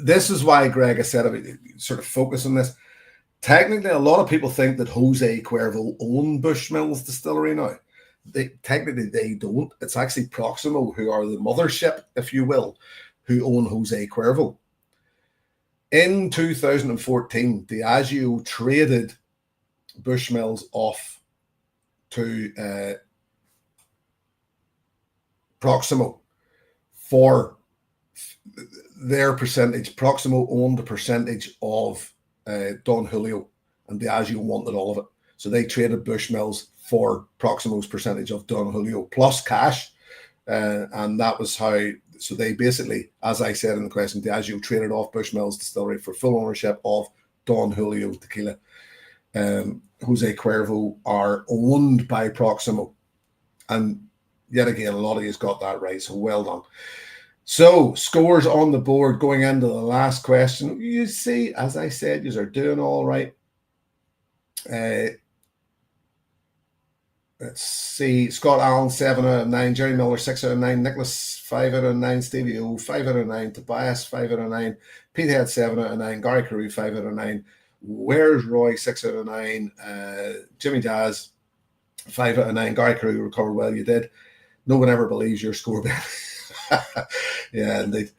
This is why, Greg, I said, sort of focus on this. Technically, a lot of people think that Jose Cuervo own Bushmills Distillery now. Technically, they don't. It's actually Proximo, who are the mothership, if you will, who own Jose Cuervo. In 2014, Diageo traded Bushmills off to Proximo for their percentage. Proximo owned a percentage of Don Julio, and Diageo wanted all of it. So they traded Bushmills for Proximo's percentage of Don Julio plus cash. And that was how, so they basically, as I said in the question, Diageo traded off Bushmills Distillery for full ownership of Don Julio tequila. Jose Cuervo are owned by Proximo. And yet again, a lot of you's got that right. So well done. So scores on the board going into the last question. You see, as I said, you are doing all right. Let's see. Scott Allen, 7 out of 9. Jerry Miller, 6 out of 9. Nicholas, 5 out of 9. Stevie O, 5 out of 9. Tobias, 5 out of 9. Pete Head, 7 out of 9. Gary Carew, 5 out of 9. Where's Roy, 6 out of 9. Jimmy Jazz, 5 out of 9. Gary Carew, recovered well. You did. No one ever believes your score, Ben. Yeah, indeed.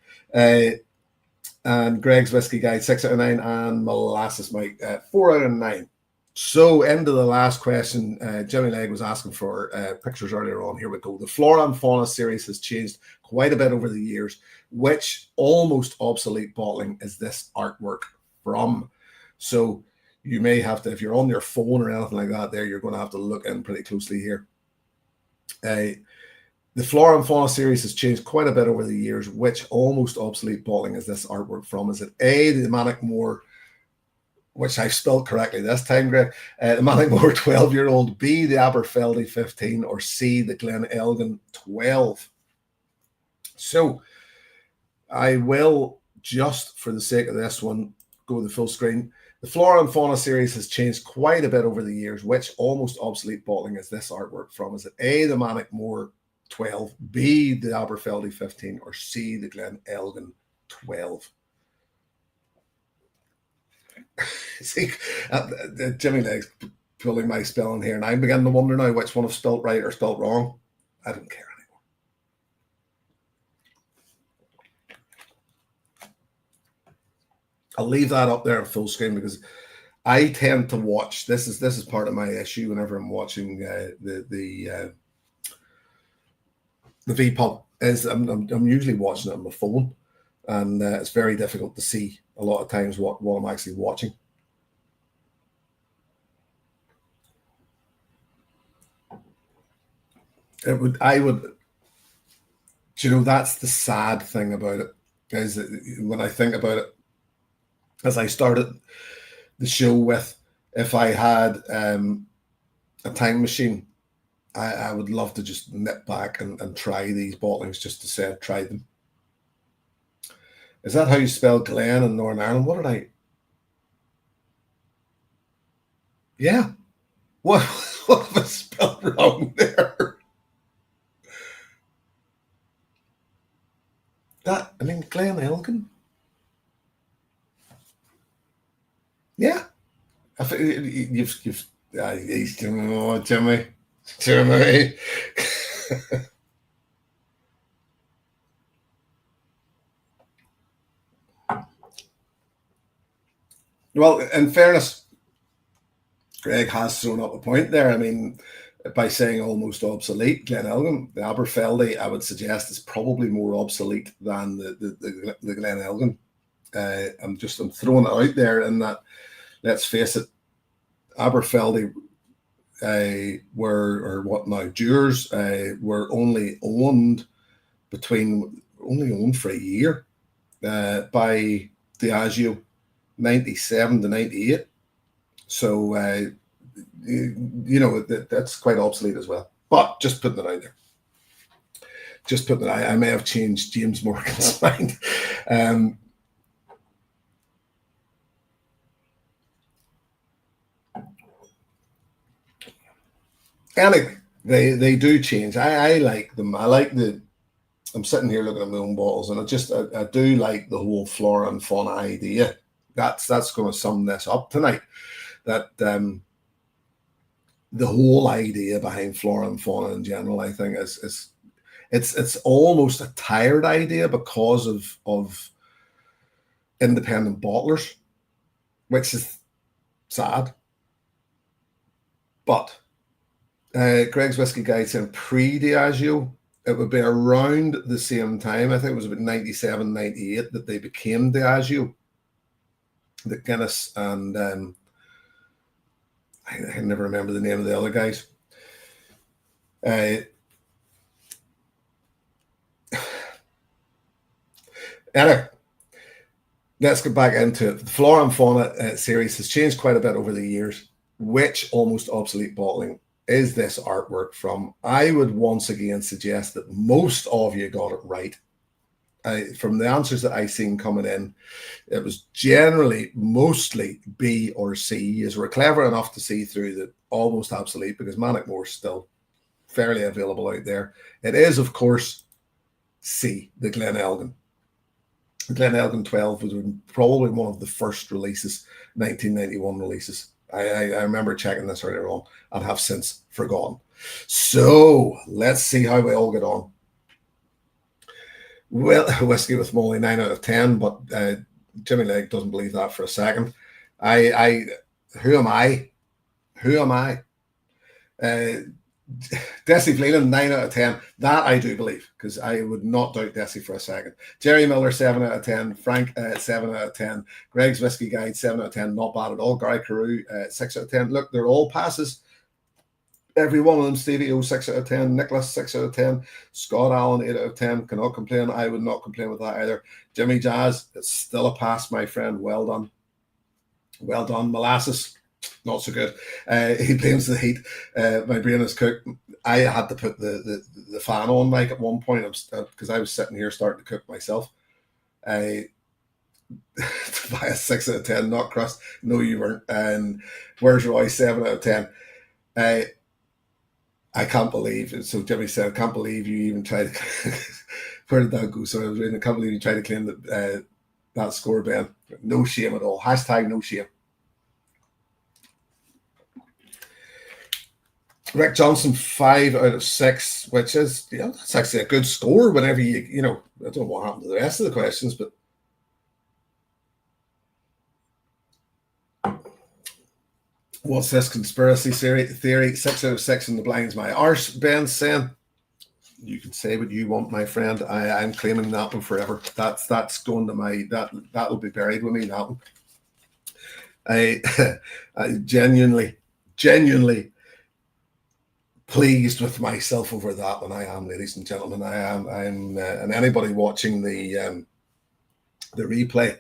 And Greg's Whiskey Guide, 6 out of 9. And Molasses Mike, 4 out of 9. So, end of the last question. Jimmy Legg was asking for pictures earlier on. Here we go. The Flora and Fauna series has changed quite a bit over the years. Which almost obsolete bottling is this artwork from? So, you may have to, if you're on your phone or anything like that, there, you're going to have to look in pretty closely here. The Flora and Fauna series has changed quite a bit over the years. Which almost obsolete bottling is this artwork from? Is it A, the Manic Moore, which I've spelled correctly this time, Greg, the Manic Moore 12-year-old, B, the Aberfeldy 15, or C, the Glen Elgin 12? So I will, just for the sake of this one, go to the full screen. The Flora and Fauna series has changed quite a bit over the years. Which almost obsolete bottling is this artwork from? Is it A, the Manic Moore 12, B, the Aberfeldy 15, or C, the Glen Elgin 12? See, Jimmy Legg's pulling my spelling here, and I'm beginning to wonder now which one I've spelt right or spelt wrong. I don't care anymore. I'll leave that up there in full screen because I tend to watch. This is part of my issue whenever I'm watching the Vpub. Is I'm usually watching it on my phone, and it's very difficult to see a lot of times what I'm actually watching. I would, you know, that's the sad thing about it, is that when I think about it, as I started the show with, if I had a time machine, I would love to just nip back and try these bottlings just to say I've tried them. Is that how you spell Glen in Northern Ireland? What did I? Yeah. What, what have I spelled wrong there? I mean, Glen Elgin. Yeah. You've, oh, Jimmy. Well, in fairness, Greg has thrown up a point there. I mean, by saying almost obsolete, Glen Elgin, the Aberfeldy, I would suggest is probably more obsolete than the Glen Elgin. I'm throwing it out there in that, let's face it, Aberfeldy or what now, Dewars were only owned for a year by Diageo, 97 to 98. So, you know, that's quite obsolete as well. But just putting it out there. Just putting it out. I may have changed James Morgan's mind. Anyway, they do change. I like them. I'm sitting here looking at my own bottles, and I do like the whole Flora and Fauna idea. That's going to sum this up tonight. That the whole idea behind Flora and Fauna in general, I think, is it's almost a tired idea because of independent bottlers, which is sad. But Greg's Whiskey Guide said pre-Diageo, it would be around the same time. I think it was about 97, 98 that they became Diageo. The Guinness and I can never remember the name of the other guys. Anyway, let's get back into it. The Flora and Fauna series has changed quite a bit over the years. Which almost obsolete bottling is this artwork from? I would once again suggest that most of you got it right. From the answers that I seen coming in, it was generally mostly B or C. As we're clever enough to see through the almost obsolete, because Manic Moore's still fairly available out there. It is, of course, C, the Glen Elgin. The Glen Elgin 12 was probably one of the first releases, 1991 releases. I remember checking this earlier on and have since forgotten. So let's see how we all get on. Well, Whiskey with Molly, 9 out of 10, but Jimmy Legg doesn't believe that for a second. Who am I? Who am I? Desi Fleeland, 9 out of 10. That I do believe, because I would not doubt Desi for a second. Jerry Miller, 7 out of 10. Frank, 7 out of 10. Greg's Whiskey Guide, 7 out of 10. Not bad at all. Gary Carew, 6 out of 10. Look, they're all passes. Every one of them. Stevie O, 6 out of 10. Nicholas, 6 out of 10. Scott Allen, 8 out of 10. Cannot complain. I would not complain with that either. Jimmy Jazz, it's still a pass, my friend. Well done. Well done. Molasses, not so good. He blames the heat. My brain is cooked. I had to put the fan on, Mike, at one point, because I was sitting here starting to cook myself. To buy a 6 out of 10, not crust. No, you weren't. And where's Roy? 7 out of 10. I can't believe. So Jimmy said, I can't believe you even tried to. Where did that go? So I was reading, I can't believe you tried to claim that score, Ben. No shame at all. Hashtag no shame. Rick Johnson, 5 out of 6, which is, that's actually a good score whenever I don't know what happened to the rest of the questions, but What's this conspiracy theory? 6 out of 6 in the blind's my arse. Ben's saying, you can say what you want, my friend. I'm claiming that one forever. That's going to my that'll be buried with me. That one. I genuinely pleased with myself over that one. I am, ladies and gentlemen. I'm, and anybody watching the replay,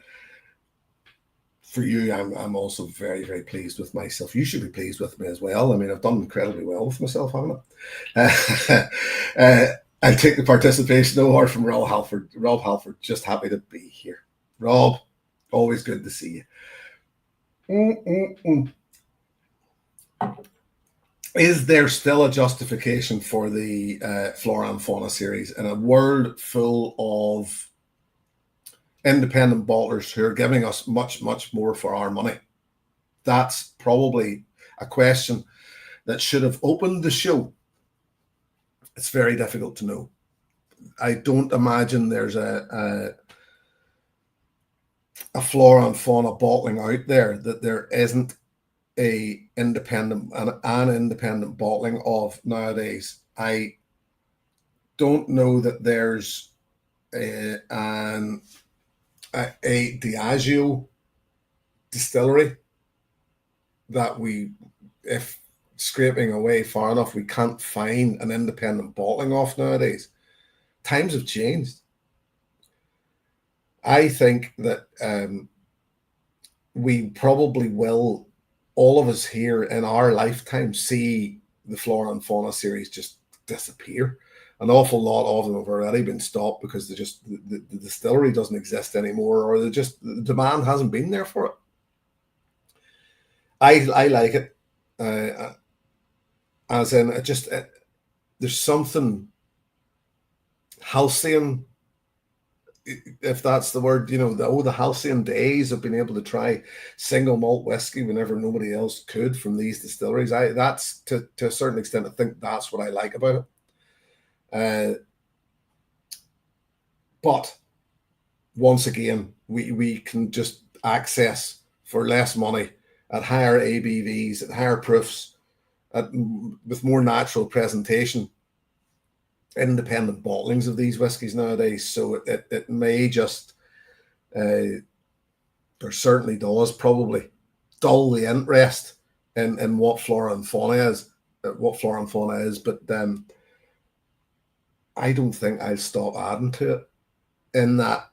for you, I'm also very, very pleased with myself. You should be pleased with me as well. I mean, I've done incredibly well with myself, haven't I? I take the participation award from Rob Halford. Rob Halford, just happy to be here. Rob, always good to see you. Is there still a justification for the Flora and Fauna series in a world full of independent bottlers who are giving us much, much more for our money? That's probably a question that should have opened the show. It's very difficult to know. I don't imagine there's a Flora and Fauna bottling out there that there isn't an independent bottling of nowadays. I don't know that there's a Diageo distillery that if scraping away far enough, we can't find an independent bottling off nowadays. Times have changed. I think that we probably will, all of us here in our lifetime, see the Flora and Fauna series just disappear. An awful lot of them have already been stopped because the distillery doesn't exist anymore, or the demand hasn't been there for it. I like it, as in there's something halcyon, if that's the word, the halcyon days of being able to try single malt whiskey whenever nobody else could from these distilleries. That's to a certain extent, I think that's what I like about it. But once again, we can just access for less money at higher ABVs, at higher proofs, with more natural presentation, independent bottlings of these whiskies nowadays. So it may just, there certainly does probably dull the interest in what Flora and Fauna is, but I don't think I'll stop adding to it. In that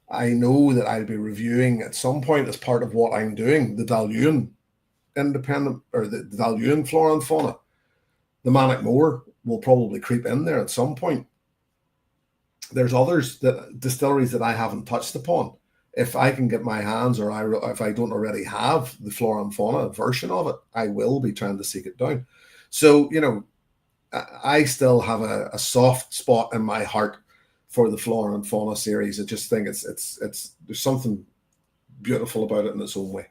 I know that I'll be reviewing at some point, as part of what I'm doing, the Dalhousie independent, or the Dalhousie Flora and Fauna. The Manic Moor will probably creep in there at some point. There's others, distilleries that I haven't touched upon. If I can get my hands, or if I don't already have the Flora and Fauna version of it, I will be trying to seek it down. So, I still have a soft spot in my heart for the Flora and Fauna series. I just think it's there's something beautiful about it in its own way.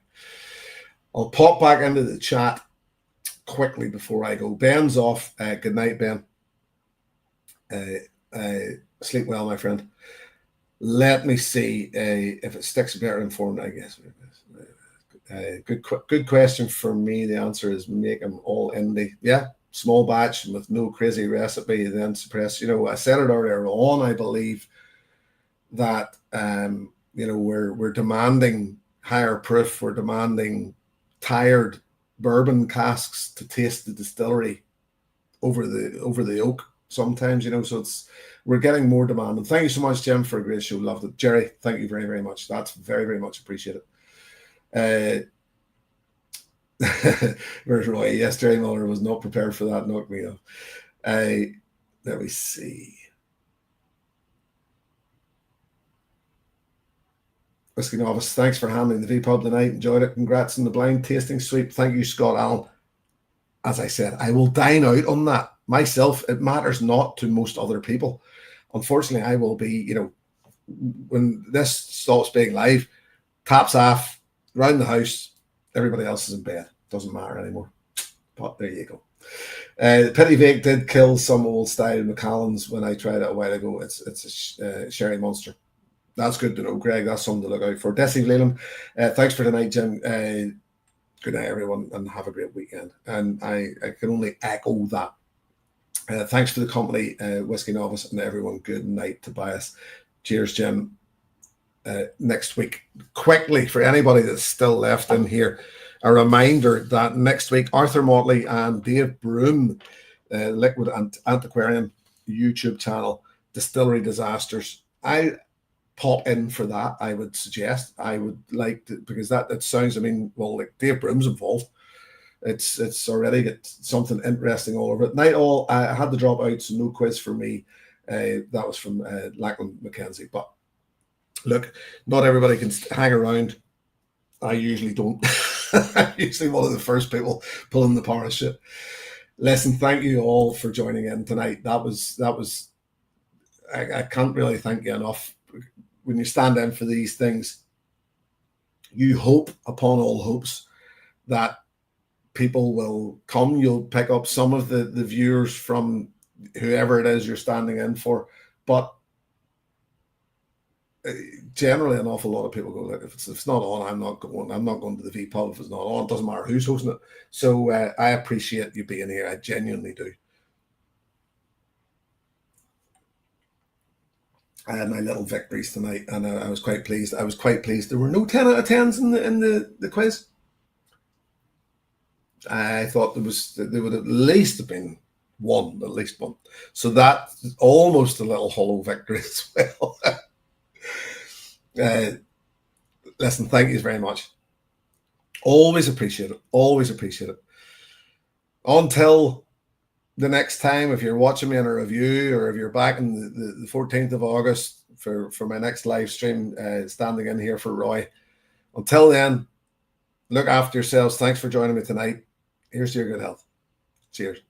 I'll pop back into the chat quickly before I go. Ben's off. Good night, Ben. Sleep well, my friend. Let me see if it sticks better informed, I guess. Good question for me. The answer is make them all indie. Yeah, small batch with no crazy recipe, then suppress. I said it earlier on. I believe that we're demanding higher proof. We're demanding tired bourbon casks to taste the distillery over the oak sometimes. So we're getting more demand. And thank you so much, Jim, for a great show. Loved it. Jerry, thank you very, very much. That's very, very much appreciated. Where's Roy? Yes, Jerry Muller was not prepared for that. Knocked me off. Let me see. Whiskey Novice, thanks for handling the Vpub tonight. Enjoyed it. Congrats on the blind tasting sweep. Thank you, Scott Allen. As I said, I will dine out on that myself. It matters not to most other people. Unfortunately, I will be, when this stops being live, taps off, round the house, everybody else is in bed. Doesn't matter anymore. But there you go. Petty Vake did kill some old style Macallans when I tried it a while ago. It's a sherry monster. That's good to know, Greg. That's something to look out for. Desi Leland, thanks for tonight, Jim. Good night, everyone, and have a great weekend. And I can only echo that. Thanks for the company, Whiskey Novice, and everyone. Good night, Tobias. Cheers, Jim. Next week, quickly, for anybody that's still left in here, a reminder that next week, Arthur Motley and Dave Broom, Liquid Antiquarian YouTube channel, Distillery Disasters. I pop in for that. I would suggest. I would like to, because that sounds. I mean, well, like Dave Broom's involved. It's already got something interesting all over it. Night all. I had to drop out, so no quiz for me. That was from Lachlan McKenzie. But look, not everybody can hang around. I usually don't. I'm usually one of the first people pulling the parachute. Listen, thank you all for joining in tonight. That was. I can't really thank you enough. When you stand in for these things, you hope upon all hopes that people will come. You'll pick up some of the viewers from whoever it is you're standing in for, but generally an awful lot of people go, if it's not on, I'm not going to the Vpub if it's not on. It doesn't matter who's hosting it. So I appreciate you being here. I genuinely do. I had my little victories tonight, and I was quite pleased. There were no 10 out of 10s in the quiz. I thought there would at least have been at least one. So that's almost a little hollow victory as well. Listen, thank you very much. Always appreciate it. Always appreciate it. Until the next time, if you're watching me in a review, or if you're back in the 14th of August for my next live stream, standing in here for Roy. Until then, look after yourselves. Thanks for joining me tonight. Here's to your good health. Cheers.